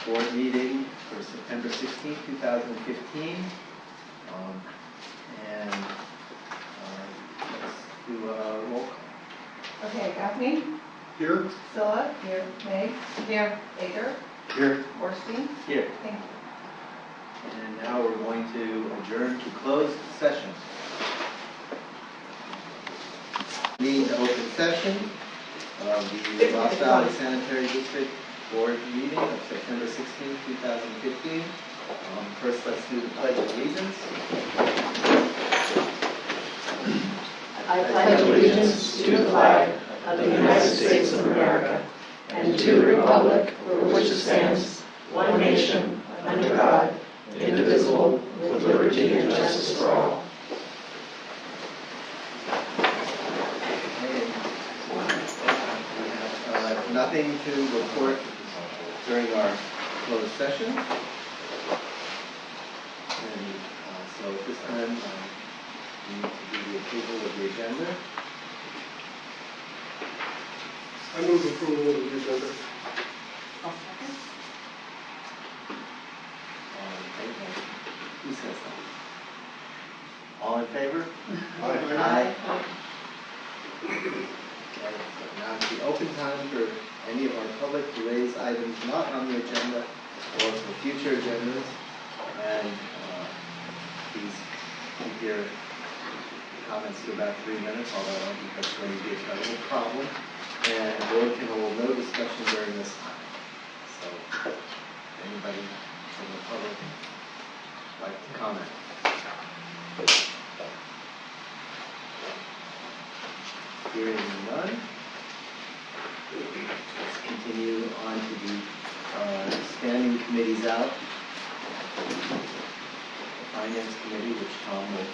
board meeting for September 16, 2015. Let's do a roll call. Okay, Gaffney? Here. Scylla? Here. May? Here. Baker? Here. Orstein? Here. Thank you. And now we're going to adjourn to closed session. Meeting to open session of the Ross Valley Sanitary District Board meeting of September 16, 2015. First, let's do the Pledge of Allegiance. I pledge allegiance to the flag of the United States of America and to the republic for which it stands, one nation, under God, indivisible, with liberty and justice for all. We have nothing to report during our closed session. And so at this time, we need to do the approval of the agenda. I move approval of the agenda. I'll second. All in favor? Who says that? All in favor? Aye. Okay, so now it's the open time for any of our public to raise items not on the agenda or for future agendas. And please keep your comments to about 3 minutes, although I don't think that's going to be a terrible problem. And the board can hold no discussion during this time. So, anybody from the public like to comment? Hearing none, let's continue on to the standing committees out. The Finance Committee, which Tom will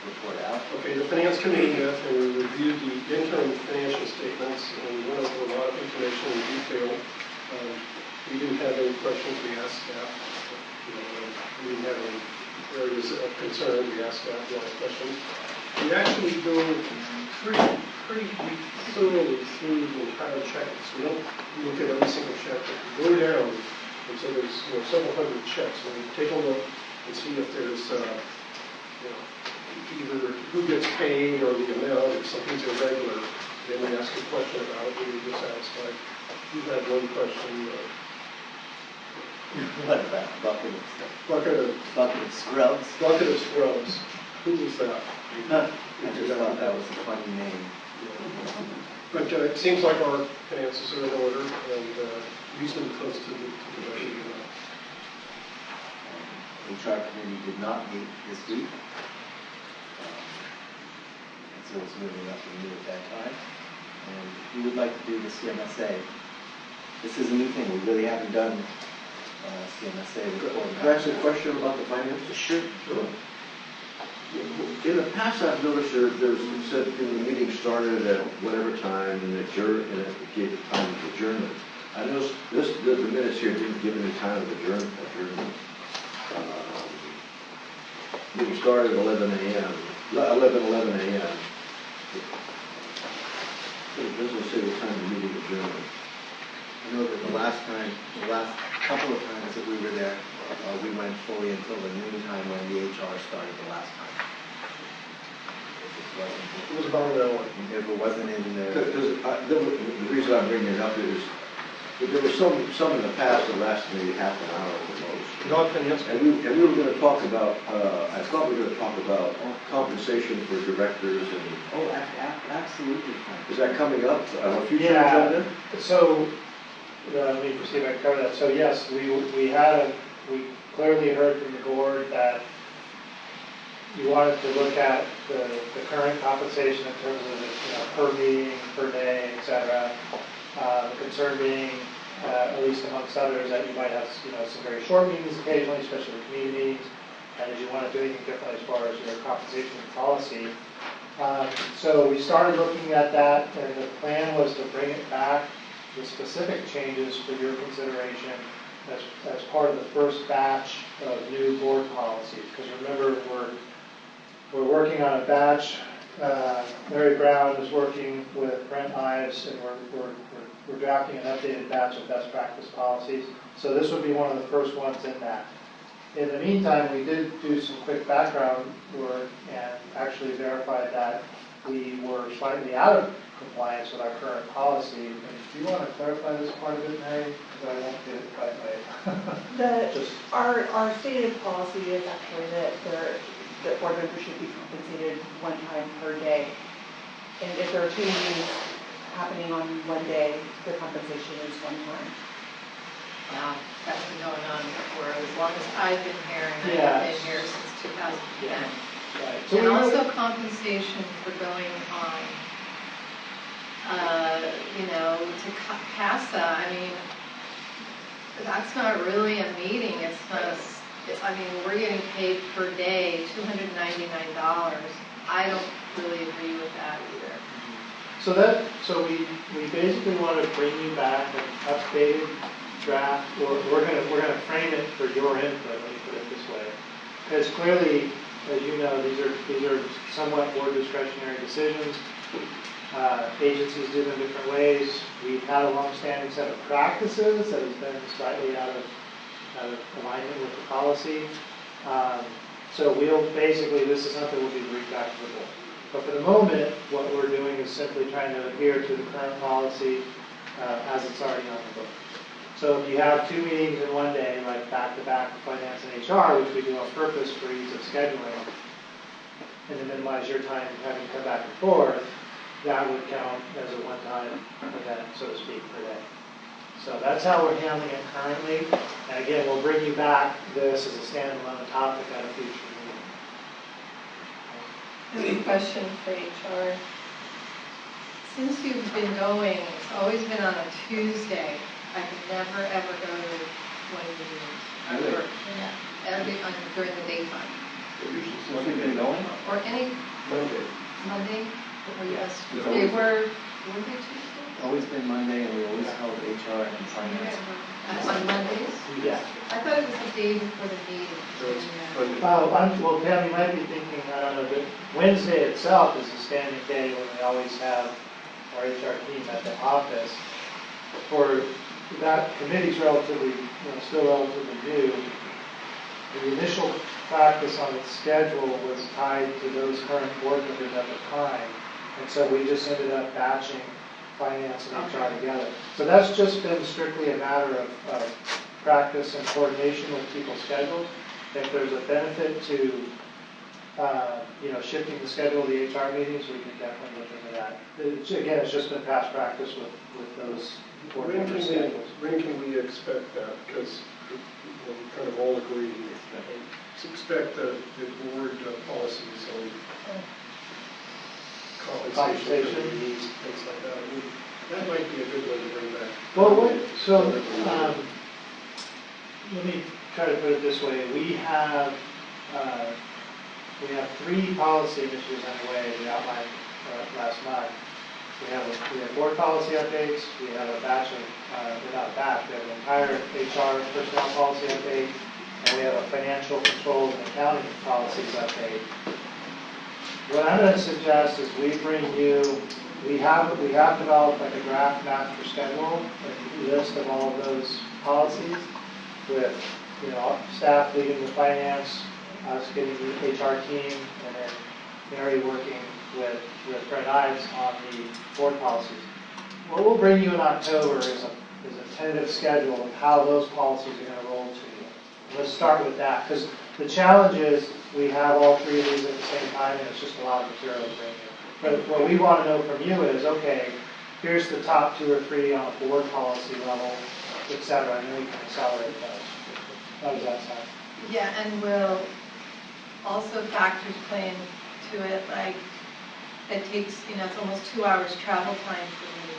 report out. Okay, the Finance Committee met and reviewed the interim financial statements and went over a lot of information in detail. We didn't have any questions. We asked staff. We didn't have any areas of concern. We asked staff a lot of questions. We actually go pretty thoroughly through the entire checks. We don't look at every single check, but we go down, and so there's several hundred checks. And we take a look and see if there's either who gets paid or the amount, if something's irregular. Then we ask a question about it. We were dissatisfied. We had one question. What about bucket of stuff? Bucket of scrubs? Bucket of scrubs. Who was that? I just thought that was a funny name. But it seems like our finances are in order and reasonably close to the budget. HR committee did not meet this week. And so it's really nothing new at that time. And we would like to do the CMSA. This is a new thing. We really haven't done CMSA before. Can I ask a question about the finances? Sure. In the past, I've noticed there's said the meeting started at whatever time and it gave the time of adjournment. I noticed the minutes here didn't give any time of adjournment. Meeting started at 11 a.m. It doesn't say the time of meeting adjournment. I know that the last couple of times that we were there, we went fully until the noon time when the HR started the last time. It was about an hour. If it wasn't in the... The reason I'm bringing it up is that there were some in the past that lasted maybe half an hour at the most. Non-finance. And we were going to talk about, I thought we were going to talk about compensation for directors and... Oh, absolutely. Is that coming up on a future agenda? So, let me proceed to cover that. So yes, we clearly heard from the board that you wanted to look at the current compensation in terms of per meeting, per day, etc. The concern being, at least amongst others, that you might have some very short meetings occasionally, especially with committee meetings, and if you want to do anything different as far as your compensation policy. So we started looking at that, and the plan was to bring it back, the specific changes for your consideration as part of the first batch of new board policies. Because remember, we're working on a batch Larry Brown is working with Brent Ives, and we're drafting an updated batch of best practice policies. So this would be one of the first ones in that. In the meantime, we did do some quick background work and actually verified that we were slightly out of compliance with our current policy. And do you want to clarify this part of it, Mary? Because I won't get it quite right. Just Our stated policy is actually that board members should be compensated one time per day. And if there are 2 meetings happening on one day, the compensation is one time. That's been going on for as long as I've been here, and Yes. I've been here since 2010. right. So And we also really- compensation for going on, to CASA. I mean, that's not really a meeting. It's not we're getting paid per day, $299. I don't really agree with that either. So we basically want to bring you back an updated draft, or we're gonna frame it for your input. Let me put it this way, because clearly, as you know, these are somewhat board discretionary decisions. Agencies do them different ways. We've had a long-standing set of practices that has been slightly out of alignment with the policy. So this is something we'll be bringing back to the board. But for the moment, what we're doing is simply trying to adhere to the current policy as it's already on the book. So if you have 2 meetings in one day, like back-to-back finance and HR, which we do on purpose for ease of scheduling, and to minimize your time having to come back and forth, that would count as a one-time event, so to speak, per day. So that's how we're handling it currently. And again, we'll bring you back this as a standalone topic at a future meeting. I have a question for HR. Since you've been going, it's always been on a Tuesday. I could never, ever go to one of the meetings. Really? Yeah, during the daytime. Since we've been going? Or any Monday, or yes, It's they always- were they Tuesday? Always been Monday, and we always held HR and finance. On Mondays? Yeah. I thought it was the day before the meeting. Well, Pam, you might be thinking, I don't know, that Wednesday itself is a standing day when we always have our HR team at the office. For that committee's relatively, still relatively new. The initial practice on its schedule was tied to those current board members at the time. And so we just ended up batching finance and HR together. So that's just been strictly a matter of practice and coordination with people's schedules. If there's a benefit to, shifting the schedule of the HR meetings, we can definitely look into that. Again, it's just been past practice with those board When member schedules. can we expect that? Because we kind of all agree, expect the board policies on compensation for meetings, things like that. I mean, that might be a good one to bring back. Let me try to put it this way. We have 3 policy initiatives underway we outlined last month. We have board policy updates, we have a batch of, not a batch, we have an entire HR personnel policy update, and we have a financial controls and accounting policies update. What I'm going to suggest is we have developed like a draft master schedule, a list of all of those policies with, staff leading the finance, us getting the HR team, and then Mary working with Brent Ives on the board policies. What we'll bring you in October is a tentative schedule of how those policies are going to roll to you. Let's start with that, because the challenge is we have all 3 of these at the same time, and it's just a lot of material to bring you. But what we want to know from you is, okay, here's the top 2 or 3 on a board policy level, et cetera, and then we can accelerate those. How does that sound? Yeah, and we'll also factors play into it, like it takes, it's almost 2 hours travel time for me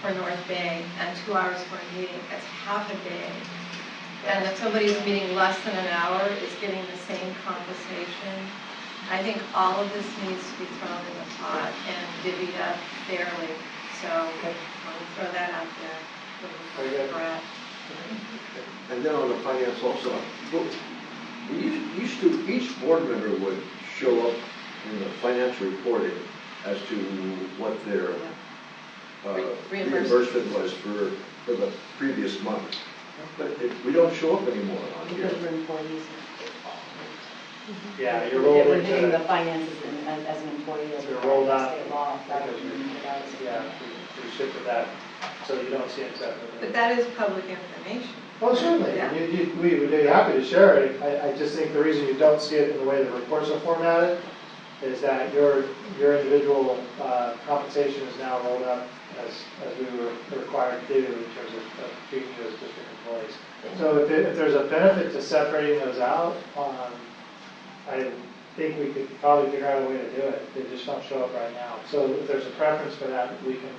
for North Bay and 2 hours for a meeting. That's half a day. And if somebody's meeting less than an hour is getting the same compensation, I think all of this needs to be thrown in the pot and divvied up fairly. So let me throw that out there. Brett. And then on the finance also, we used to, each board member would show up in the financial reporting as to what their reimbursement was for the previous month. But we don't show up anymore on here. Because we're employees. Yeah, you're rolled We're hitting the into, finances as an employee of the You're rolled out. state law. rather Because than you're- it out as a- yeah, we shifted that, so you don't see it separately. But that is public information. Well, certainly, Yeah. we would be happy to share it. I just think the reason you don't see it in the way the reports are formatted is that your individual compensation is now rolled up as we were required to do in terms of treating you as district employees. So if there's a benefit to separating those out, I think we could probably figure out a way to do it. They just don't show up right now. So if there's a preference for that, we can,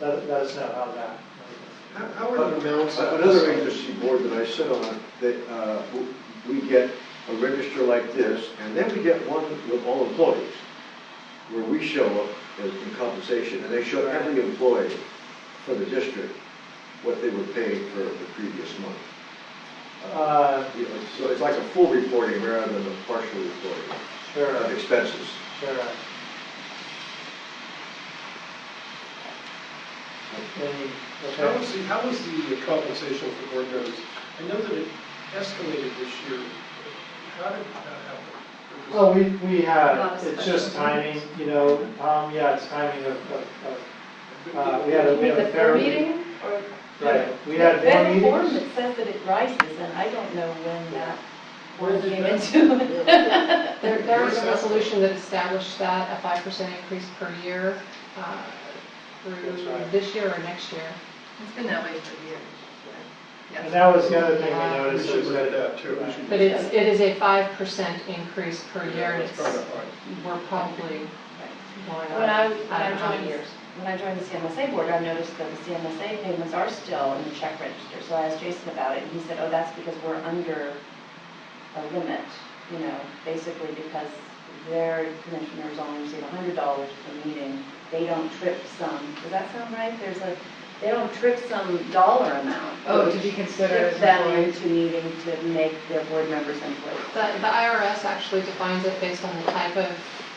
let us know how's that. How are the amounts? Another agency board that I sit on, that we get a register like this, and then we get one with all employees, where we show up as in compensation, and they show every employee for the district what they were paid for the previous month. You know, so it's like a full reporting rather than a partial reporting Sure, of expenses. sure. Okay. How was the compensation for board members? I know that it escalated this year. How did that happen? Well, we had, Not a it's special just timing, you know, Tom, yeah, it's timing of we had a You mean the fair. board meeting, or? Right, we had They more have a form meetings. that says that it rises, and I don't know when that form came into. There was a resolution that established that, a 5% increase per year through That's right. this year or next year. It's been that way for years. And Yes. that was the other thing we Yeah. We noticed. should was look at that too. We should But do it that. is a 5% increase per year, and That's it's, kind of high. we're probably going When I on, I don't know how many years. When I joined the CMSA board, I noticed that the CMSA payments are still in the check register. So I asked Jason about it, and he said, oh, that's because we're under a limit, you know, basically because their commissioners only receive $100 per meeting. They don't trip some, does that sound right? They don't trip some dollar amount. Oh, to be considered Trip as them employees. into needing to make their board members employees. The IRS actually defines it based on the type of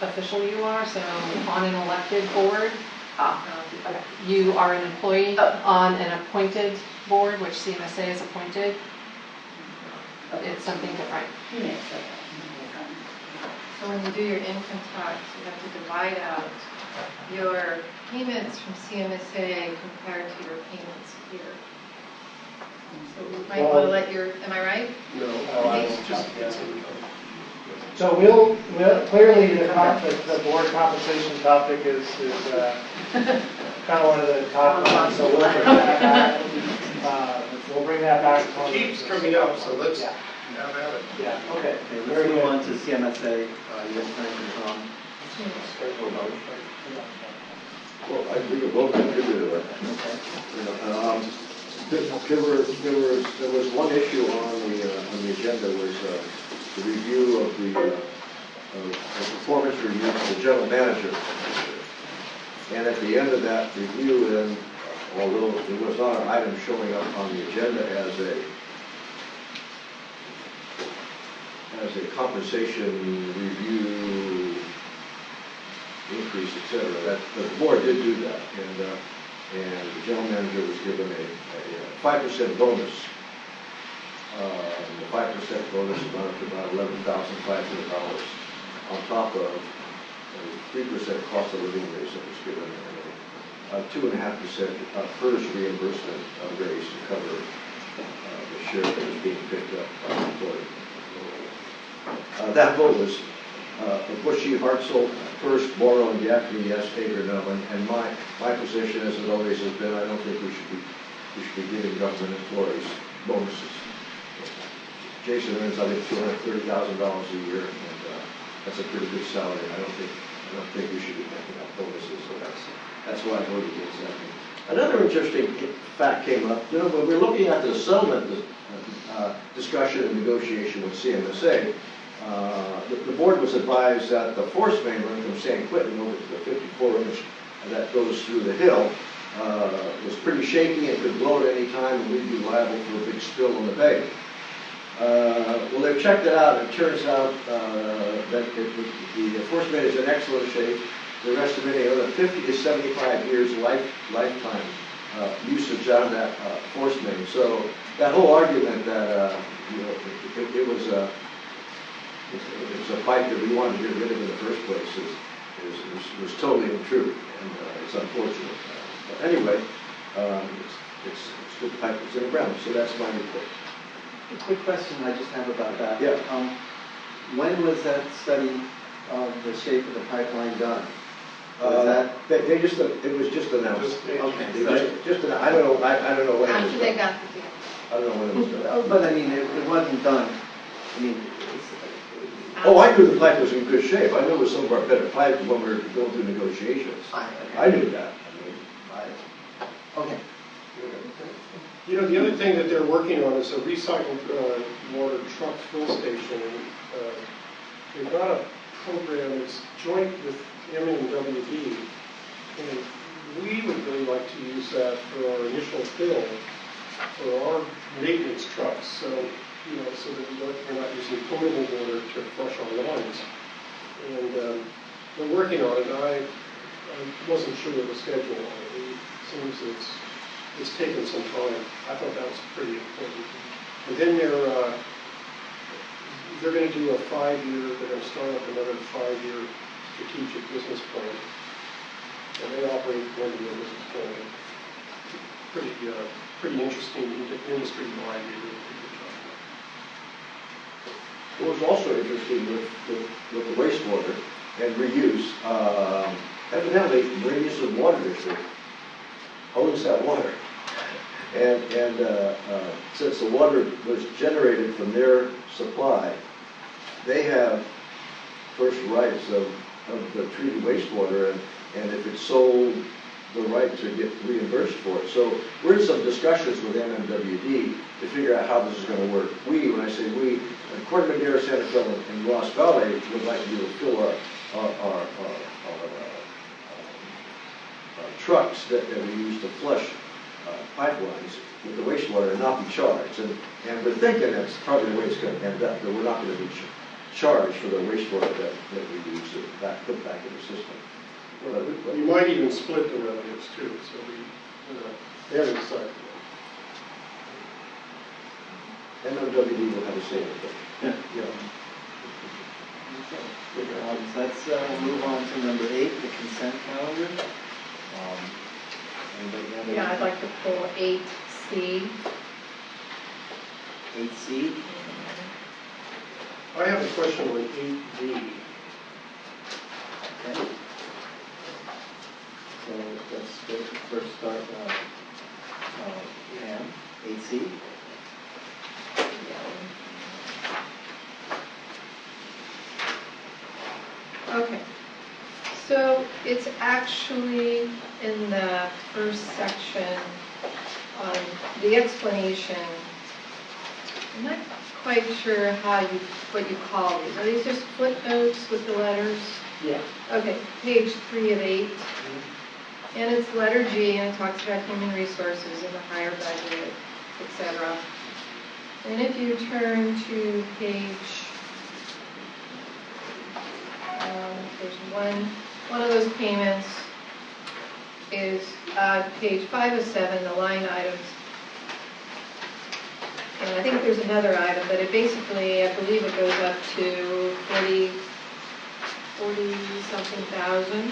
official you are, so on an elected board, Okay. you are an employee. Oh. On an appointed board, which CMSA is appointed, it's something different. He makes it. So when you do your income tax, you have to divide out your payments from CMSA compared to your payments here. So you might want to let your, am I right? No, I it's think- just, it's income. So we'll clearly, the board compensation topic is kind of one of the top ones, so we'll bring that back. We'll bring that back. It keeps coming up, so let's Yeah, have at it. yeah, okay. Okay, Very let's move good. on to CMSA, U.S. Franklin Tom. Well, I think a vote contributed to it. There was one issue on the agenda was the review of the performance review of the general manager. And at the end of that review, then, although there was not an item showing up on the agenda as a compensation review increase, et cetera, that the board did do that, and the general manager was given a 5% bonus. The 5% bonus amounted to about $11,500 on top of a 3% cost of living raise that was given, and a 2.5% PERS reimbursement raise to cover the share that was being picked up by the employee. That vote was Bushy, Hartzell, first, Morrow, and Gaffney, yes, Hager, no. And my position, as it always has been, I don't think we should be giving government employees bonuses. Jason earns, I think, $230,000 a year, and that's a pretty good salary. I don't think we should be making up bonuses, so that's why I voted against that. Another interesting fact came up. You know, when we're looking at the settlement discussion and negotiation with CMSA, the board was advised that the force main run from San Quentin over to the 54-inch that goes through the hill was pretty shaky and could blow at any time, and we'd be liable for a big spill in the bay. Well, they've checked it out, and it turns out that the force main is in excellent shape. They're estimating another 50 to 75 years lifetime usage on that force main. So that whole argument that it was a pipe that we wanted to get rid of in the first place was totally untrue, and it's unfortunate. But anyway, it's good pipe that's in the ground. So that's my report. A quick question I just have about that. Yeah. When was that study of the shape of the pipeline done? Was that? They just, it was just announced. Okay. I don't know when it was After they done. got the deal. I don't know when it was done. But I mean, it wasn't done. I mean, Oh, I knew the pipe was in good shape. I knew it was some of our better pipes when we were going through negotiations. I knew that. Okay. You know, the other thing that they're working on is a recycled water truck fill station. They've got a program that's joint with M&WD, and we would really like to use that for our initial fill for our maintenance trucks. So, you know, so that we're not using potable water to flush our lawns. And they're working on it. I wasn't sure of the schedule on it. It seems it's taken some time. I thought that was pretty important. And then they're going to do a 5-year, they're going to start up another 5-year strategic business plan. And they operate one year business plan. Pretty interesting industry-wide. What was also interesting with the wastewater and reuse, evidently, Marin Municipal Water District owns that water. And since the water was generated from their supply, they have first rights of the treated wastewater, and if it's sold, the right to get reimbursed for it. So we're in some discussions with MMWD to figure out how this is going to work. We, when I say we, Corte Madera, Santa Fe, and Ross Valley would like to fill our trucks that we use to flush pipelines with the wastewater and not be charged. And we're thinking that's probably the way it's going to end up, that we're not going to be charged for the wastewater that we use to put back in the system. Well, you might even split the revenues too, so they haven't decided yet. MMWD will have a say in it. Yeah. Okay. Let's move on to number 8, the consent calendar. Anybody have any? Yeah, I'd like to pull 8C. 8C. I have a question on 8D. Okay. So let's go to first start, Pam, 8C. Okay, so it's actually in the first section on the explanation. I'm not quite sure what you call these. Are these just footnotes with the letters? Yeah. Okay, page 3 of 8. And it's letter G, and it talks about human resources and the higher budget, etc. And if you turn to page, there's one of those payments is page 5 of 7, the line items. And I think there's another item, but it basically, I believe it goes up to 40-something thousand.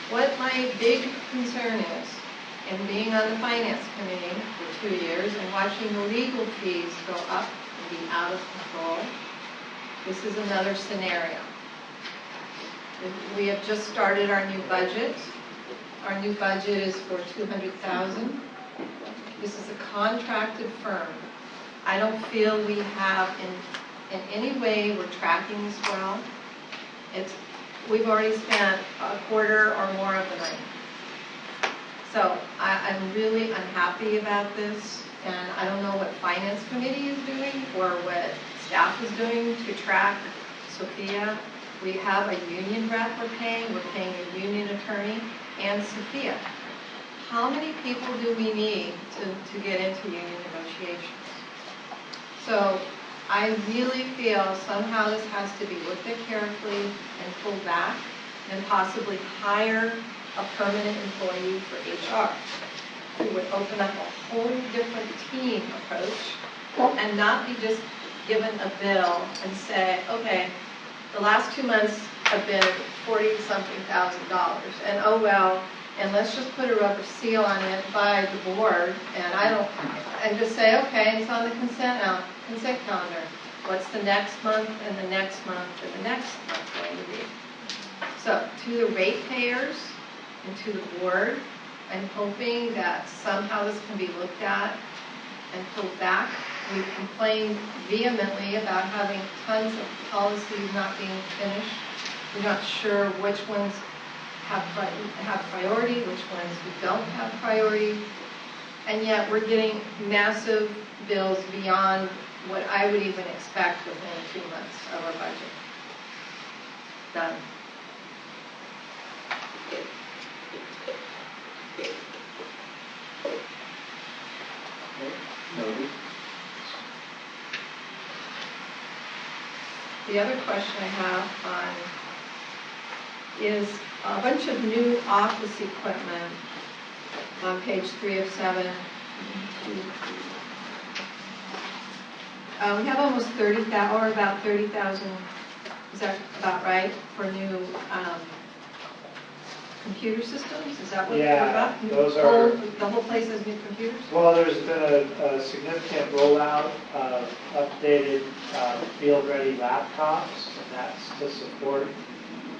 What my big concern is, in being on the finance committee for 2 years and watching the legal fees go up and be out of control, this is another scenario. We have just started our new budget. Our new budget is for $200,000. This is a contracted firm. I don't feel we have in any way we're tracking this well. We've already spent a quarter or more of the money. So I'm really unhappy about this, and I don't know what finance committee is doing or what staff is doing to track Sophia. We have a union rep we're paying a union attorney, and Sophia. how many people do we need to get into union negotiations? So I really feel somehow this has to be looked at carefully and pulled back, and possibly hire a permanent employee for HR, who would open up a whole different team approach, and not be just given a bill and say, okay, the last 2 months have been $40-something thousand, and oh well, and let's just put a rubber seal on it by the board, and just say, okay, it's on the consent calendar. What's the next month, and the next month, and the next month going to be? So, to the ratepayers and to the board, I'm hoping that somehow this can be looked at and pulled back. We've complained vehemently about having tons of policies not being finished. We're not sure which ones have priority, which ones don't have priority, and yet we're getting massive bills beyond what I would even expect within 2 months of our budget. Done. Noted. The other question I have is a bunch of new office equipment on page 3 of 7. We have almost 30,000, or about 30,000, is that about right, for new computer systems? Is that what they're Yeah, about? those are- The whole place has new computers? Well, there's been a significant rollout of updated field-ready laptops, and that's to support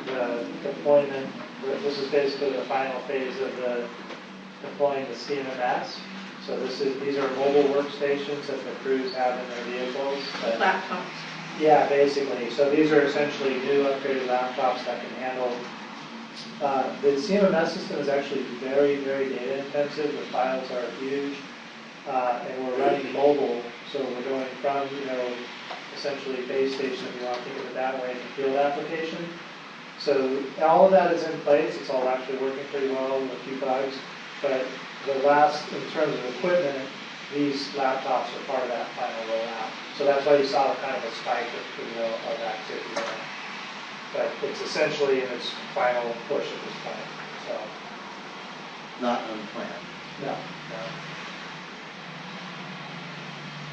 the deployment. This is basically the final phase of the deploying the CMMS. So these are mobile workstations that the crews have in their vehicles. Laptops. Yeah, basically. So these are essentially new upgraded laptops that can handle. The CMMS system is actually very, very data intensive. The files are huge, and we're running mobile. So we're going from, essentially base station, if you want to think of it that way, to field application. So all of that is in place. It's all actually working pretty well with a few bugs. But in terms of equipment, these laptops are part of that final rollout. So that's why you saw kind of a spike of activity there. But it's essentially in its final push at this point. So Not unplanned. no.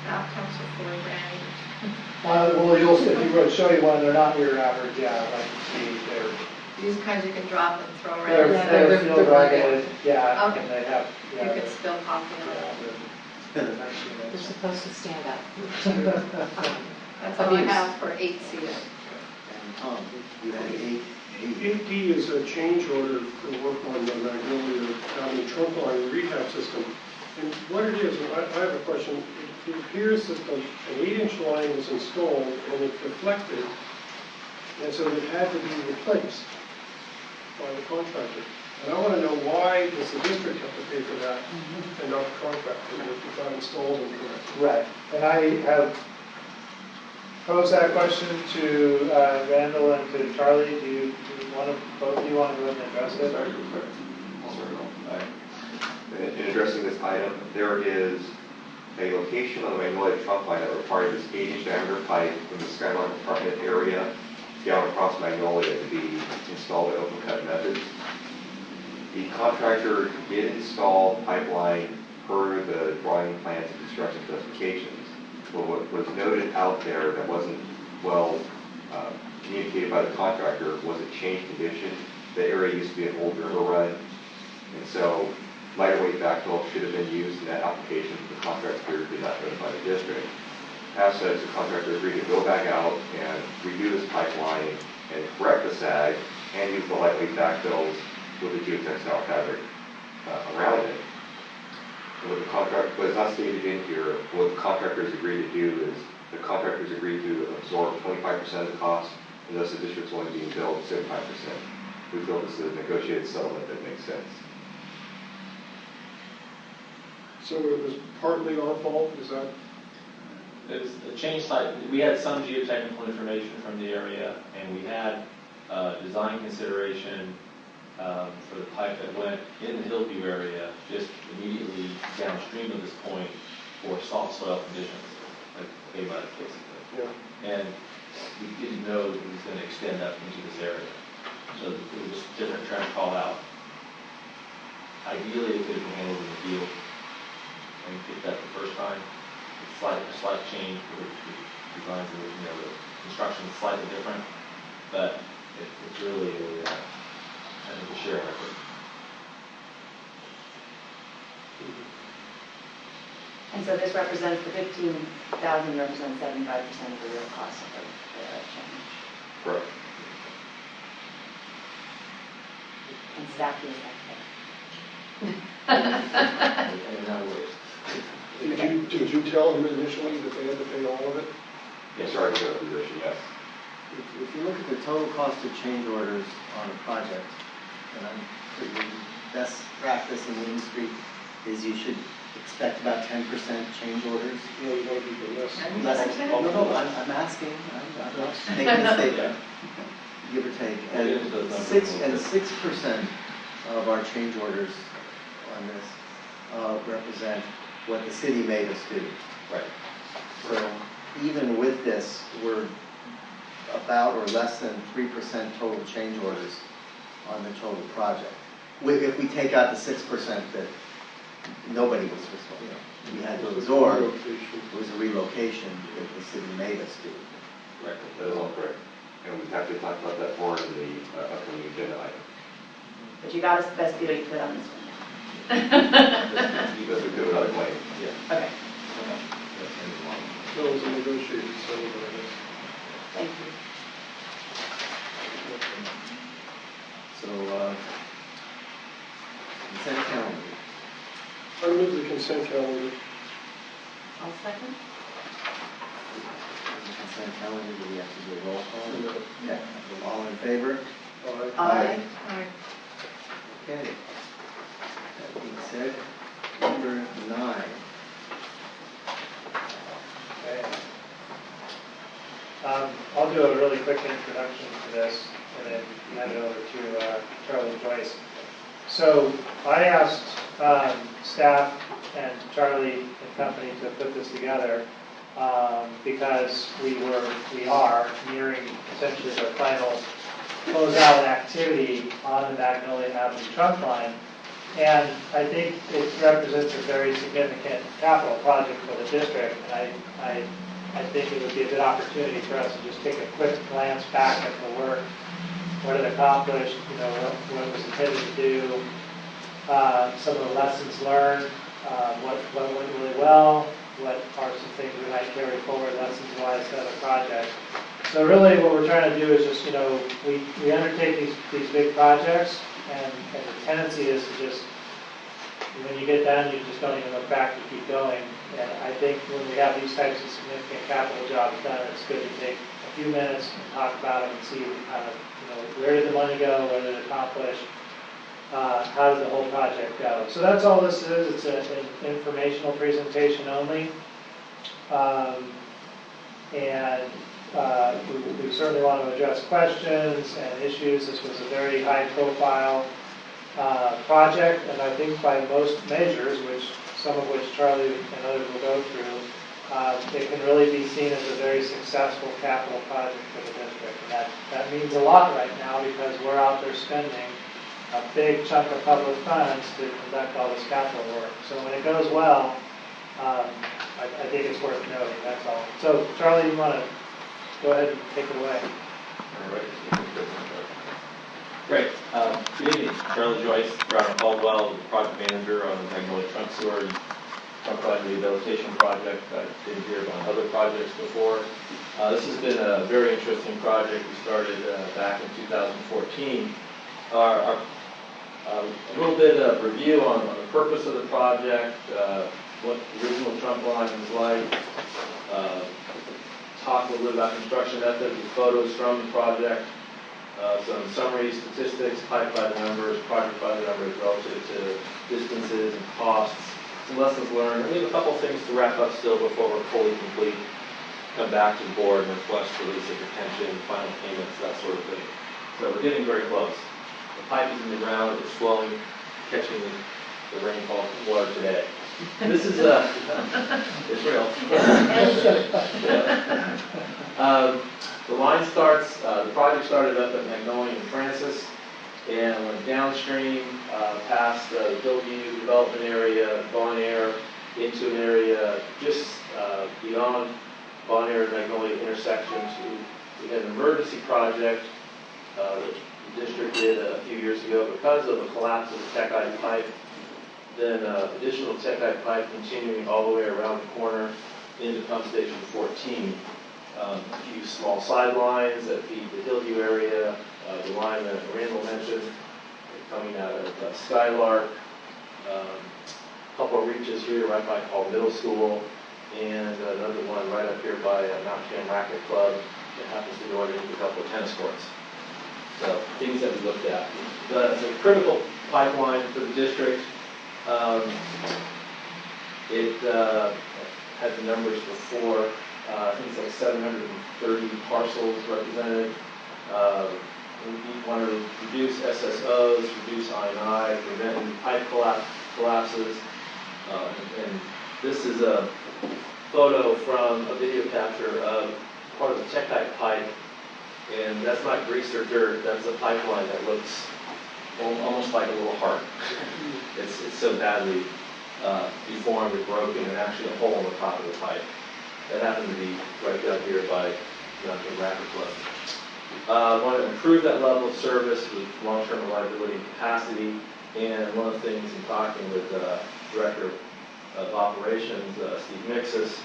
Laptops are fully brand new. Well, you'll see, if you were to show you one, they're not your average, like you see, These kinds you can drop and throw they're around. field they're rugged, yeah, Okay. and they have, You yeah, could spill coffee on it. They're supposed to stand up. That's all I Abuse. have for 8C. And Tom, you had 8D. 8D is a change order for work on the Magnolia Avenue trunk line rehab system. And what it is, I have a question. It appears that an 8-inch line was installed and it deflected, and so it had to be replaced by the contractor. And I want to know, why does the district have to pay for that and not the contractor if it got installed incorrectly? right. And I have posed that question to Randall and to Charlie. Do you want to, both of you want to go ahead and address it? Sorry, real quick. In addressing this item, there is a location on the Magnolia trunk line that requires this 8-inch diameter pipe from the Skyline apartment area down across Magnolia to be installed by open cut methods. The contractor did install pipeline per the drawing plans and construction specifications. But what was noted out there that wasn't well communicated by the contractor was a change condition. The area used to be an old river run, and so lighter weight backfill should have been used in that application. The contractor did not notify the district. As such, the contractor agreed to go back out and redo this pipeline and correct the sag and use the lightweight backfills with the geotextile fabric around it. And what is not stated in here, what the contractors agreed to do is the contractors agreed to absorb 25% of the cost, and thus the district's only being billed 75%. We feel this is a negotiated settlement that makes sense. So it was partly our fault, is that? It was a change site. We had some geotechnical information from the area, and we had design consideration for the pipe that went in the Hillview area, just immediately downstream of this point for soft soil conditions, like hay mud, basically. Yeah. And we didn't know that it was going to extend up into this area. So it was just a different trend call out. Ideally, it could have been handled in the field. And we did that the first time. A slight change for the designs of the construction is slightly different, but it's really a shared effort. And so this represents, the 15,000 represents 75% of the real cost of the change. Correct. And staff feels And now Did you tell them initially that they had to pay all of it? Yes, sorry to go to position, yes. If you look at the total cost of change orders on a project, and I'm thinking best practice in the industry is you should expect about 10% change orders. No, you don't do the less. Less, no, I'm asking, I'm not making a statement, give or take. And 6% of our change orders on this represent what the city made us do. Right. So even with this, we're about or less than 3% total change orders on the total project. If we take out the 6% that nobody was responsible, we had to absorb, it was a relocation that the city made us do. Right, that is all correct. And we have to talk about that more in the upcoming agenda item. But you got us the best deal you could on this one. Because we do another claim. Yeah. Okay, So it was a negotiated settlement, I guess. thank you. So, consent calendar. I move the consent calendar. I'll second. Consent calendar, do we have to do a roll call? No. Yeah. All in favor? Aye. Okay. That being said, number 9. Okay. I'll do a really quick introduction to this and then hand it over to Charlie Joyce. So I asked staff and Charlie and company to put this together because we are nearing essentially the final closeout activity on the Magnolia Avenue trunk line. And I think it represents a very significant capital project for the district. And I think it would be a good opportunity for us to just take a quick glance back at the work, what it accomplished, what it was intended to do, some of the lessons learned, what went really well, what are some things we might carry forward lessons-wise to other projects. So really what we're trying to do is just, we undertake these big projects, and the tendency is to just, when you get done, you just don't even look back, you keep going. And I think when we have these types of significant capital jobs done, it's good to take a few minutes and talk about them and see kind of, where did the money go, what did it accomplish, how did the whole project go. So that's all this is. It's an informational presentation only. We certainly want to address questions and issues. This was a very high-profile project, and I think by most measures, some of which Charlie and others will go through, it can really be seen as a very successful capital project for the district. And that means a lot right now because we're out there spending a big chunk of public funds to conduct all this capital work. So when it goes well, I think it's worth noting, that's all. So Charlie, you want to go ahead and take it away? All right. Great. Good evening. Charlie Joyce, Robert Caldwell, the project manager on the Magnolia Trunk Sewer and Trunk Line Rehabilitation Project. I've been here on other projects before. This has been a very interesting project. We started back in 2014. A little bit of review on the purpose of the project, what the original trunk line was like, talk a little bit about construction methods and photos from the project, some summary statistics, pipe by the numbers, project by the numbers relative to distances and costs, some lessons learned. And we have a couple things to wrap up still before we're fully complete. Come back to the board and request release of retention, final payments, that sort of thing. So we're getting very close. The pipe is in the ground, it's flowing, catching the rainfall water today. This is it's real. The line starts, the project started up at Magnolia and Francis and went downstream past the Hillview development area, Bon Air, into an area just beyond Bon Air and Magnolia intersections. We had an emergency project that the district did a few years ago because of the collapse of the Tech-I pipe. Then additional Tech-I pipe continuing all the way around the corner into pump station 14. A few small sidelines that feed the Hillview area, the line that Randall mentioned, coming out of Skylark, a couple of reaches here right by Hall Middle School, and another one right up here by Mount Cam Racket Club that happens to go underneath a couple of tennis courts. So things that we looked at. It's a critical pipeline for the district. It had the numbers before. I think it's like 730 parcels represented. We want to reduce SSOs, reduce I&I, prevent any pipe collapses. And this is a photo from a video capture of part of the Tech-I pipe. And that's not grease or dirt, that's a pipeline that looks almost like a little heart. It's so badly deformed and broken, and actually a hole in the top of the pipe. That happened to be right down here by the Racket Club. Want to improve that level of service with long-term reliability and capacity. And one of the things in talking with Director of Operations, Steve Mixus,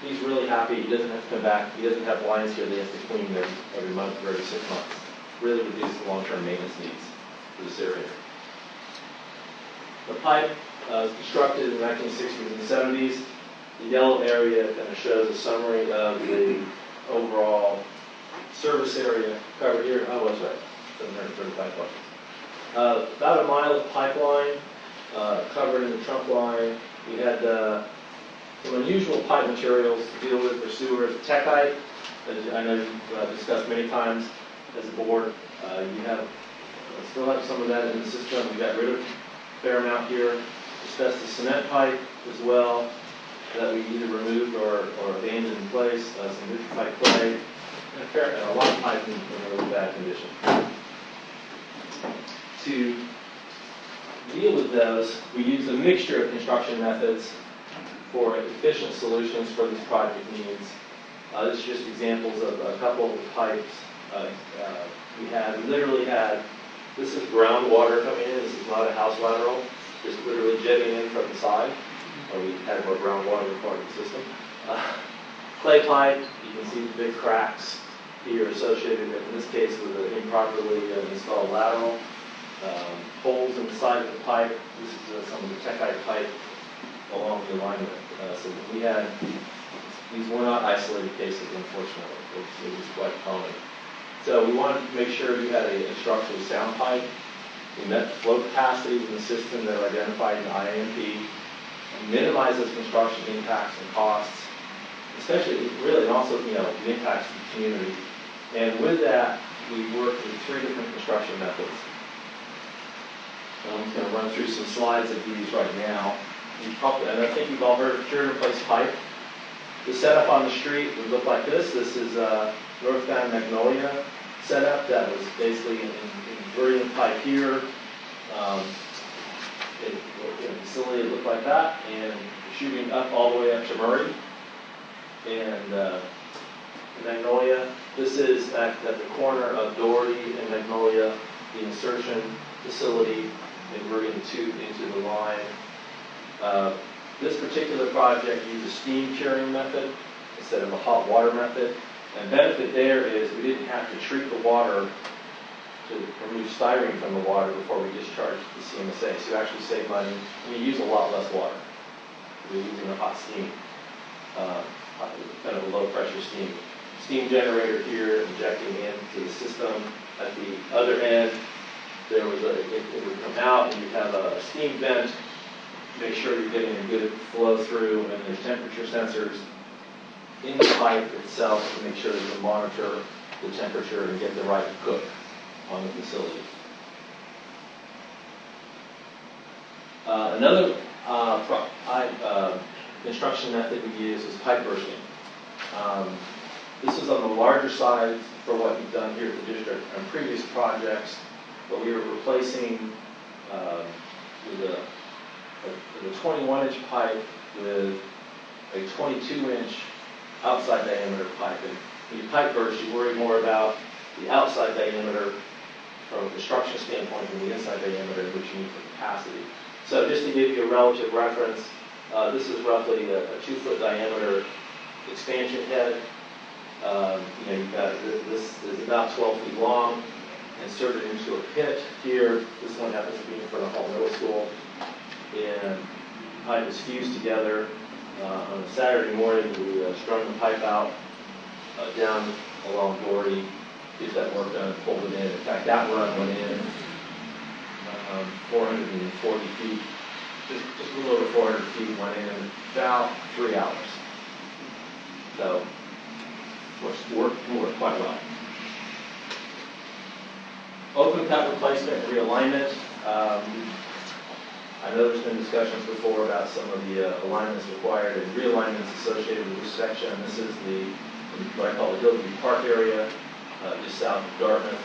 he's really happy. He doesn't have to come back. He doesn't have lines here that he has to clean every month or every 6 months. Really reduce the long-term maintenance needs for this area. The pipe was constructed in the 1960s and 70s. The yellow area kind of shows a summary of the overall service area covered here. I was right, 735 buckets. About a mile of pipeline covered in the trunk line. We had some unusual pipe materials to deal with for sewer. The Tech-I, as I know you've discussed many times as a board, you still have some of that in the system. We got rid of a fair amount here. Asbestos cement pipe as well that we either removed or abandoned in place. Some vitrified clay, and a lot of pipe in really bad condition. To deal with those, we used a mixture of construction methods for efficient solutions for these project needs. This is just examples of a couple of the pipes we literally had, this is groundwater coming in, this is not a house lateral, just literally jetting in from the side, or we had more groundwater as part of the system. Clay pipe, you can see the big cracks here associated, in this case, with an improperly installed lateral. Holes in the side of the pipe, this is some of the Tech-I pipe along the alignment. So we had, these were not isolated cases, unfortunately. It was quite common. So we wanted to make sure you had a structurally sound pipe. We met the flow capacities in the system that are identified in the IAMP. And minimize those construction impacts and costs, especially really, and also the impacts to the community. And with that, we worked with 3 different construction methods. I'm just going to run through some slides of these right now. And I think you've all heard of cure-in-place pipe. The setup on the street would look like this. This is northbound Magnolia setup that was basically an inverting pipe here. In a facility that looked like that, and shooting up all the way up to Marin. And Magnolia, this is at the corner of Doherty and Magnolia, the insertion facility, inverting the tube into the line. This particular project used a steam curing method instead of a hot water method. And the benefit there is we didn't have to treat the water to remove styrene from the water before we discharged the CMSA. So you actually save money, and you use a lot less water. We're using a hot steam, kind of a low pressure steam generator here, injecting into the system. At the other end, there was it would come out, and you have a steam vent. Make sure you're getting a good flow through, and there's temperature sensors in the pipe itself to make sure that you can monitor the temperature and get the right cook on the facility. Another construction method we use is pipe bursting. This is on the larger side for what we've done here at the district on previous projects, but we were replacing with a 21-inch pipe with a 22-inch outside diameter pipe. And when you pipe burst, you worry more about the outside diameter from a construction standpoint than the inside diameter, which you need for capacity. So just to give you a relative reference, this is roughly a 2-foot diameter expansion head. You've got this is about 12 feet long, inserted into a pit here. This one happens to be in front of Hall Middle School, and the pipe is fused together. On a Saturday morning, we strung the pipe out down along Doherty, get that work done, pulled it in. In fact, that run went in 440 feet, just a little over 400 feet, went in about 3 hours. So, worked quite well. Open cut replacement and realignment. I know there's been discussions before about some of the alignments required and realignments associated with this section. This is what I call the Hillview Park area, just south of Dartmouth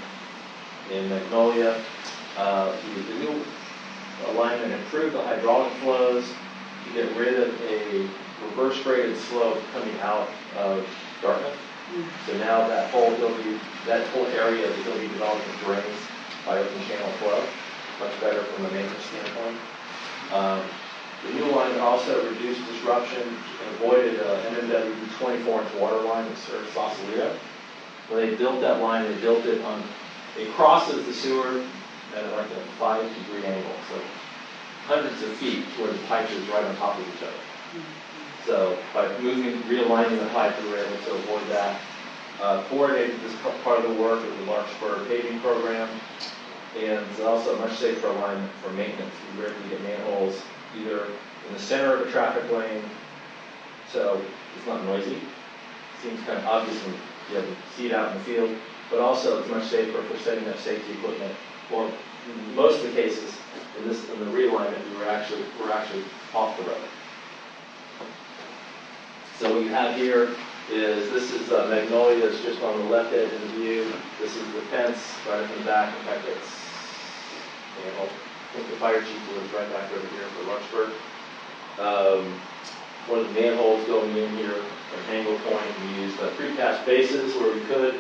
in Magnolia. The new alignment improved the hydraulic flows to get rid of a reverse graded slope coming out of Dartmouth. So now that whole area of the Hillview development drains by open channel flow, much better from a maintenance standpoint. The new alignment also reduced disruption and avoided an MMW 24-inch water line that serves Sausalito. When they built that line, they built it on, it crosses the sewer at like a 5-degree angle, so hundreds of feet where the pipe is right on top of each other. So by realigning the pipe, we were able to avoid that. Coordinated this part of the work with the Larkspur paving program, and it's also a much safer alignment for maintenance. You rarely get manholes either in the center of a traffic lane, so it's not noisy. Seems kind of obvious when you see it out in the field, but also it's much safer for setting up safety equipment. Or in most of the cases, in the realignment, we're actually off the road. So what you have here is, this is Magnolia, is just on the left edge of the view. This is the fence right in the back. In fact, it's, I think the fire chief lives right back over here for Larkspur. One of the manholes going in here at angle point, we used precast bases where we could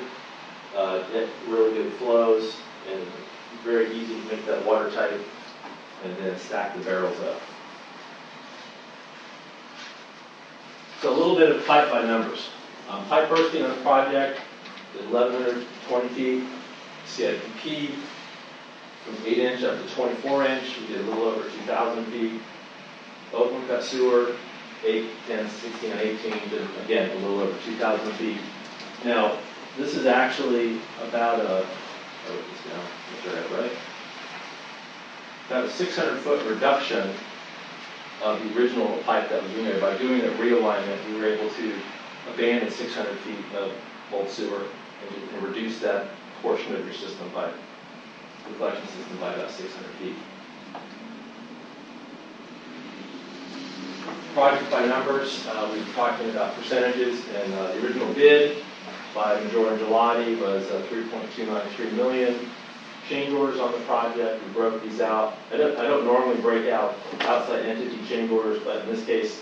get really good flows, and very easy to make that watertight, and then stack the barrels up. So a little bit of pipe by numbers. Pipe bursting on the project is 1,120 feet. CIPP from 8-inch up to 24-inch. We did a little over 2,000 feet. Open cut sewer, 8, 10, 16, and 18. Did, again, a little over 2,000 feet. Now, this is actually about a, make sure I have it right, about a 600-foot reduction of the original pipe that was in there. By doing a realignment, we were able to abandon 600 feet of old sewer and reduce that portion of your system by the collection system by about 600 feet. Project by numbers, we were talking about percentages, and the original bid by Major and Gelati was $3.293 million. Change orders on the project, we broke these out. I don't normally break out outside entity change orders, but in this case,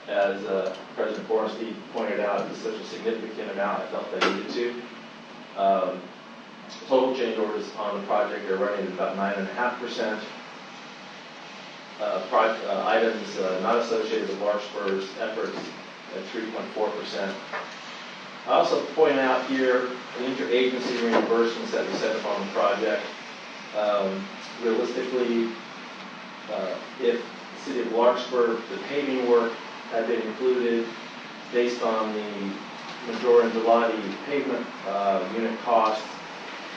as President Forresty pointed out, it's such a significant amount, I felt I needed to. Total change orders on the project are running at about 9.5%. Items not associated with Larkspur's efforts at 3.4%. I also point out here the interagency reimbursements that we set up on the project. Realistically, if the city of Larkspur, the paving work had been included based on the Major and Gelati pavement unit cost,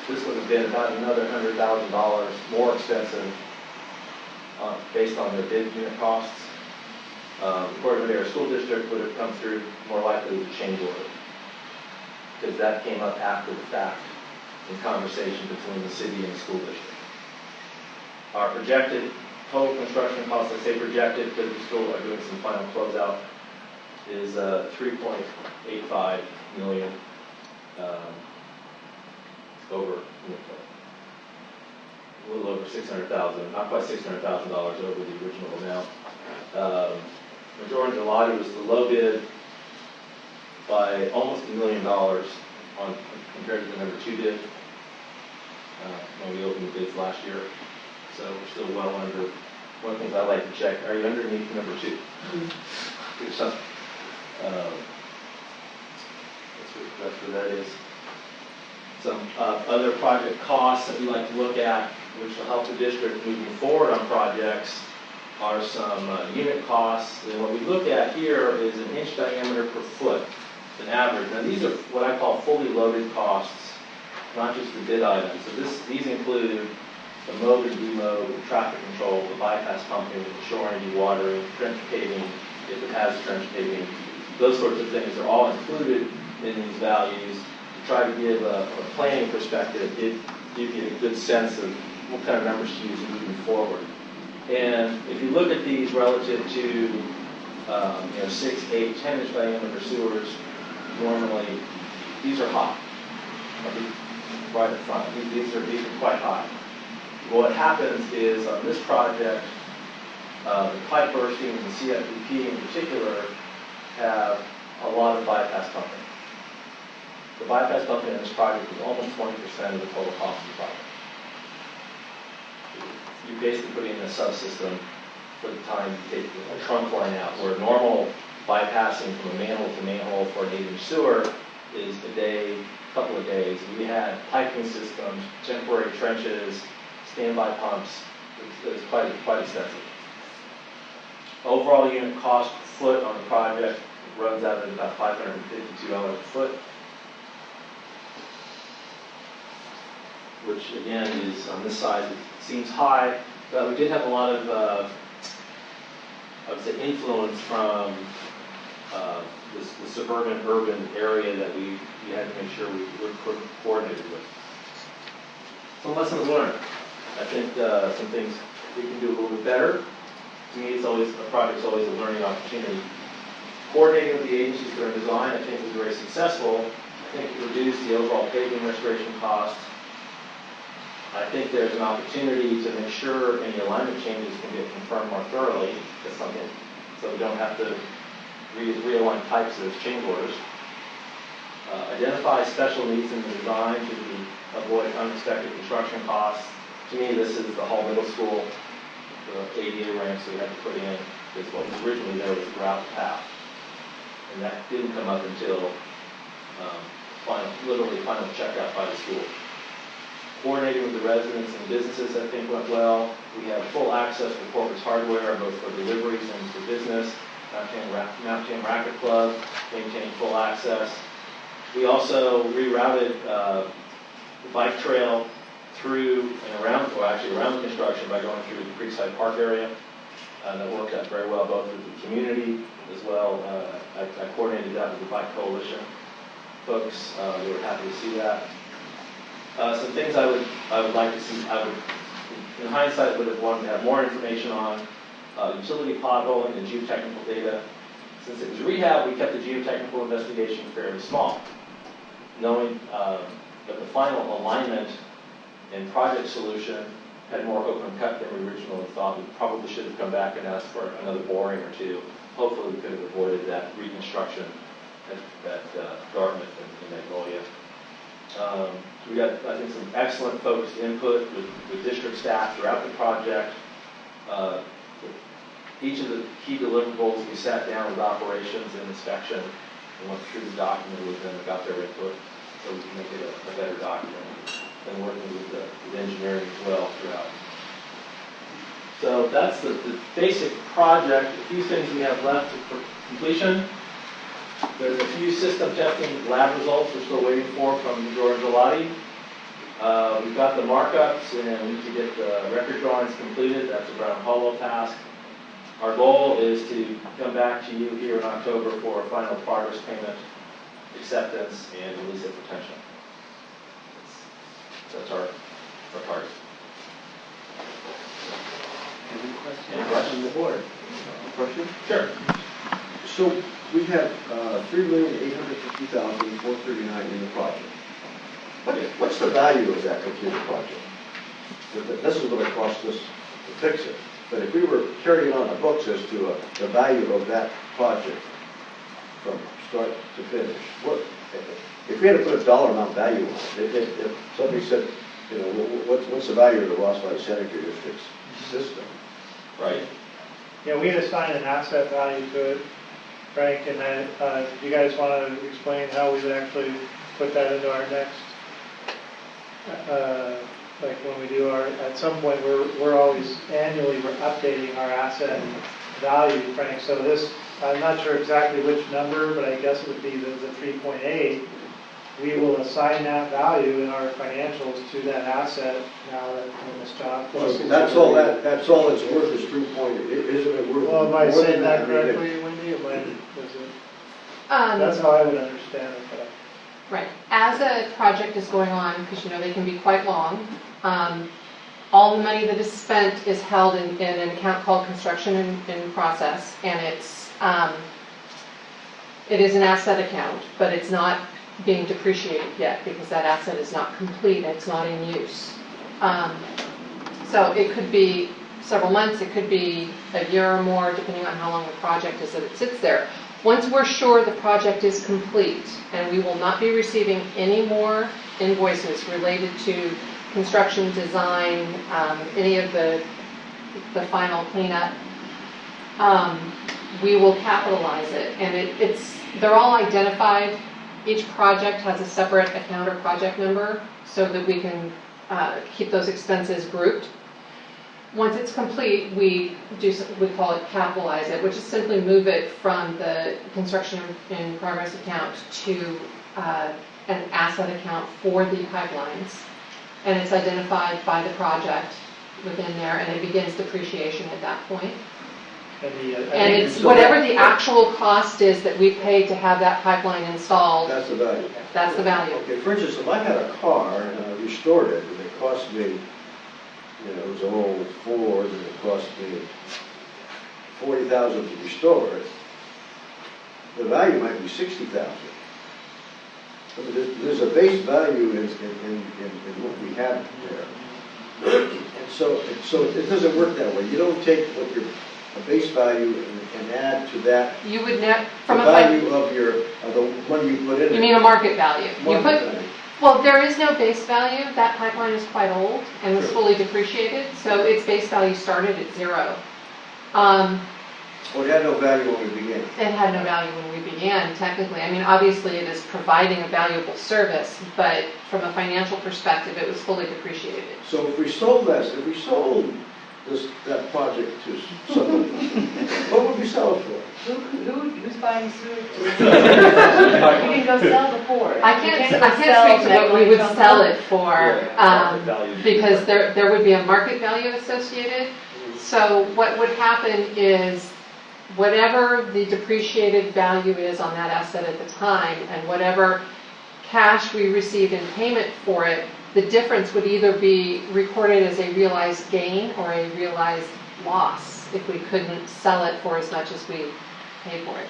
this would have been about another $100,000 more expensive based on their bid unit costs. According to our school district, would have come through more likely with a change order, because that came up after the fact in conversation between the city and the school district. Our projected total construction cost, I say projected because we still are doing some final closeout, is $3.85 million over, a little over $600,000, not quite $600,000 over the original amount. Majority Gelati was the low bid by almost $1 million compared to the number 2 bid when we opened the bids last year. So we're still well under. One of the things I like to check, are you underneath number 2? Good stuff. That's what that is. Some other project costs that we like to look at, which will help the district moving forward on projects, are some unit costs. And what we look at here is an inch diameter per foot, an average. Now these are what I call fully loaded costs, not just the bid items. So these include the mow and demow, the traffic control, the bypass pumping, the shoring, dewatering, trench paving, if it has trench paving. Those sorts of things are all included in these values to try to give a planning perspective, give you a good sense of what kind of numbers to use moving forward. And if you look at these relative to 6, 8, 10-inch diameter sewers, normally these are high. Right in front. These are quite high. What happens is on this project, the pipe bursting and the CFPP in particular have a lot of bypass pumping. The bypass pumping in this project is almost 20% of the total cost of the project. You're basically putting in a subsystem for the time you take a trunk line out, where normal bypassing from a manhole to manhole for an 8-inch sewer is a day, couple of days. We had piping systems, temporary trenches, standby pumps. It's quite extensive. Overall unit cost per foot on the project runs out at about $552 a foot, which again is on this side, it seems high, but we did have a lot of, I would say, influence from the suburban urban area that we had to make sure we were coordinated with. Some lessons learned. I think some things we can do a little bit better. To me, a project's always a learning opportunity. Coordinating with the agencies during design, I think, was very successful. I think it reduced the overall paving restoration costs. I think there's an opportunity to make sure any alignment changes can get confirmed more thoroughly. That's something, so we don't have to realign pipes as change orders. Identify special needs in the design to avoid unexpected construction costs. To me, this is the whole middle school, the ADA ramps that we had to put in, because what was originally there was a gravel path. And that didn't come up until literally final checkout by the school. Coordinating with the residents and businesses, I think, went well. We have full access to Corpus hardware, both for deliveries and for business. Mountain Racket Club maintained full access. We also rerouted the bike trail through and around, or actually around the construction by going through the Creekside Park area. That worked out very well, both with the community as well. I coordinated that with the Bike Coalition folks. They were happy to see that. Some things I would like to see, in hindsight, would have wanted to have more information on utility potholing and geotechnical data. Since it was rehab, we kept the geotechnical investigation fairly small, knowing that the final alignment and project solution had more open cut than we originally thought. We probably should have come back and asked for another boring or two. Hopefully we could have avoided that reconstruction at Dartmouth and Magnolia. We got, I think, some excellent focused input with district staff throughout the project. Each of the key deliverables, we sat down with operations and inspection and went through the document with them and got their input so we can make it a better document, and working with engineering as well throughout. So that's the basic project. A few things we have left for completion. There's a few system testing lab results we're still waiting for from George Gelati. We've got the markups and we need to get the record drawings completed. That's a Brown Hollow task. Our goal is to come back to you here in October for a final progress payment, acceptance, and release of potential. That's our target. Any Any questions? the board. Question? Sure. So we have $3,850,439 in the project. What's the value of that completed project? This is what it cost us to fix it. But if we were carrying on the books as to the value of that project from start to finish, if we had to put a dollar amount value on it, if somebody said, you know, what's the value of the Ross Valley Sanitary District's system? Right. Yeah, we had assigned an asset value to it, Frank, and then, do you guys want to explain how we would actually put that into our next, like when we do our, at some point, we're always annually, we're updating our asset value, Frank, so this, I'm not sure exactly which number, but I guess it would be the 3.8. We will assign that value in our financials to that asset now that when this job. That's all it's worth is 3.8, isn't it worth? Well, am I more saying than that I mean, correctly, Wendy? Am I, is it? That's how I would understand it, but. Right. As a project is going on, because you know they can be quite long, all the money that is spent is held in an account called construction in process, and it is an asset account, but it's not being depreciated yet because that asset is not complete, it's not in use. So it could be several months, it could be a year or more, depending on how long the project is that it sits there. Once we're sure the project is complete, and we will not be receiving any more invoices related to construction, design, any of the final cleanup, we will capitalize it. And they're all identified. Each project has a separate account or project number so that we can keep those expenses grouped. Once it's complete, we call it capitalize it, which is simply move it from the construction in progress account to an asset account for the pipelines. And it's identified by the project within there, and it begins depreciation at that point. And it's whatever the actual cost is that we pay to have that pipeline installed. That's the value. That's the value. Okay, for instance, if I had a car and I restored it, and it cost me, you know, it was an old Ford, and it cost me $40,000 to restore it, the value might be $60,000. I mean, there's a base value in what we have there. And so it doesn't work that way. You don't take what your base value and add to that You would net the from a value of the money you put in. You mean a market value? Market You put value. Well, there is no base value. That pipeline is quite old and was Sure. fully depreciated, so its base value started at zero. Well, it had no value when we began. It had no value when we began, technically. I mean, obviously it is providing a valuable service, but from a financial perspective, it was fully depreciated. So if we sold that project to somebody, what would we sell it for? Who's buying sewage? You can go sell the Ford. I can't speak to what we would sell it for, because there would be a market value associated. So what would happen is whatever the depreciated value is on that asset at the time, and whatever cash we received in payment for it, the difference would either be recorded as a realized gain or a realized loss if we couldn't sell it for as much as we paid for it.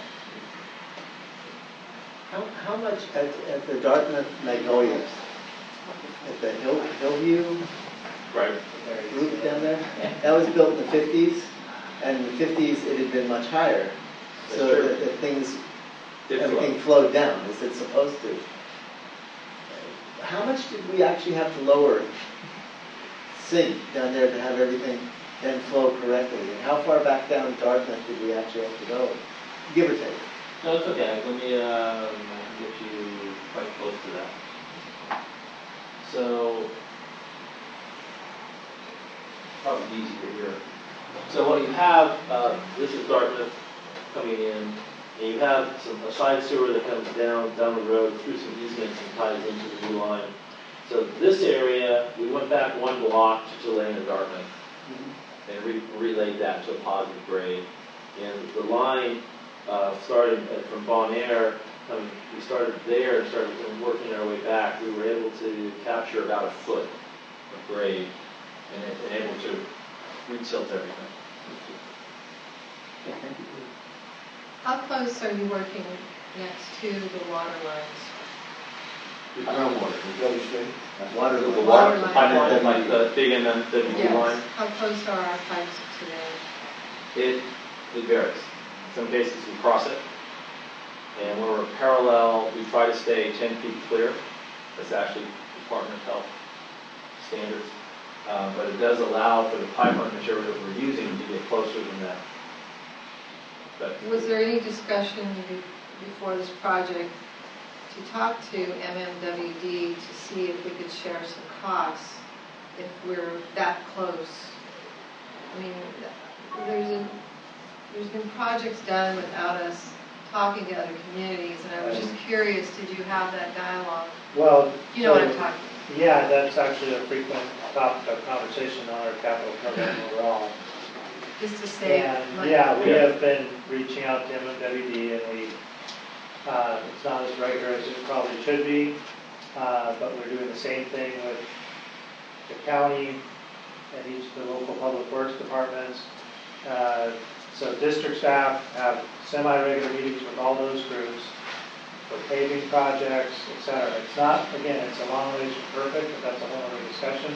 How much at the Dartmouth Magnolias, at the Hillview Right. group down there? That was built in the 50s, and in the 50s it had been much higher. So That's true. that everything flowed down as it's supposed to. How much did we actually have to lower sink down there to have everything then flow correctly? And how far back down Dartmouth did we actually have to go? Give or take. No, it's okay. Let me get you quite close to that. So, probably easier here. So what you have, this is Dartmouth coming in, and you have a side sewer that comes down the road through some easements and ties into the new line. So this area, we went back one block to land in Dartmouth and relayed that to a positive grade. And the line started from Bon Air, we started there and started working our way back. We were able to capture about a foot of grade and able to re-tilt everything. Okay, thank you. How close are you working next to the water lines? The groundwater, is that what you're saying? Water The line. water line. pipeline, like the big MMWD line, How close are our pipes to them? it varies. In some cases, we cross it. And when we're parallel, we try to stay 10 feet clear. That's actually Department of Health standards. But it does allow for the pipeline material that we're using to get closer than that. But Was there any discussion before this project to talk to MMWD to see if we could share some costs if we're that close? I mean, there's been projects done without us talking to other communities, and I was just curious, did you have that dialogue? Well, You know what I'm talking about? yeah, that's actually a frequent topic of conversation on our capital program overall. Just to save And, money? yeah, we have been reaching out to MMWD, and we, it's not as regular as it probably should be, but we're doing the same thing with the county and each of the local public works departments. So district staff have semi-regular meetings with all those groups for paving projects, et cetera. It's not, again, it's a long ways from perfect, but that's a whole other discussion.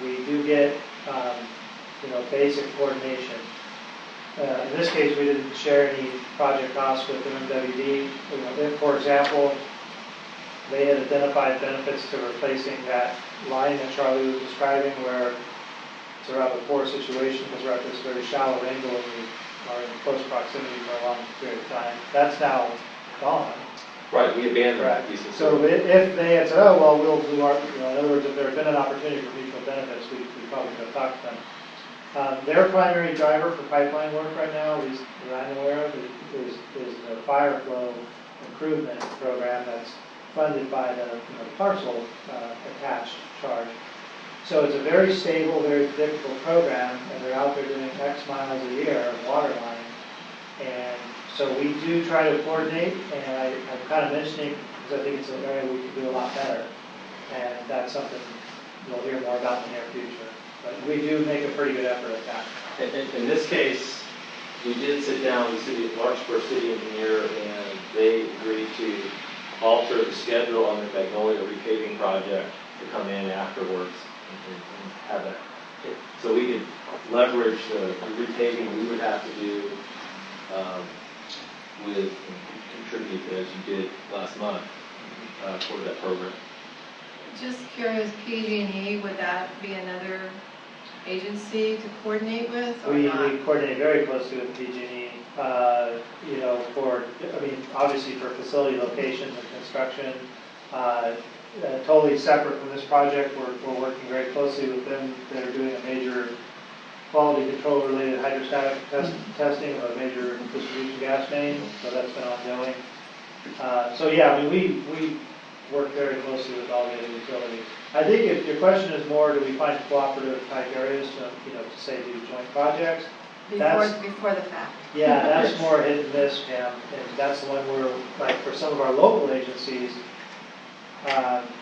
We do get, basic coordination. In this case, we didn't share any project costs with MMWD. If, for example, they had identified benefits to replacing that line that Charlie was describing where it's a rather poor situation because we're at this very shallow angle and we are in close proximity for a long period of time. That's now gone. right, we abandoned Correct. that piece of So if they had said, oh, well, we'll do our, in other words, if there had been an opportunity for mutual benefits, we probably could have talked to them. Their primary driver for pipeline work right now, at least that I'm aware of, is the fire flow improvement program that's funded by the parcel attached charge. So it's a very stable, very predictable program, and they're out there doing X miles a year of water line. And so we do try to coordinate, and I'm kind of mentioning because I think it's an area we can do a lot better. And that's something you'll hear more about in the near future. But we do make a pretty good effort at that. In this case, we did sit down with the Larkspur city engineer, and they agreed to alter the schedule on the Magnolia repaving project to come in afterwards and have that. So we could leverage the repaving we would have to do with and contribute as you did last month for that program. Just curious, PG&E, would that be another agency to coordinate with or We not? coordinate very closely with PG&E, obviously for facility locations and construction. Totally separate from this project, we're working very closely with them. They're doing a major quality control related hydrostatic testing of a major distribution gas main, so that's been ongoing. We work very closely with all the other utilities. I think if your question is more, do we find cooperative type areas to say do joint projects? Before the fact. Yeah, that's more hit and miss, Pam, and that's the one where, like for some of our local agencies,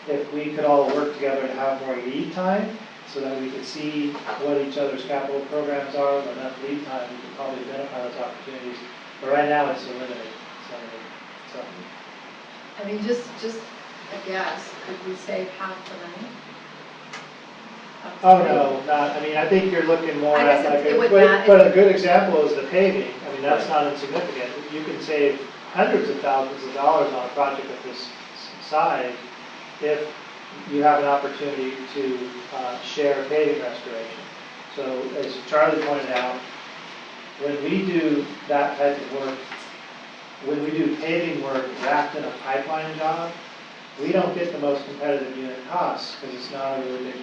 if we could all work together to have more lead time, so that we could see what each other's capital programs are, with enough lead time, we could probably identify those opportunities. But right now, it's limited. So. I mean, just a guess, could we save half the money? Oh, no, not, I think you're looking more I at guess like, it would but a good example is the paving. That's not insignificant. You can save hundreds of thousands of dollars on a project of this size if you have an opportunity to share paving restoration. So as Charlie pointed out, when we do that type of work, when we do paving work wrapped in a pipeline job, we don't get the most competitive unit costs because it's not a really big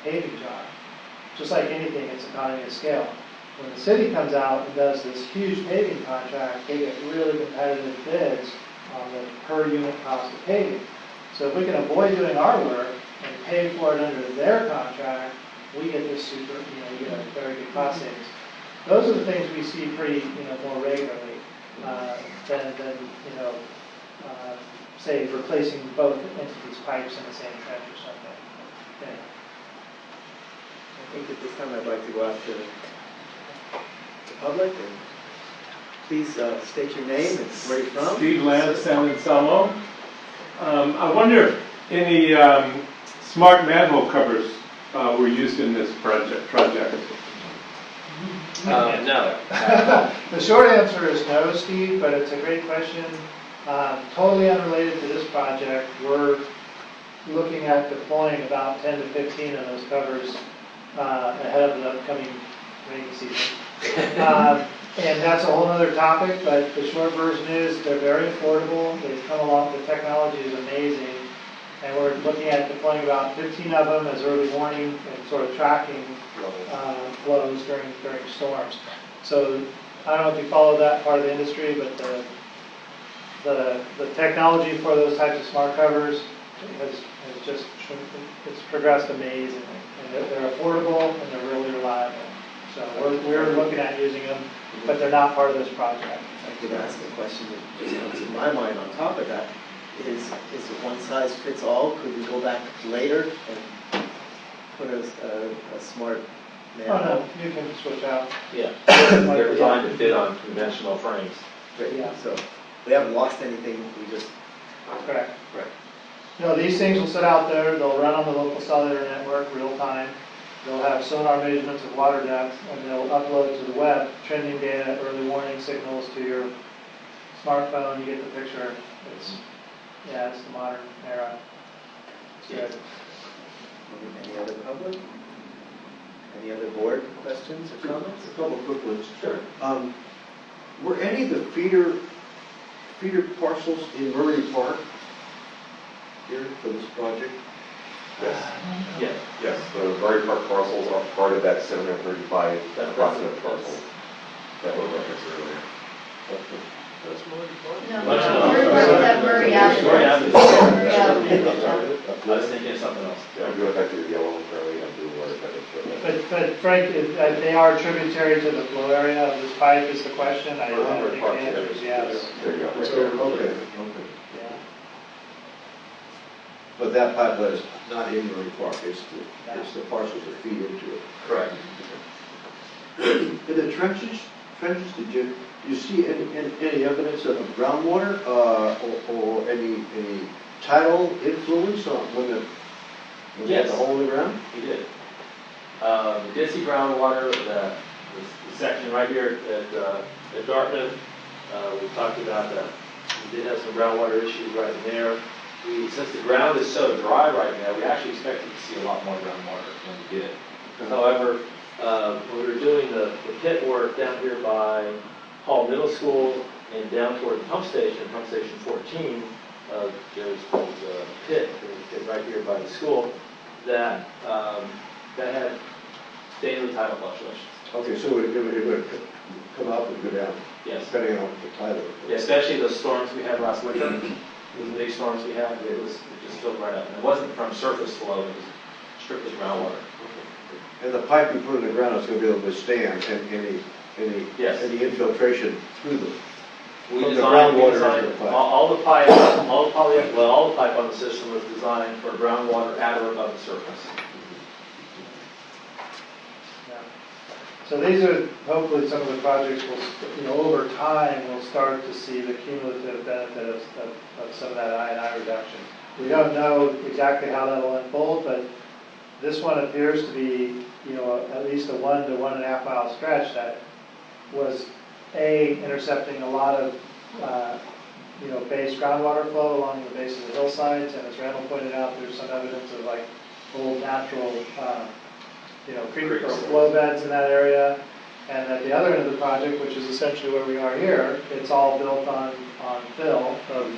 paving job. Just like anything, it's economy of scale. When the city comes out and does this huge paving contract, they get really competitive bids on the per unit cost of paving. So if we can avoid doing our work and pay for it under their contract, we get this we get a very good cost savings. Those are the things we see pretty, more regularly than say replacing both entities' pipes in the same trench or something. Okay. I think at this time I'd like to go after public, and please state your name and where you're from. Steve Lamb, San Anselmo. I wonder if any smart manhole covers were used in this project. No. The short answer is no, Steve, but it's a great question. Totally unrelated to this project, we're looking at deploying about 10 to 15 of those covers ahead of the upcoming rainy season. And that's a whole other topic, but the short version is they're very affordable. They've come along, the technology is amazing. And we're looking at deploying about 15 of them as early warning and sort of tracking flows during storms. So I don't know if you follow that part of the industry, but the technology for those types of smart covers has just, it's progressed amazingly. And they're affordable and they're really reliable. So we're looking at using them, but they're not part of this project. I could ask a question that just comes to my mind on top of that. Is it one size fits all? Could we go back later and put a smart manhole? Oh, no, you can switch out. Yeah, they're designed to fit on conventional frames. Great, Yeah. so we haven't lost anything, we just, Correct. right. No, these things will sit out there, they'll run on the local cellular network real time. They'll have sonar measurements of water depth, and they'll upload to the web trending data, early warning signals to your smartphone. You get the picture. It's the modern era. It's good. Any other public? Any other board questions or comments? A couple of quick ones. Sure. Were any of the feeder parcels in Murray Park here for this project? Yes. Yes, the Marin Park parcels are part of that 735 approximate parcel that we referenced earlier. That's Murray Park? No, Murray Park, that Murray Avenue. Murray Avenue. Murray Avenue. I was thinking of something else. I'm going back to the yellow and curly, I'm doing what I But Frank, they are tributary to the flow area of this pipe is the question. I think the answer is yes. There you go. Okay. Yeah. But that pipeline is not in Murray Park, it's the parcels that feed into it. Correct. In the trenches, did you see any evidence of groundwater or any tidal influence on when the Yes. hole in the ground? We did. We did see groundwater, the section right here at Dartmouth. We talked about that. We did have some groundwater issues right in there. Since the ground is so dry right now, we actually expected to see a lot more groundwater than we did. However, when we were doing the pit work down here by Hall Middle School and down toward the pump station 14, there's a pit right here by the school that had daily tidal fluctuations. Okay, so it would come up and go down, Yes. depending on the tidal. Yeah, especially those storms we had last winter, those big storms we had, it just filled right up. And it wasn't from surface flow, it was strictly groundwater. And the pipe you put in the ground is going to be able to withstand Yes. any infiltration through the We from the designed groundwater into the pipe. all the pipe on the system was designed for groundwater at or above the surface. Yeah. So these are hopefully some of the projects will, over time, we'll start to see the cumulative benefit of some of that I&I reduction. We don't know exactly how that'll unfold, but this one appears to be, at least a 1 to 1.5 mile stretch that was intercepting a lot of, base groundwater flow along the base of the hillsides, and as Randall pointed out, there's some evidence of like old natural, creek or flow beds in that area. And at the other end of the project, which is essentially where we are here, it's all built on fill of,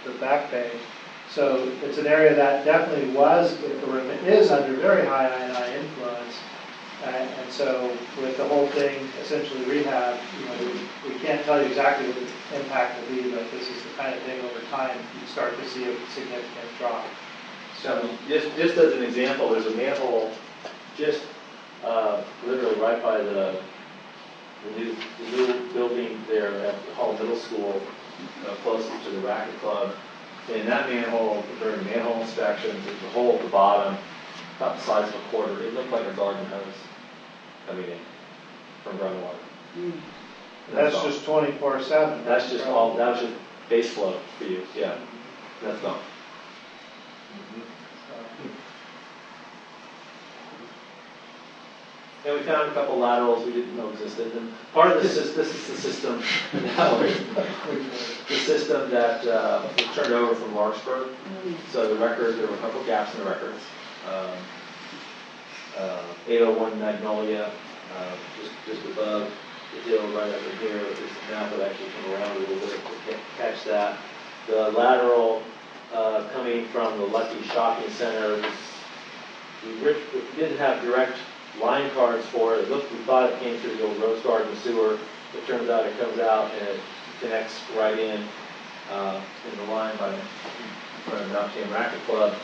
the back bay. So it's an area that definitely is under very high I&I influence. And so with the whole thing essentially rehab, we can't tell you exactly what the impact will be, but this is the kind of thing over time you start to see a significant drop. So just as an example, there's a manhole just literally right by the new building there at Hall Middle School, closest to the Racket Club. And that manhole, during manhole inspections, there's a hole at the bottom, about the size of a quarter. It looked like a garden hose coming in. from groundwater. And That's all. just 24/7. That's just all, that was just base flow for you, yeah. That's all. And we found a couple laterals we didn't know existed, and part of this is the system, the system that was turned over from Lawrenceburg. So the record, there were a couple gaps in the records. 801 Magnolia, just above the hill right over here. There's a map that actually come around a little bit to catch that. The lateral coming from the Lucky Shopping Center, we didn't have direct line cards for it. We thought it came through the old Rose Garden sewer. It turns out it comes out and it connects right in the line by in front of the Mount Tam Racket Club.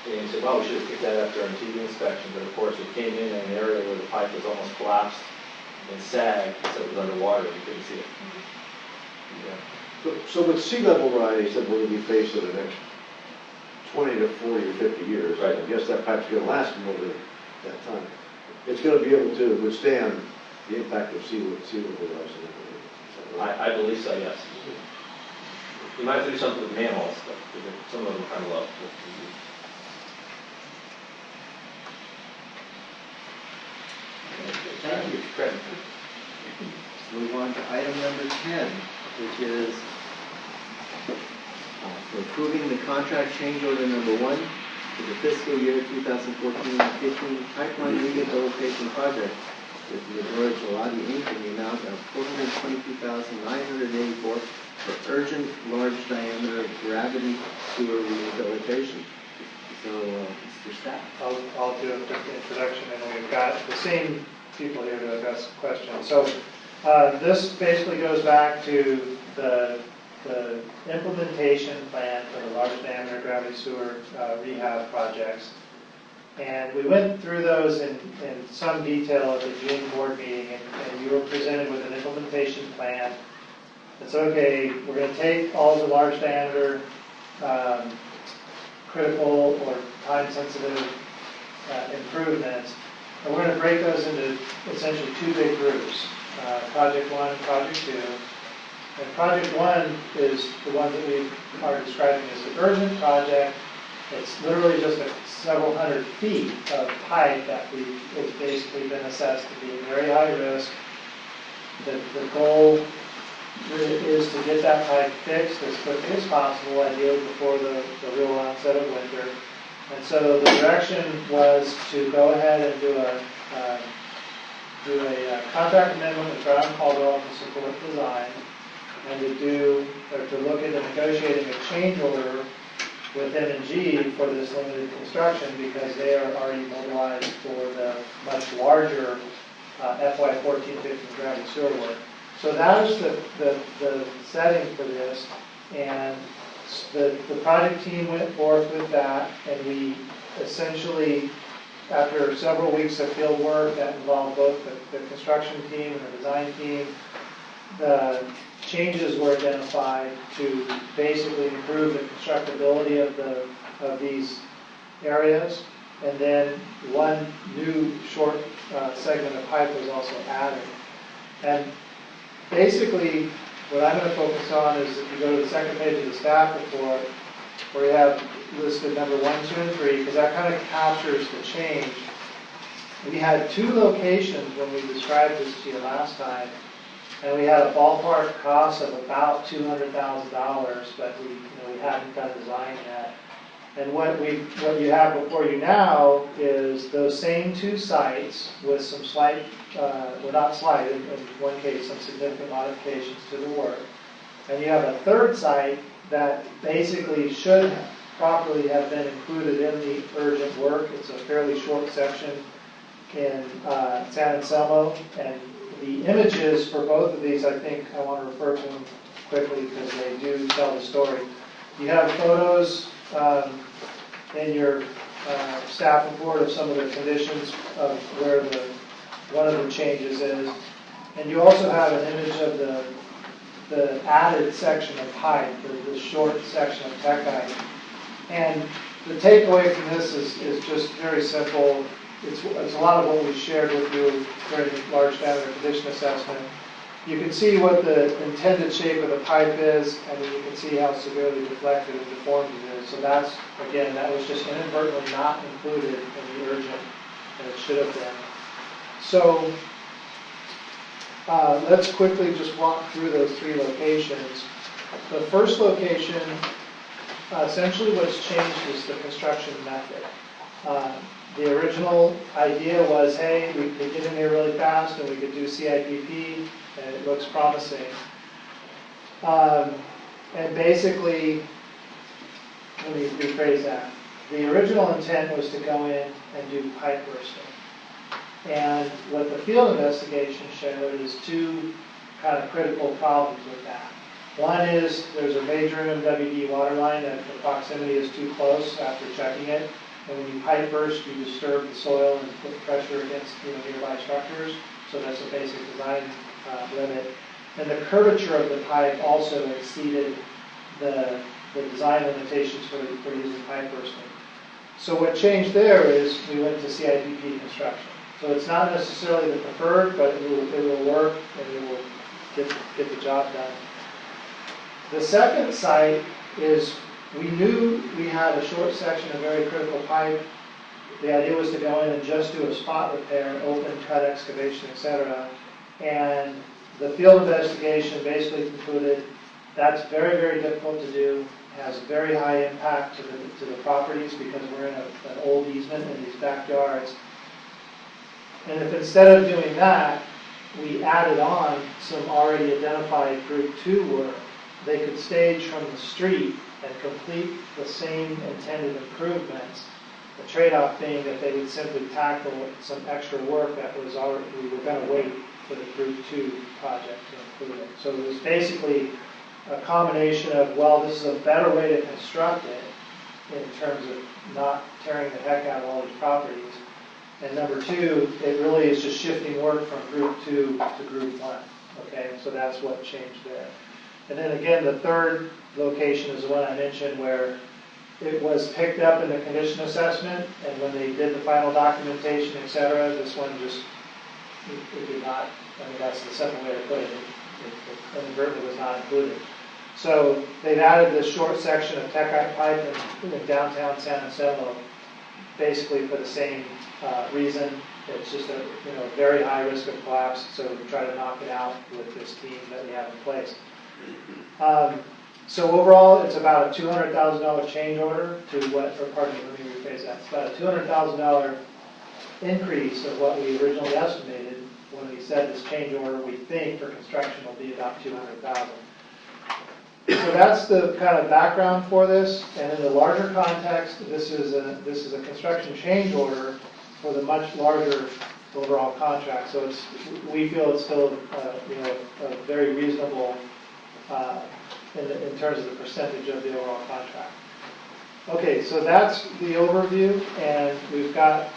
And he said, well, we should have picked that up during TV inspection, but of course it came in an area where the pipe was almost collapsed and sagged, so it was underwater, you couldn't see it. Yeah. So with sea level rise, they said we're going to be faced with the next 20 to 40 or 50 years. Right. I guess that pipe's going to last more than that time. It's going to be able to withstand the impact of sea level rise. I believe so, yes. You might have to do something with manholes, but some of them are kind of low. Thank you. Great. Move on to item number 10, which is for approving the contract change order number 1 for the fiscal year 2014-15 pipeline rehabilitation project with the Aurora Gelati Inc. in the amount of $422,984 for urgent large diameter gravity sewer rehabilitation. So, Mr. Staff. I'll do a quick introduction, and we've got the same people here to address questions. So this basically goes back to the implementation plan for the large diameter gravity sewer rehab projects. And we went through those in some detail at the June board meeting, and you were presented with an implementation plan. It's okay, we're going to take all the large diameter critical or time-sensitive improvements, and we're going to break those into essentially 2 big groups, Project 1 and Project 2. And Project 1 is the one that we are describing as the urgent project. It's literally just several hundred feet of pipe that has basically been assessed to be very high risk. The goal is to get that pipe fixed as quickly as possible, ideally before the real onset of winter. And so the direction was to go ahead and do a contract amendment with Brown Caldwell to support design, and to look into negotiating a change order with M&G for this limited construction, because they are already mobilized for the much larger FY 14-15 gravity sewer work. So that is the setting for this, and the project team went forth with that, and we essentially, after several weeks of field work that involved both the construction team and the design team, the changes were identified to basically improve the constructability of these areas, and then one new short segment of pipe was also added. And basically, what I'm going to focus on is if you go to the second page of the staff report, where you have listed number 1, 2, and 3, because that kind of captures the change. We had 2 locations when we described this to you last time, and we had a ballpark cost of about $200,000, but we hadn't done design yet. And what you have before you now is those same 2 sites with some slight, well, not slight, in one case, some significant modifications to the work. And you have a third site that basically should properly have been included in the urgent work. It's a fairly short section in San Anselmo, and the images for both of these, I think I want to refer to them quickly because they do tell the story. You have photos in your staff report of some of the conditions of where one of the changes is. And you also have an image of the added section of pipe, the short section of techite. And the takeaway from this is just very simple. it's a lot of what we shared with you during the large diameter condition assessment. You can see what the intended shape of the pipe is, and then you can see how severely deflected and deformed it is. So that's, again, that was just inadvertently not included in the urgent, and it should have been. So let's quickly just walk through those 3 locations. The first location, essentially what's changed is the construction method. The original idea was, hey, we could get in here really fast and we could do CIPP, and it looks promising. And basically, let me rephrase that. The original intent was to go in and do pipe bursting. And what the field investigation showed is 2 kind of critical problems with that. One is there's a major MMWD water line that the proximity is too close after checking it. And when you pipe burst, you disturb the soil and put pressure against nearby structures. So that's a basic design limit. And the curvature of the pipe also exceeded the design limitations for using pipe bursting. So what changed there is we went to CIPP construction. So it's not necessarily the preferred, but it will work and it will get the job done. The second site is we knew we had a short section of very critical pipe. The idea was to go in and just do a spot repair, open, cut, excavation, etc. And the field investigation basically concluded that's very, very difficult to do, has very high impact to the properties because we're in an old easement in these backyards. And if instead of doing that, we added on some already identified Group 2 work, they could stage from the street and complete the same intended improvements. The trade-off being that they would simply tackle some extra work that was already, we were going to wait for the Group 2 project to include it. So it was basically a combination of, well, this is a better way to construct it in terms of not tearing the heck out of all these properties. And number 2, it really is just shifting work from Group 2 to Group 1. Okay, so that's what changed there. And then again, the third location is the one I mentioned where it was picked up in the condition assessment, and when they did the final documentation, etc., this one just, it did not, I mean, that's the simple way to put it. It inadvertently was not included. So they've added this short section of Techite pipe in downtown San Anselmo, basically for the same reason. It's just a very high risk of collapse, so we try to knock it out with this team that we have in place. So overall, it's about a $200,000 change order to what, or pardon me, let me rephrase that. It's about a $200,000 increase of what we originally estimated when we said this change order, we think for construction will be about $200,000. So that's the kind of background for this, and in the larger context, this is a construction change order for the much larger overall contract. So we feel it's still a very reasonable in terms of the percentage of the overall contract. Okay, so that's the overview, and we've got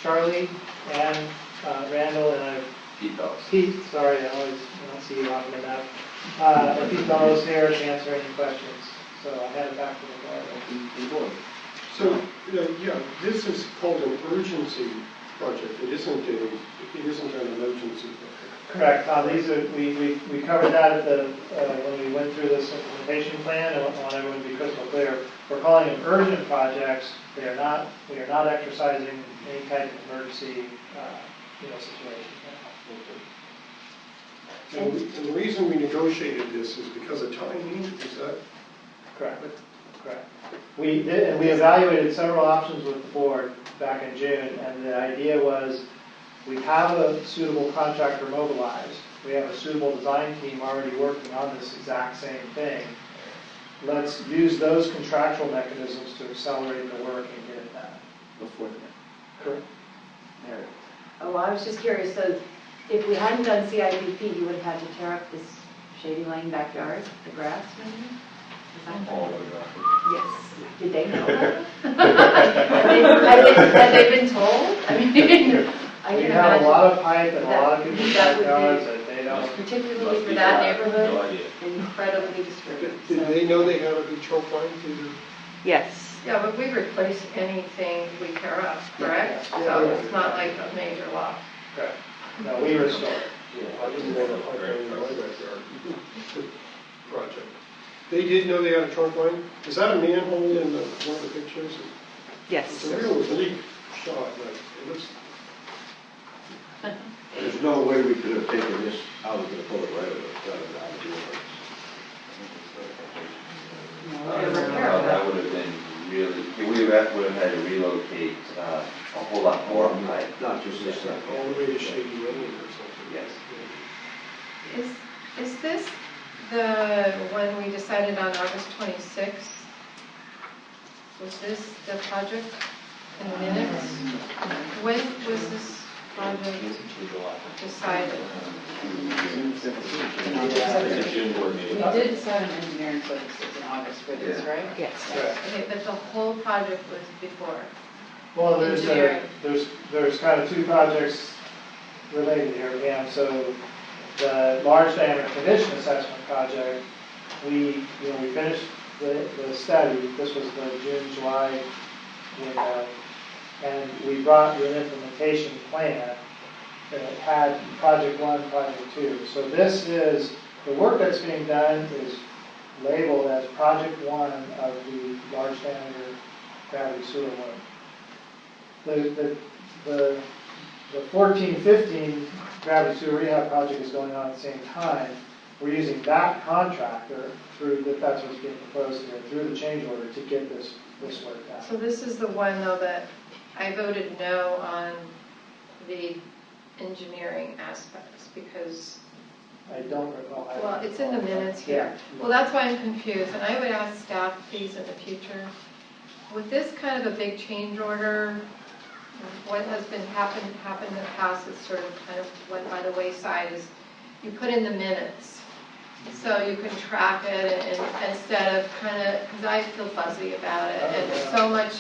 Charlie and Randall and Pete. Sorry, I don't see you often enough. And Pete Bellows here to answer any questions. So I'll hand it back to the board. So, yeah, this is called an urgency project. It isn't an emergency project. Correct. These are we covered that at the when we went through this implementation plan. I want everyone to be crystal clear. We're calling them urgent projects. We are not exercising any type of emergency situation. And the reason we negotiated this is because of timing. Is that correct? Correct. We did, and we evaluated several options with the board back in June, and the idea was we have a suitable contractor mobilized. We have a suitable design team already working on this exact same thing. Let's use those contractual mechanisms to accelerate the work and get it done. Before Correct. Mary. Oh, I was just curious, so if we hadn't done CIPP, you would have had to tear up this Shady Lane backyard, the grass, maybe? Yes. Did they know that? Have they been told? I mean, I We can have imagine. a lot of pipe and a lot of people's that would be- backyards that they don't. Particularly for that neighborhood, No idea. incredibly disturbing. did So- they know they had a big choke line to Yes, Yeah, but we replace anything we tear up, correct? So it's not like a major loss. Correct. No, we restore it. I didn't know the pipe line in my backyard. Project. They did know they had a trunk line? Is that a manhole in one of the pictures? Yes. It's a real oblique shot, but it looks, There's no way we could have taken this out of the public right of way, out of the That would have been really, we would have had to relocate a whole lot more pipe. Not just this stuff. all the way to Shady Lane or something. Yes. Is this the one we decided on August 26th? Was this the project in the minutes? When was this project decided? The June board meeting. We did decide on engineering services in August for this, right? Yes. Okay, but the whole project was before. Well, Engineering. there's kind of two projects related here, Pam. So the large diameter condition assessment project, we finished the study. This was the June, July window. And we brought you an implementation plan that had project 1, project 2. So this is, the work that's being done is labeled as project 1 of the large diameter gravity sewer work. The 14-15 gravity sewer rehab project is going on at the same time. We're using that contractor that's what's being proposed here, through the change order to get this work done. So this is the one, though, that I voted no on the engineering aspects because, I don't recall. well, it's in the minutes here. Well, that's why I'm confused, and I would ask staff, please, in the future, with this kind of a big change order, what has been happened in the past is sort of kind of went by the wayside is you put in the minutes. So you can track it and instead of kind of, because I feel fuzzy about it, and there's so much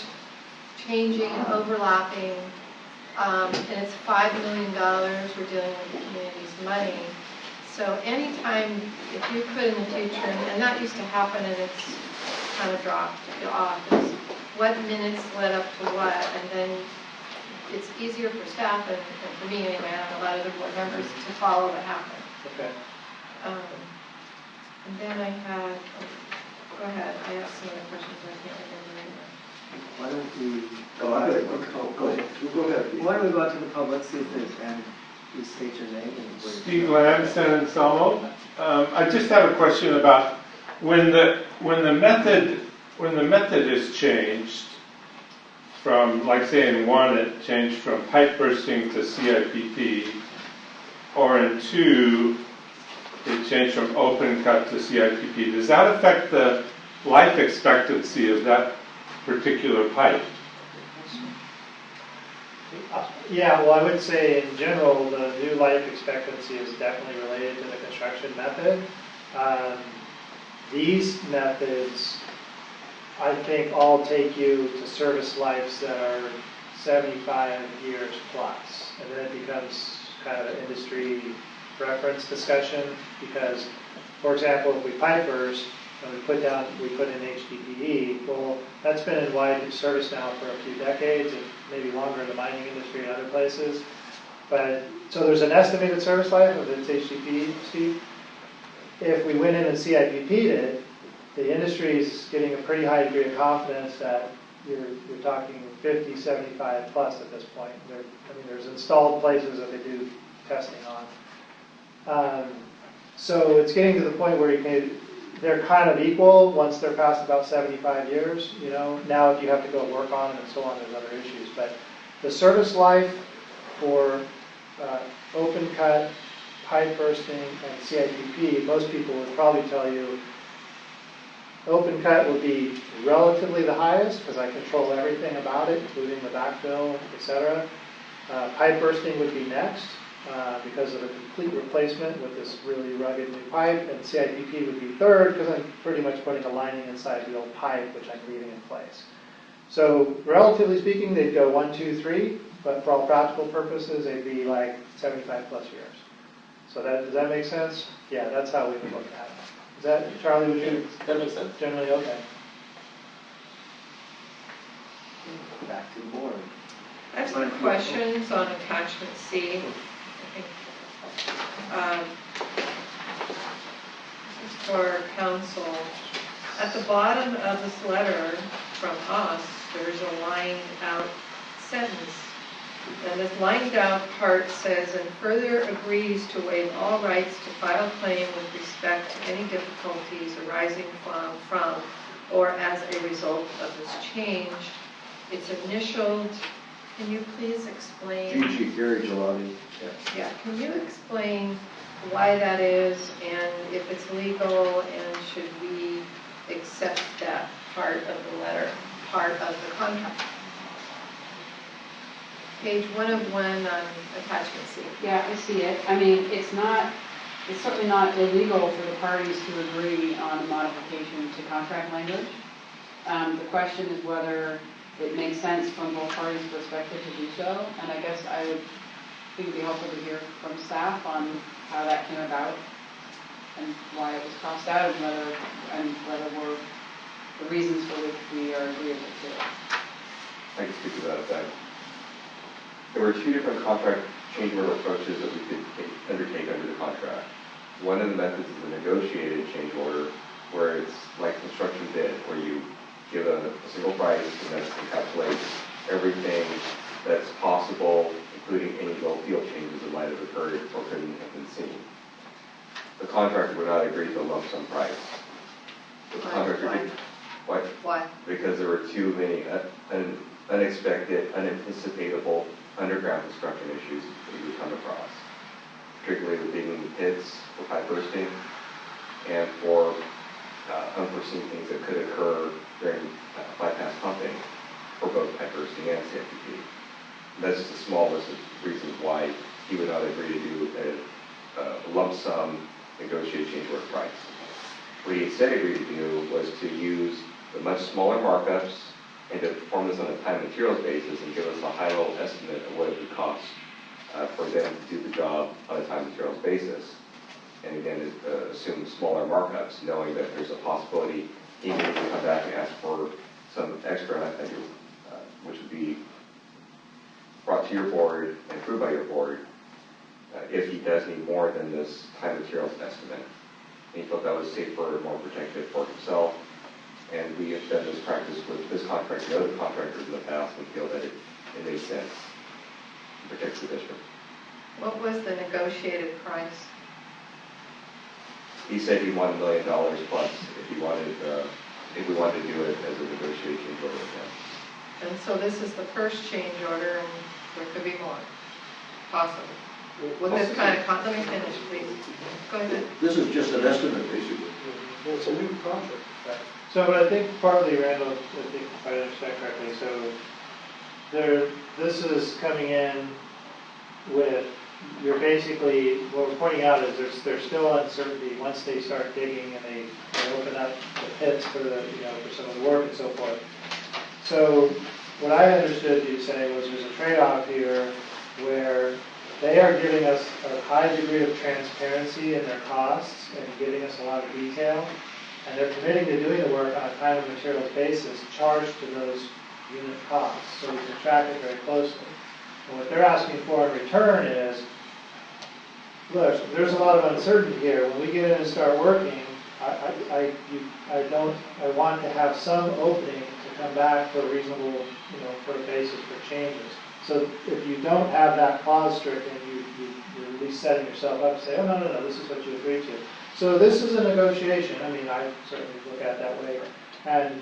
changing and overlapping, and it's $5 million, we're dealing with the community's money. So anytime, if you could in the future, and that used to happen and it's kind of dropped off, is what minutes led up to what, and then it's easier for staff and for me anyway, and a lot of the board members to follow what happened. Okay. And then I had, go ahead, I have some other questions I can't remember right now. Why don't we, Go ahead. Go ahead. why don't we go out to the public, see if there's, and you state your name and where you're Steve Lanston and Salmo. I just have a question about when the method is changed from, like say in 1 it changed from pipe bursting to CIPP, or in 2 it changed from open cut to CIPP. Does that affect the life expectancy of that particular pipe? Yeah, well, I would say in general, the new life expectancy is definitely related to the construction method. These methods, I think, all take you to service lives that are 75 years plus. And then it becomes kind of an industry reference discussion because, for example, if we pipe burst and we put in HDPE, well, that's been in wide service now for a few decades, and maybe longer in the mining industry and other places. But so there's an estimated service life of its HDPE, Steve. If we went in and CIPP'd it, the industry is getting a pretty high degree of confidence that you're talking 50, 75 plus at this point. There's installed places that they do testing on. So it's getting to the point where they're kind of equal once they're past about 75 years. Now if you have to go work on them and so on, there's other issues. But the service life for open cut, pipe bursting, and CIPP, most people would probably tell you open cut would be relatively the highest because I control everything about it, including the backfill, etc. Pipe bursting would be next because of a complete replacement with this really rugged new pipe, and CIPP would be third because I'm pretty much putting a lining inside the old pipe, which I'm leaving in place. So relatively speaking, they'd go 1, 2, 3, but for all practical purposes, they'd be like 75 plus years. So does that make sense? Yeah, that's how we would look at it. Is that, Charlie, would you? That makes sense. Generally, okay. Back to the board. I have some questions on attachment C. I think, this is for council. At the bottom of this letter from us, there's a lined out sentence. And this lined out part says, and further agrees to waive all rights to file claim with respect to any difficulties arising from or as a result of this change. It's initialed. Can you please explain? Gigi, Gary Gelati. Yeah, can you explain why that is and if it's legal and should we accept that part of the letter, part of the contract? Page 1 of 1 on attachment C. Yeah, I see it. I mean, it's certainly not illegal for the parties to agree on a modification to contract language. The question is whether it makes sense from both parties' perspective to do so, and I guess I would think it'd be helpful to hear from staff on how that came about and why it was crossed out and whether we're the reasons for which we are agreeable to it. I can speak to that effect. There were two different contract change order approaches that we could undertake under the contract. One of the methods is a negotiated change order, where it's like construction bid, where you give a single price and that encapsulates everything that's possible, including any low field changes that might have occurred or couldn't have been seen. The contractor would not agree to a lump sum price. The contractor Why? did. What? Why? Because there were too many unexpected, unanticipatable underground construction issues that we would come across, particularly with digging pits for pipe bursting and for unforeseen things that could occur during bypass pumping for both pipe bursting and CFPP. That's just a small list of reasons why he would not agree to do a lump sum negotiated change order price. What he instead agreed to do was to use the much smaller markups and to perform this on a time and materials basis and give us a high-level estimate of what it would cost for them to do the job on a time and materials basis. And again, assume smaller markups, knowing that there's a possibility he may come back and ask for some extra, which would be brought to your board and approved by your board if he does need more than this time and materials estimate. And he felt that was safer and more protective for himself. And we have done this practice with this contractor and other contractors in the past and feel that it made sense to protect the district. What was the negotiated price? He said he wanted $1 million plus if we wanted to do it as a negotiation order with him. And so this is the first change order and there could be more, possible. With this kind of, let me finish, please. Go ahead. This is just an estimate, basically. Well, it's a new contract. So, but I think partly, Randall, I think if I understand correctly, so this is coming in with, you're basically, what we're pointing out is there's still uncertainty once they start digging and they open up the pits for the, for some of the work and so forth. So what I understood you say was there's a trade-off here where they are giving us a high degree of transparency in their costs and giving us a lot of detail. And they're committing to doing the work on a time and materials basis, charged to those unit costs, so we can track it very closely. And what they're asking for in return is, look, there's a lot of uncertainty here. When we get in and start working, I want to have some opening to come back for a reasonable, for a basis for changes. So if you don't have that clause stricken, you're at least setting yourself up to say, oh, no, this is what you agreed to. So this is a negotiation. I mean, I certainly look at it that way. And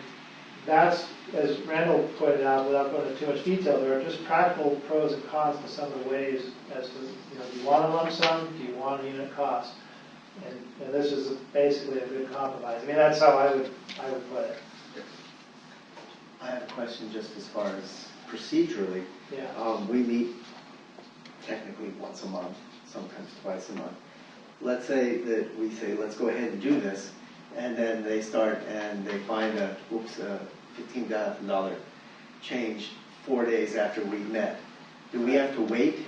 that's, as Randall pointed out, without going into too much detail, there are just practical pros and cons to some of the ways as to, do you want a lump sum? Do you want a unit cost? And this is basically a good compromise. I mean, that's how I would put it. I have a question just as far as procedurally. Yeah. We meet technically once a month, sometimes twice a month. Let's say that we say, let's go ahead and do this, and then they start and they find a $15,000 change 4 days after we've met. Do we have to wait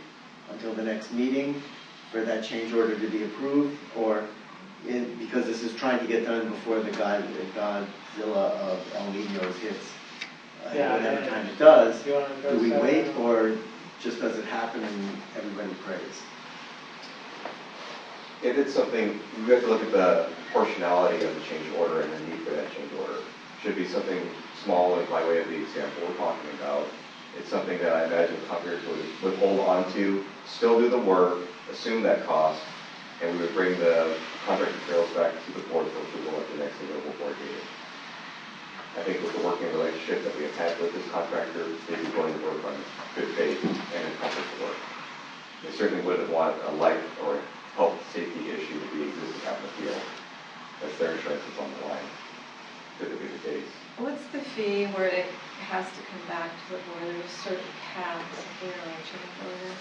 until the next meeting for that change order to be approved, or because this is trying to get done before the Godzilla of El Niños hits, whatever time it does, Do you want to do address we that? wait or just does it happen and everybody prays? If it's something, we have to look at the proportionality of the change order and the need for that change order. Should be something small, like by way of the example we're talking about. It's something that I imagine contractors would hold on to, still do the work, assume that cost, and we would bring the contract materials back to the board for approval at the next available board meeting. I think with the working relationship that we have had with this contractor, they'd be willing to work on good faith and accomplish the work. They certainly wouldn't want a life or health safety issue to be existing out in the field. That's their insurance that's on the line. Could it be the case? What's the fee where it has to come back to the board? There's certain caps here on change order.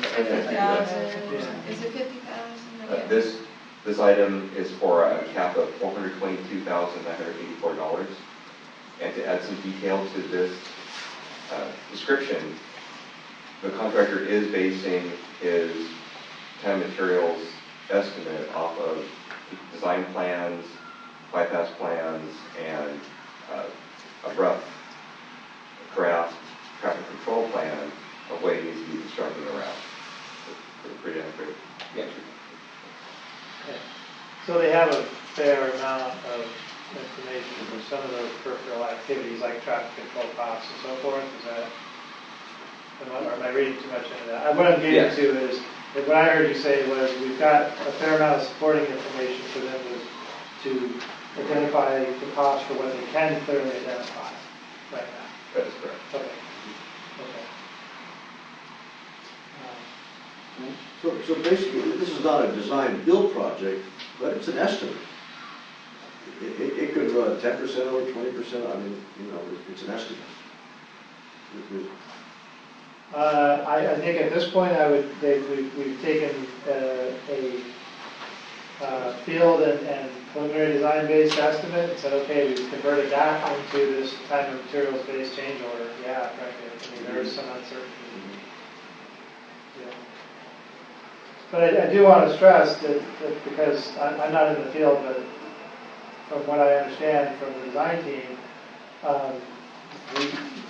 50,000, is it 50,000? This item is for a cap of $422,984. And to add some detail to this description, the contractor is basing his time and materials estimate off of design plans, bypass plans, and a rough draft traffic control plan of what he needs to be constructing around. Pretty accurate. Yeah. Okay. So they have a fair amount of information for some of those peripheral activities like traffic control costs and so forth. Is that, or am I reading too much into that? What I'm getting to is, what I heard you say was we've got a fair amount of supporting information for them to identify the cost for what they can clearly identify right now. That is correct. Okay. Okay. So basically, this is not a design-build project, but it's an estimate. It could run 10% or 20%, I mean, you know, it's an estimate. I think at this point, we've taken a field and preliminary design-based estimate and said, okay, we've converted that into this time and materials-based change order. Yeah, frankly, I mean, there is some uncertainty. Yeah. But I do want to stress that because I'm not in the field, but from what I understand from the design team,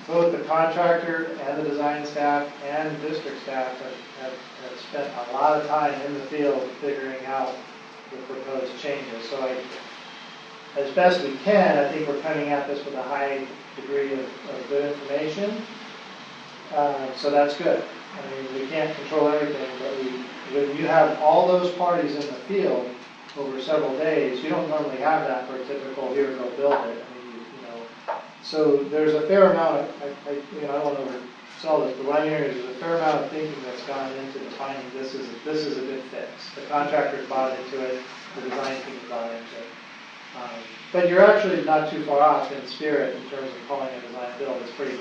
both the contractor and the design staff and district staff have spent a lot of time in the field figuring out the proposed changes. So as best we can, I think we're coming at this with a high degree of good information. So that's good. I mean, we can't control everything, but when you have all those parties in the field over several days, you don't normally have that for a typical here, go build it. I mean, you know, so there's a fair amount. I don't want to oversell this, but what I'm hearing is there's a fair amount of thinking that's gone into defining this is a good fix. The contractors bought into it. The design team bought into it. But you're actually not too far off in spirit in terms of calling a design build. It's pretty.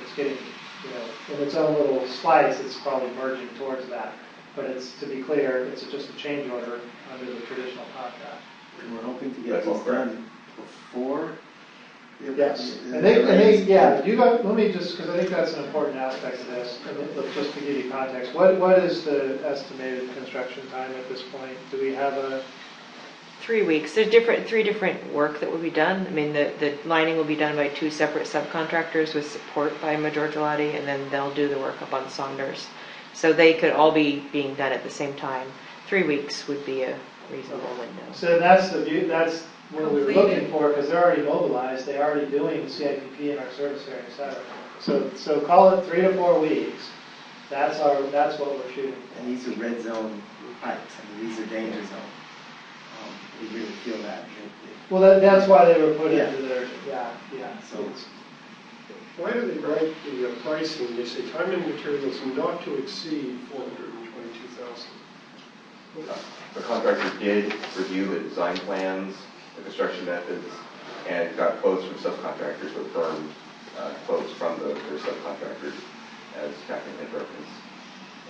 It's getting, you know, in its own little slice, it's probably merging towards that. But it's, to be clear, it's just a change order under the traditional contract. And we're hoping to get this done before. Yes, and they, yeah, you got, let me just, because I think that's an important aspect of this, and just to give you context, what is the estimated construction time at this point? Do we have a? 3 weeks. There's three different work that will be done. I mean, the lining will be done by 2 separate subcontractors with support by Major Gelati, and then they'll do the work up on Saunders. So they could all be being done at the same time. 3 weeks would be a reasonable window. So that's the view. That's what we were looking for, because they're already mobilized. They're already doing CIPP in our service area, etc. So call it 3 to 4 weeks. That's what we're shooting for. And these are red zone pipes. I mean, these are danger zone. We really feel that. Well, that's why they were put into their, yeah. So Why do they write the pricing? They say time and materials not to exceed $422,000. The contractor did review the design plans, the construction methods, and got quotes from subcontractors with firm quotes from their subcontractors, as Catherine had referenced.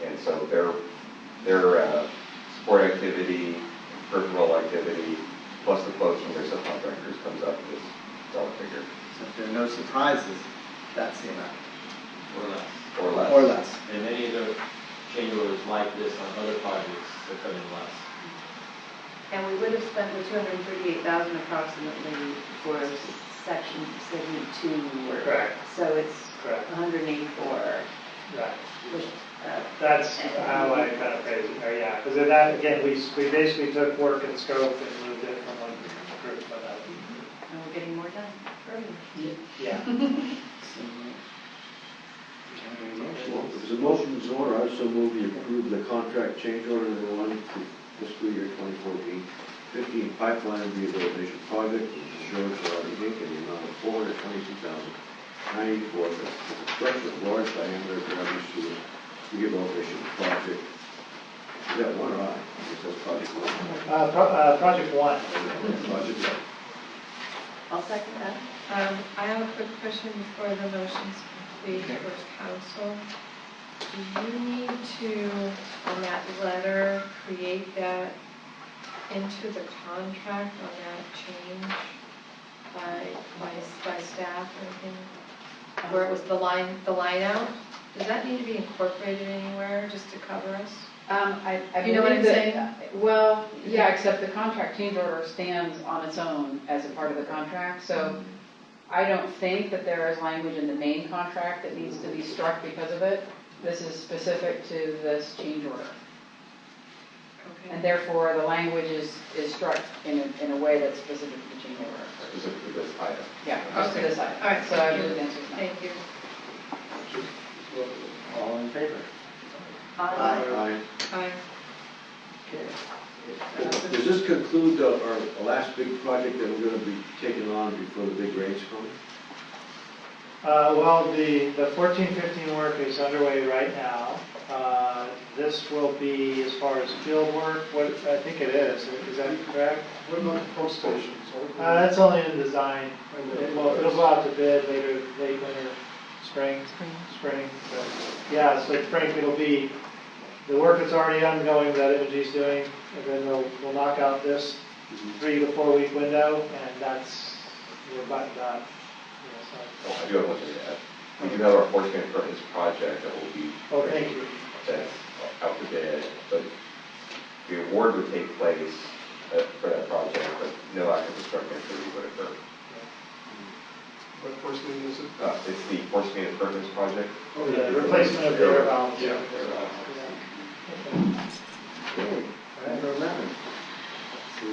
And so their support activity, peripheral activity, plus the quotes from their subcontractors comes up with this dollar figure. So if there are no surprises, that's the amount. Or less. Or less. Or less. And many of the change orders like this on other projects, they're coming less. And we would have spent the 238,000 approximately for section segment 2 work. Correct. So it's Correct. 184, Right. which, That's how I kind of phrase it, or yeah, because that, again, we basically took work and scope and moved it from one group to another. and we're getting more done early. Yeah. There's a motion is in order, I also move you approve the contract change order number 1 for fiscal year 2014-15 pipeline rehabilitation project with insurance for RV Inc. in the amount of $422,094 for the construction of large diameter gravity sewer rehabilitation project. Is that one or I? It says project 1. Project 1. Project 1. I'll second that. I have a quick question before the motion's complete for council. Do you need to, on that letter, create that into the contract on that change by staff or anything? Where it was the line out? Does that need to be incorporated anywhere just to cover us? I You know what I'm believe saying? that, well, yeah, except the contract change order stands on its own as a part of the contract, so I don't think that there is language in the main contract that needs to be struck because of it. This is specific to this change order. Okay. And therefore, the language is struck in a way that's specific to the change order. Specifically this item. Yeah, just to this item. All right, So I thank you. believe the answer is no. Thank you. All in favor? Aye. Aye. Does this conclude our last big project that we're going to be taking on before the big rains come? Well, the 14-15 work is underway right now. This will be, as far as field work, what I think it is that correct? What about the pump stations? That's only in design. It'll go out to bid later, late winter, spring. But yeah, so spring it'll be the work that's already ongoing that MG's doing, and then we'll knock out this 3 to 4 week window, and we're buttoned up. Oh, I do have one thing to add. We do have our 14th Curtains project that will be. Oh, thank you. That's out to bid, but the award would take place for that project, but no active construction activity would occur. What first name is it? It's the 14th Curtains project. Oh, the replacement of the air valves. Yeah. Okay, number 11.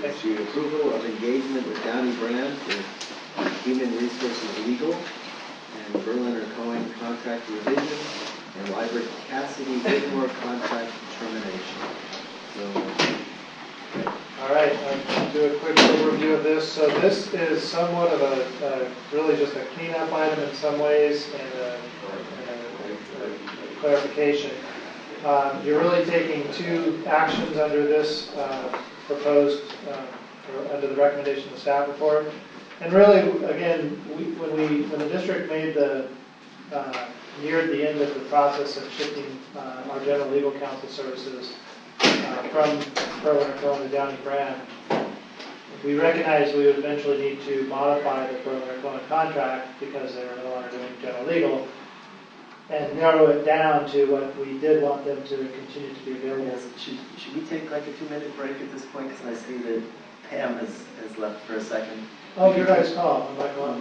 It's the approval of engagement with Downey Brand for Human Resources Legal and Berliner Cohen contract revision and Library Cassidy Whitmore contract termination. So, All right, I'll do a quick overview of this. So this is somewhat of a really just a cleanup item in some ways and a clarification. You're really taking 2 actions under this proposed, or under the recommendation of the staff report. And really, again, when the district made neared the end of the process of shifting our general legal counsel services from Berliner Cohen to Downey Brand, we recognized we would eventually need to modify the Berliner Cohen contract because they were no longer doing general legal, and narrow it down to what we did want them to continue to be available. yes, should we take like a 2-minute break at this point? Because I see that Pam has left for a second. Oh, your guys' call. I'm like, well,